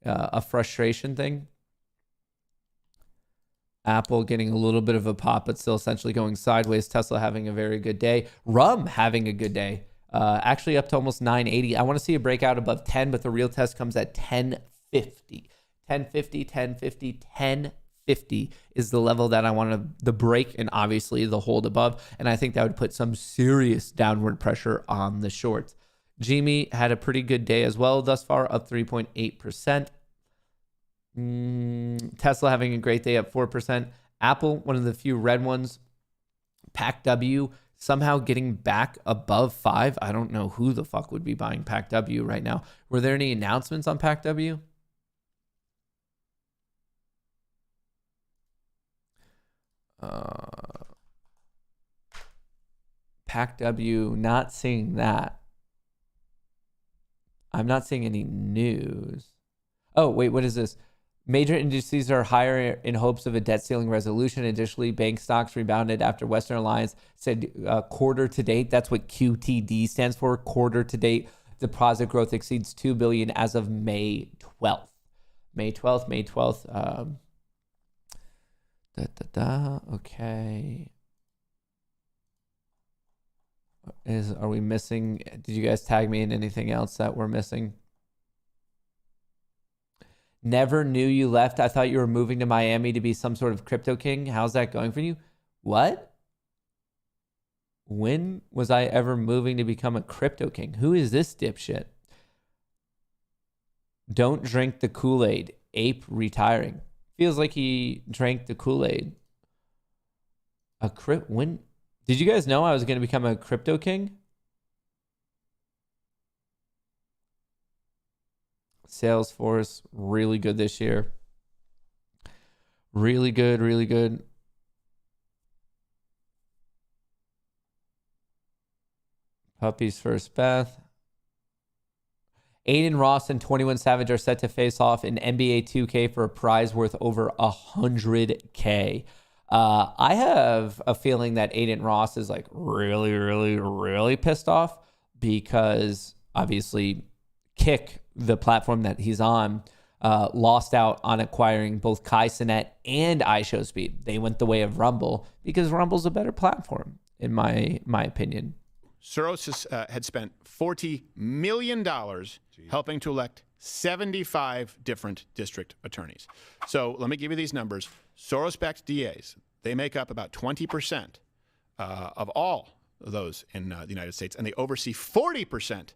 A frustration thing. Apple getting a little bit of a pop, but still essentially going sideways. Tesla having a very good day. Rum having a good day. Actually up to almost 980. I want to see a breakout above 10, but the real test comes at 1050. 1050 is the level that I want the break, and obviously the hold above. And I think that would put some serious downward pressure on the shorts. Jimmy had a pretty good day as well thus far, up 3.8%. Tesla having a great day, up 4%. Apple, one of the few red ones. PACW somehow getting back above 5. I don't know who the fuck would be buying PACW right now. Were there any announcements on PACW? PACW, not seeing that. I'm not seeing any news. Oh, wait, what is this? Major indices are higher in hopes of a debt ceiling resolution. Additionally, bank stocks rebounded after Western Alliance said quarter to date. That's what QTD stands for. Quarter to date, deposit growth exceeds $2 billion as of May 12th. May 12th. Okay. Are we missing? Did you guys tag me in anything else that we're missing? Never knew you left. I thought you were moving to Miami to be some sort of crypto king. How's that going for you? What? When was I ever moving to become a crypto king? Who is this dipshit? Don't drink the Kool-Aid. Ape retiring. Feels like he drank the Kool-Aid. When did you guys know I was going to become a crypto king? Salesforce, really good this year. Really good, really good. Puppies First Beth. Aiden Ross and 21 Savage are set to face off in NBA 2K for a prize worth over $100K. I have a feeling that Aiden Ross is like really, really, really pissed off because obviously Kick, the platform that he's on, lost out on acquiring both Kai Cenat and iShowSpeed. They went the way of Rumble because Rumble's a better platform, in my opinion.
Soros had spent $40 million helping to elect 75 different district attorneys. So let me give you these numbers. Soros-backed DAs, they make up about 20% of all of those in the United States, and they oversee 40%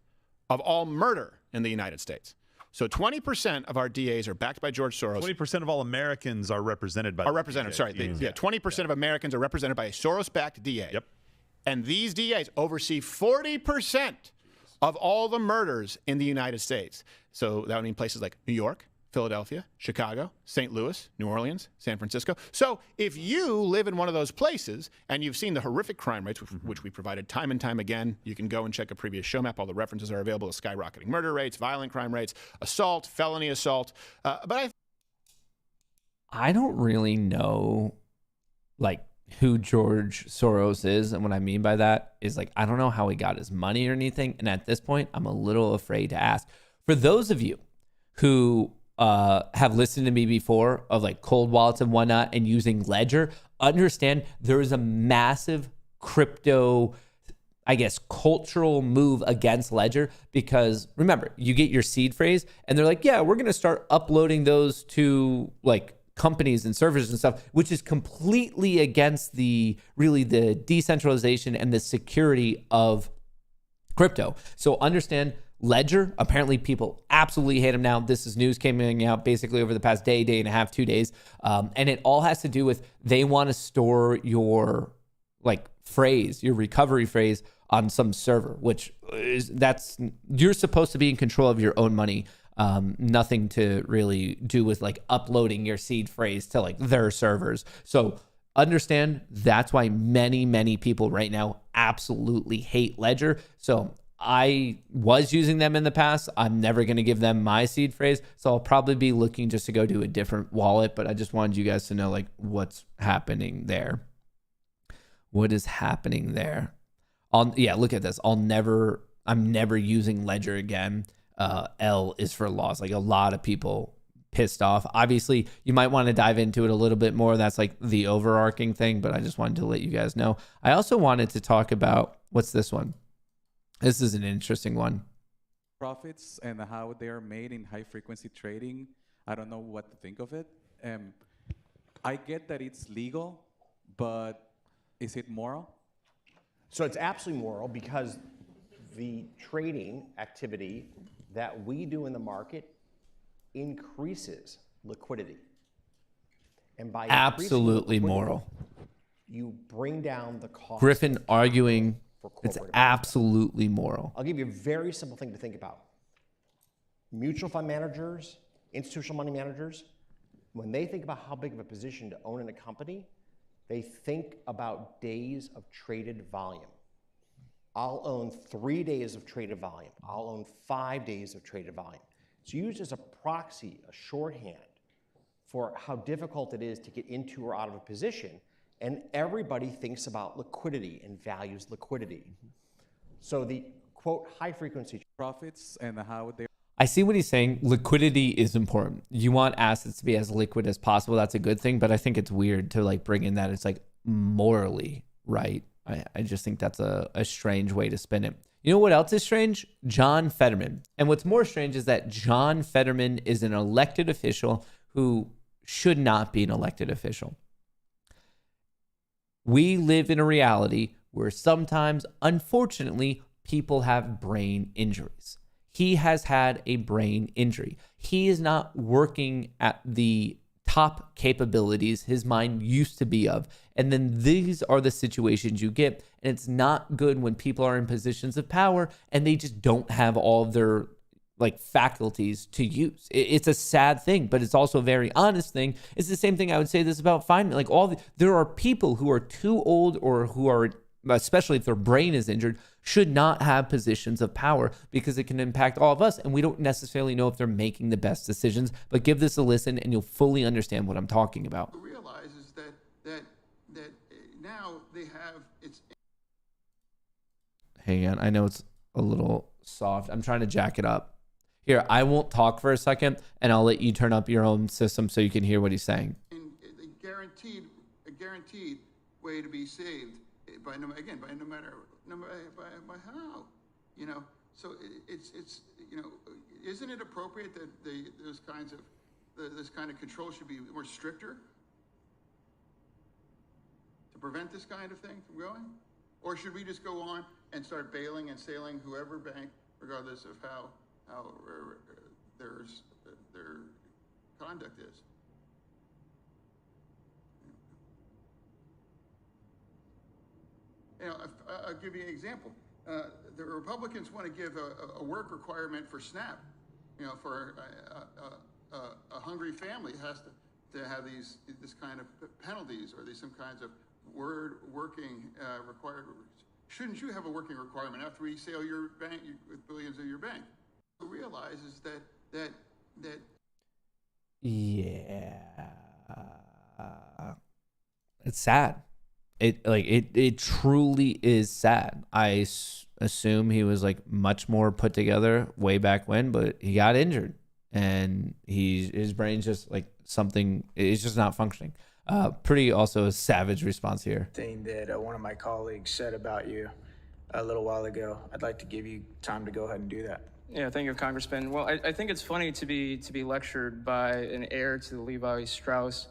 of all murder in the United States. So 20% of our DAs are backed by George Soros.
20% of all Americans are represented by.
20% of Americans are represented by a Soros-backed DA.
Yep.
And these DAs oversee 40% of all the murders in the United States. So that would mean places like New York, Philadelphia, Chicago, St. Louis, New Orleans, San Francisco. So if you live in one of those places and you've seen the horrific crime rates, which we provided time and time again, you can go and check a previous show map. All the references are available to skyrocketing murder rates, violent crime rates, assault, felony assault. But
I don't really know, like, who George Soros is. And what I mean by that is, like, I don't know how he got his money or anything. And at this point, I'm a little afraid to ask. For those of you who have listened to me before of like cold wallets and whatnot and using Ledger, understand there is a massive crypto, I guess, cultural move against Ledger because remember, you get your seed phrase and they're like, yeah, we're going to start uploading those to like companies and servers and stuff, which is completely against the decentralization and the security of crypto. So understand Ledger, apparently people absolutely hate him now. This is news coming out basically over the past day and a half, 2 days. And it all has to do with they want to store your like phrase, your recovery phrase on some server, which is you're supposed to be in control of your own money. Nothing to really do with like uploading your seed phrase to like their servers. So understand that's why many people right now absolutely hate Ledger. So I was using them in the past. I'm never going to give them my seed phrase. So I'll probably be looking just to go to a different wallet, but I just wanted you guys to know like what's happening there. What is happening there? Look at this. I'm never using Ledger again. L is for loss. Like a lot of people pissed off. Obviously, you might want to dive into it a little bit more. That's like the overarching thing, but I just wanted to let you guys know. I also wanted to talk about, what's this one? This is an interesting one.
Profits and how they are made in high frequency trading. I don't know what to think of it. I get that it's legal, but is it moral?
So it's absolutely moral because the trading activity that we do in the market increases liquidity. And by
absolutely moral.
You bring down the cost.
Griffin arguing it's absolutely moral.
I'll give you a very simple thing to think about. Mutual fund managers, institutional money managers, when they think about how big of a position to own in a company, they think about days of traded volume. I'll own 3 days of traded volume. I'll own 5 days of traded volume. It's used as a proxy, a shorthand for how difficult it is to get into or out of a position. And everybody thinks about liquidity and values liquidity. So the quote high frequency
profits and how they.
I see what he's saying. Liquidity is important. You want assets to be as liquid as possible. That's a good thing. But I think it's weird to like bring in that it's like morally right. I just think that's a strange way to spin it. You know what else is strange? John Fetterman. And what's more strange is that John Fetterman is an elected official who should not be an elected official. We live in a reality where sometimes, unfortunately, people have brain injuries. He has had a brain injury. He is not working at the top capabilities his mind used to be of. And then these are the situations you get. And it's not good when people are in positions of power and they just don't have all of their like faculties to use. It's a sad thing, but it's also a very honest thing. It's the same thing I would say this about finance. Like there are people who are too old or who are, especially if their brain is injured, should not have positions of power because it can impact all of us. And we don't necessarily know if they're making the best decisions, but give this a listen and you'll fully understand what I'm talking about.
Realizes that now they have it's.
Hang on, I know it's a little soft. I'm trying to jack it up. Here, I won't talk for a second, and I'll let you turn up your own system so you can hear what he's saying.
A guaranteed way to be saved by no matter how, you know. So it's you know, isn't it appropriate that this kind of control should be more stricter to prevent this kind of thing from going, or should we just go on and start bailing and sailing whoever bank, regardless of how their conduct is? You know, I'll give you an example. The Republicans want to give a work requirement for SNAP. You know, for a hungry family has to have this kind of penalties or some kinds of working required. Shouldn't you have a working requirement after we sail your bank with billions of your bank? Realizes that
yeah, it's sad. It truly is sad. I assume he was like much more put together way back when, but he got injured and his brain's just like something, it's just not functioning. Pretty also a savage response here.
Thing that one of my colleagues said about you a little while ago. I'd like to give you time to go ahead and do that.
Yeah, thank you, Congressman. Well, I think it's funny to be lectured by an heir to the Levi Strauss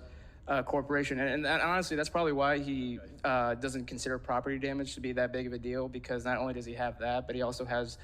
Corporation, and honestly, that's probably why he doesn't consider property damage to be that big of a deal, because not only does he have that, but he also has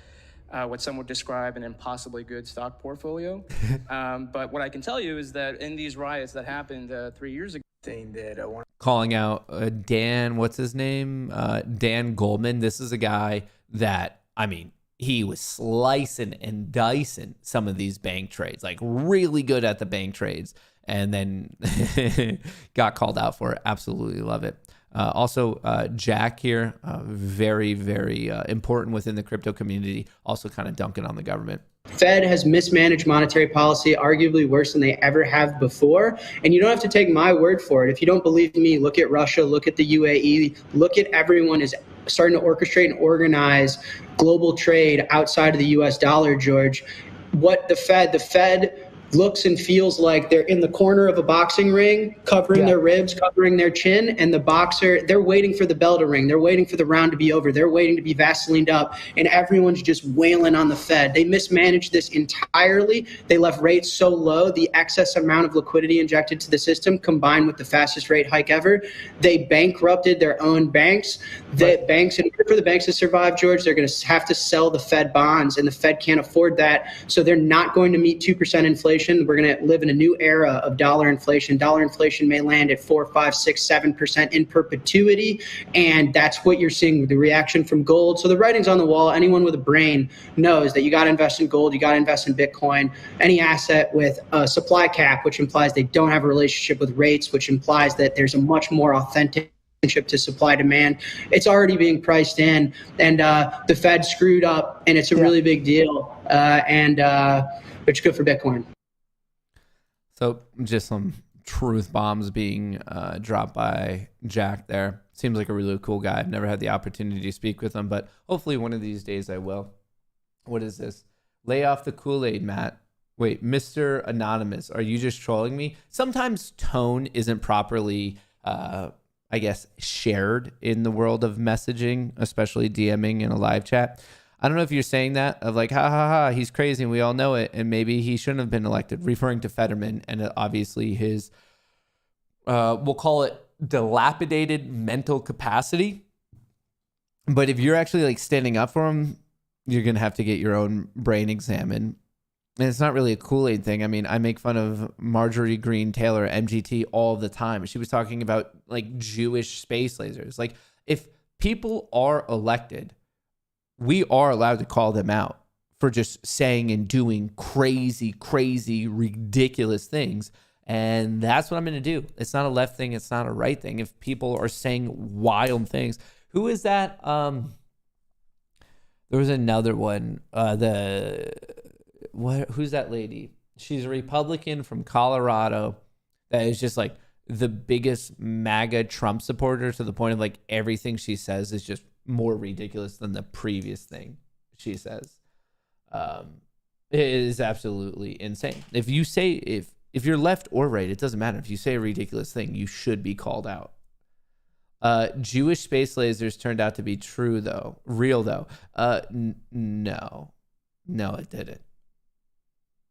what some would describe an impossibly good stock portfolio. But what I can tell you is that in these riots that happened 3 years ago,
calling out Dan, what's his name? Dan Goldman. This is a guy that, I mean, he was slicing and dicing some of these bank trades, like really good at the bank trades, and then got called out for it. Absolutely love it. Also, Jack here, very, very important within the crypto community, also kind of dunking on the government.
Fed has mismanaged monetary policy, arguably worse than they ever have before. And you don't have to take my word for it. If you don't believe me, look at Russia, look at the UAE, look at everyone is starting to orchestrate and organize global trade outside of the US dollar, George. What the Fed looks and feels like they're in the corner of a boxing ring, covering their ribs, covering their chin, and the boxer, they're waiting for the bell to ring. They're waiting for the round to be over. They're waiting to be Vaselined up, and everyone's just wailing on the Fed. They mismanaged this entirely. They left rates so low, the excess amount of liquidity injected to the system combined with the fastest rate hike ever. They bankrupted their own banks. Banks, in order for the banks to survive, George, they're going to have to sell the Fed bonds, and the Fed can't afford that. So they're not going to meet 2% inflation inflation. We're going to live in a new era of dollar inflation. Dollar inflation may land at 4, 5, 6, 7% in perpetuity. And that's what you're seeing with the reaction from gold. So the writing's on the wall. Anyone with a brain knows that you got to invest in gold. You got to invest in Bitcoin. Any asset with a supply cap, which implies they don't have a relationship with rates, which implies that there's a much more authentic to supply demand. It's already being priced in, and the Fed screwed up, and it's a really big deal. And it's good for Bitcoin.
So just some truth bombs being dropped by Jack there. Seems like a really cool guy. I've never had the opportunity to speak with him, but hopefully one of these days I will. What is this? Lay off the Kool-Aid, Matt. Wait, Mr. Anonymous, are you just trolling me? Sometimes tone isn't properly I guess, shared in the world of messaging, especially DMing in a live chat. I don't know if you're saying that of like, ha ha ha, he's crazy and we all know it, and maybe he shouldn't have been elected, referring to Fetterman and obviously his, we'll call it dilapidated mental capacity. But if you're actually like standing up for him, you're going to have to get your own brain examined. And it's not really a Kool-Aid thing. I mean, I make fun of Marjorie Green Taylor, MGT, all the time. She was talking about like Jewish space lasers. Like, if people are elected, we are allowed to call them out for just saying and doing crazy, crazy, ridiculous things. And that's what I'm going to do. It's not a left thing. It's not a right thing. If people are saying wild things. Who is that? There was another one. Who's that lady? She's a Republican from Colorado that is just like the biggest MAGA Trump supporter, to the point of like everything she says is just more ridiculous than the previous thing she says. It is absolutely insane. If you say, if you're left or right, it doesn't matter. If you say a ridiculous thing, you should be called out. Jewish space lasers turned out to be true though. Real though. No, it didn't.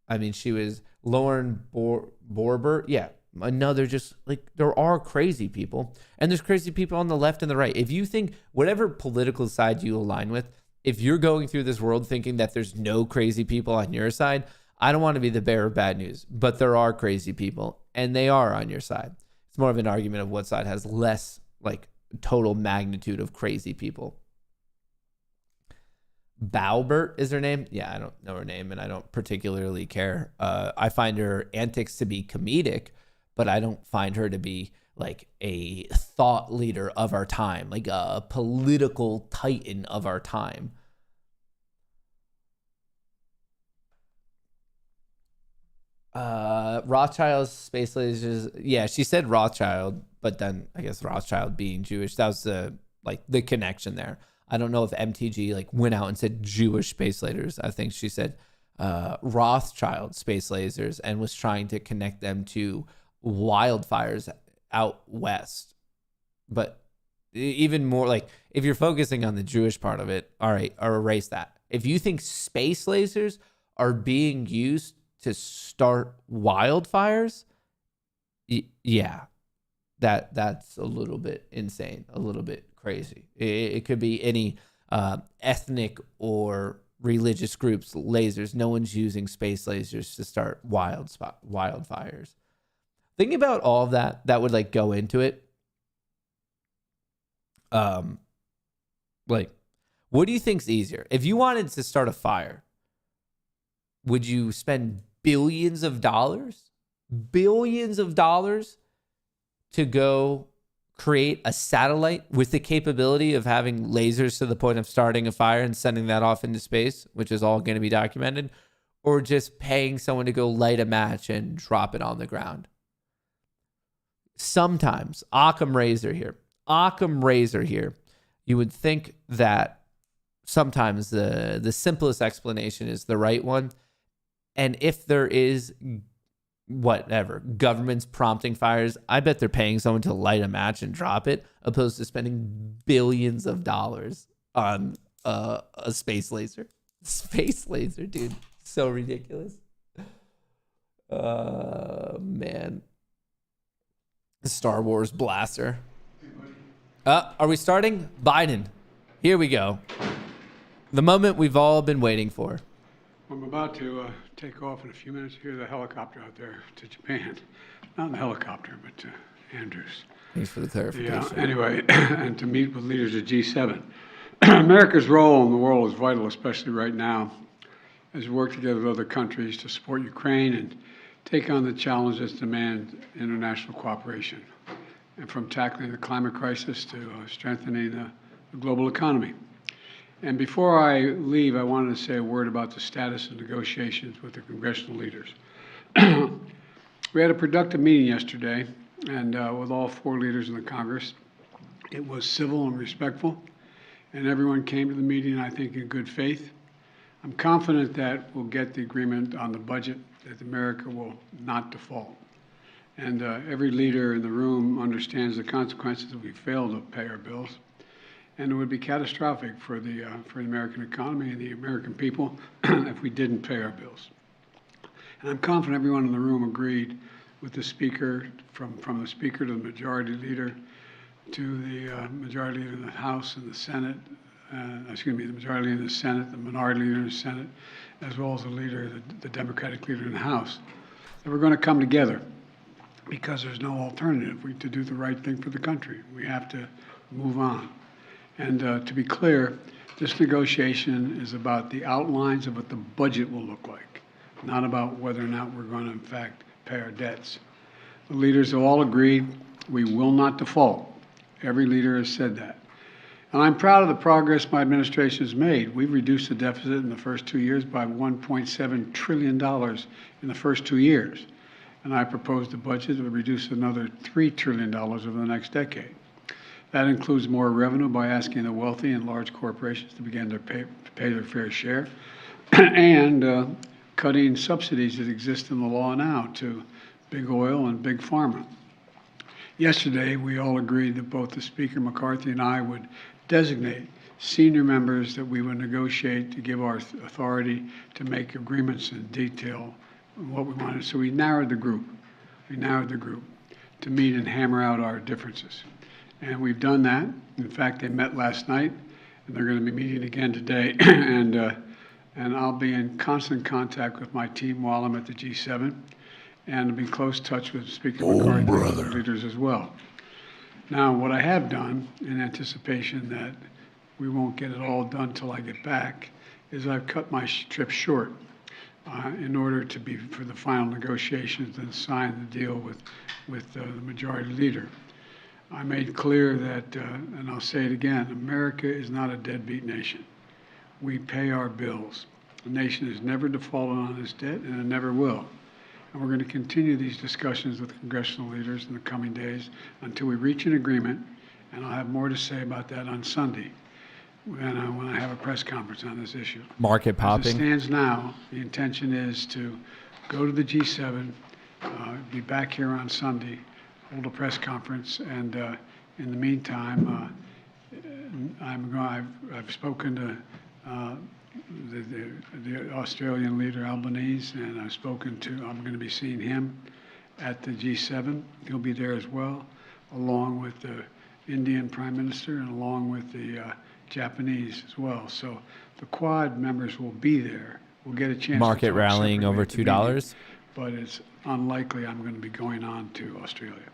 I mean, she was Lauren Borber. Yeah, another just like, there are crazy people, and there's crazy people on the left and the right. If you think whatever political side you align with, if you're going through this world thinking that there's no crazy people on your side, I don't want to be the bearer of bad news, but there are crazy people, and they are on your side. It's more of an argument of what side has less like total magnitude of crazy people. Baubert is her name. Yeah, I don't know her name, and I don't particularly care. I find her antics to be comedic, but I don't find her to be like a thought leader of our time, like a political titan of our time. Rothschild's space lasers. Yeah, she said Rothschild, but then I guess Rothschild being Jewish, that was the connection there. I don't know if MTG like went out and said Jewish space lasers. I think she said Rothschild space lasers and was trying to connect them to wildfires out west. But even more, like, if you're focusing on the Jewish part of it, all right, or erase that. If you think space lasers are being used to start wildfires, yeah, that's a little bit insane, a little bit crazy. It could be any ethnic or religious groups' lasers. No one's using space lasers to start wildfires. Thinking about all of that would like go into it. Like, what do you think's easier? If you wanted to start a fire, would you spend billions of dollars to go create a satellite with the capability of having lasers to the point of starting a fire and sending that off into space, which is all going to be documented, or just paying someone to go light a match and drop it on the ground? Sometimes, Occam Razor here, you would think that sometimes the simplest explanation is the right one. And if there is whatever government's prompting fires, I bet they're paying someone to light a match and drop it, opposed to spending billions of dollars on a space laser. Space laser, dude. So ridiculous. Man. Star Wars blaster. Are we starting? Biden. Here we go. The moment we've all been waiting for.
I'm about to take off in a few minutes. Here's a helicopter out there to Japan. Not in the helicopter, but to Andrews.
Thanks for the clarification.
Yeah, anyway, and to meet with leaders of G7. America's role in the world is vital, especially right now, as we work together with other countries to support Ukraine and take on the challenges that demand international cooperation, and from tackling the climate crisis to strengthening the global economy. And before I leave, I wanted to say a word about the status of negotiations with the congressional leaders. We had a productive meeting yesterday, and with all 4 leaders in the Congress. It was civil and respectful, and everyone came to the meeting, I think, in good faith. I'm confident that we'll get the agreement on the budget, that America will not default. And every leader in the room understands the consequences if we fail to pay our bills. And it would be catastrophic for the American economy and the American people if we didn't pay our bills. And I'm confident everyone in the room agreed with the speaker, from the speaker to the majority leader, to the majority leader in the House and the Senate, the majority leader in the Senate, the minority leader in the Senate, as well as the leader, the Democratic leader in the House, that we're going to come together because there's no alternative to do the right thing for the country. We have to move on. And to be clear, this negotiation is about the outlines of what the budget will look like, not about whether or not we're going to, in fact, pay our debts. The leaders have all agreed we will not default. Every leader has said that. And I'm proud of the progress my administration has made. We've reduced the deficit in the first 2 years by $1.7 trillion in the first 2 years. And I proposed a budget that would reduce another $3 trillion over the next decade. That includes more revenue by asking the wealthy and large corporations to begin to pay their fair share, and cutting subsidies that exist in the law now to big oil and big pharma. Yesterday, we all agreed that both the Speaker McCarthy and I would designate senior members that we would negotiate to give our authority to make agreements in detail on what we wanted. So we narrowed the group. To meet and hammer out our differences. And we've done that. In fact, they met last night, and they're going to be meeting again today. And I'll be in constant contact with my team while I'm at the G7, and I'll be in close touch with Speaker McCarthy and other leaders as well. Now, what I have done, in anticipation that we won't get it all done till I get back, is I've cut my trip short in order to be for the final negotiations and sign the deal with the majority leader. I made clear that, and I'll say it again, America is not a deadbeat nation. We pay our bills. The nation has never defaulted on its debt, and it never will. And we're going to continue these discussions with congressional leaders in the coming days until we reach an agreement, and I'll have more to say about that on Sunday when I have a press conference on this issue.
Market popping.
As it stands now, the intention is to go to the G7, be back here on Sunday, hold a press conference, and in the meantime, I've spoken to the Australian leader Albanese, and I'm going to be seeing him at the G7. He'll be there as well, along with the Indian Prime Minister and along with the Japanese as well. So the Quad members will be there. We'll get a chance.
Market rallying over $2.
But it's unlikely I'm going to be going on to Australia.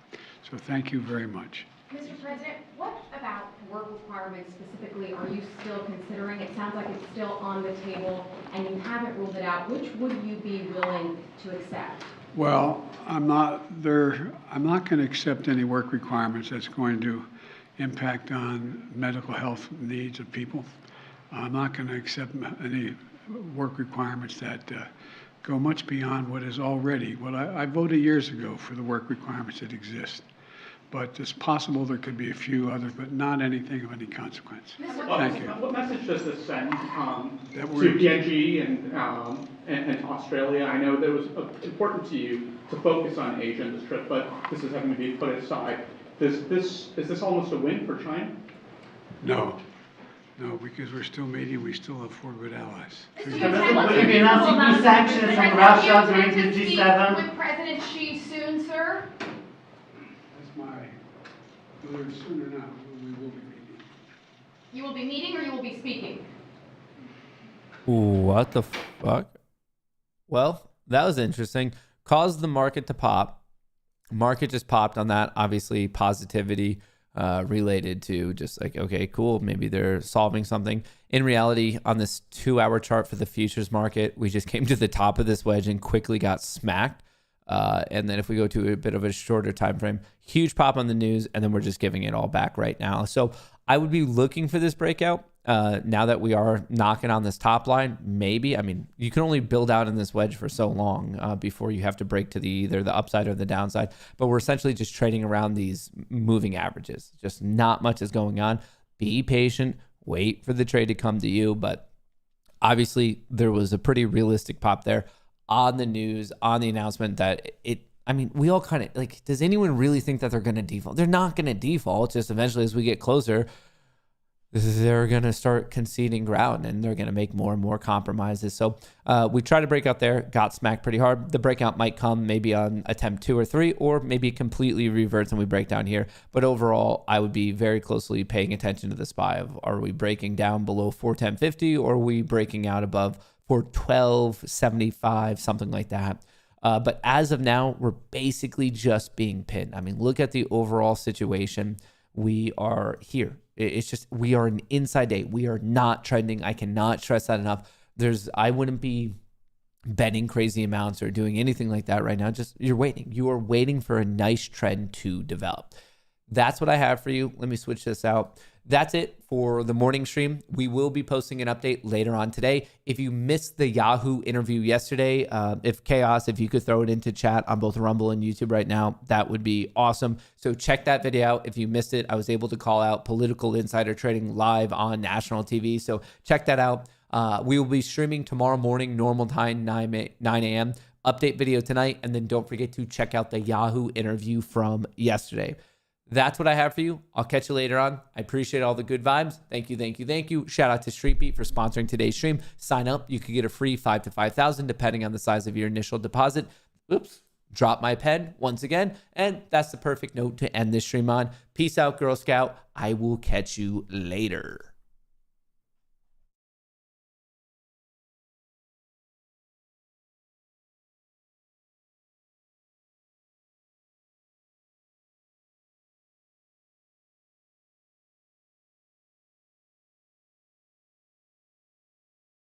So thank you very much.
Mr. President, what about work requirements specifically are you still considering? It sounds like it's still on the table and you haven't ruled it out. Which would you be willing to accept?
Well, I'm not going to accept any work requirements that's going to impact on medical health needs of people. I'm not going to accept any work requirements that go much beyond what is already, I voted years ago for the work requirements that exist. But it's possible there could be a few others, but not anything of any consequence. Thank you.
What message does this send to PNG and to Australia? I know that it was important to you to focus on Asia in this trip, but this is having to be put aside. Is this almost a win for China?
No, because we're still meeting. We still have 4 good allies.
Will you be announcing new sanctions from Russia during the G7? With President Xi soon, sir?
Whether it's soon or not, we will be meeting.
You will be meeting or you will be speaking?
Ooh, what the fuck? Well, that was interesting. Caused the market to pop. Market just popped on that. Obviously, positivity related to just like, okay, cool. Maybe they're solving something. In reality, on this 2-hour chart for the futures market, we just came to the top of this wedge and quickly got smacked. And then if we go to a bit of a shorter time frame, huge pop on the news, and then we're just giving it all back right now. So I would be looking for this breakout. Now that we are knocking on this top line, maybe. I mean, you can only build out in this wedge for so long before you have to break to either the upside or the downside. But we're essentially just trading around these moving averages. Just not much is going on. Be patient. Wait for the trade to come to you. But obviously, there was a pretty realistic pop there on the news, on the announcement that I mean, we all kind of like, does anyone really think that they're going to default? They're not going to default. Just eventually, as we get closer, they're going to start conceding ground and they're going to make more and more compromises. So we tried to break out there, got smacked pretty hard. The breakout might come maybe on attempt 2 or 3, or maybe completely reverts and we break down here. But overall, I would be very closely paying attention to the SPY of, are we breaking down below 410.50 or are we breaking out above 412.75, something like that. But as of now, we're basically just being pinned. I mean, look at the overall situation. We are here. It's just, we are an inside day. We are not trending. I cannot stress that enough. I wouldn't be betting crazy amounts or doing anything like that right now. Just, you're waiting. You are waiting for a nice trend to develop. That's what I have for you. Let me switch this out. That's it for the morning stream. We will be posting an update later on today. If you missed the Yahoo interview yesterday, if you could throw it into chat on both Rumble and YouTube right now, that would be awesome. So check that video out. If you missed it, I was able to call out political insider trading live on national TV. So check that out. We will be streaming tomorrow morning, normal time, 9 a.m. Update video tonight. And then don't forget to check out the Yahoo interview from yesterday. That's what I have for you. I'll catch you later on. I appreciate all the good vibes. Thank you, thank you, thank you. Shout out to StreetBeat for sponsoring today's stream. Sign up. You can get a free 5 to 5,000 depending on the size of your initial deposit. Oops. Drop my pen once again. And that's the perfect note to end this stream on. Peace out, Girl Scout. I will catch you later.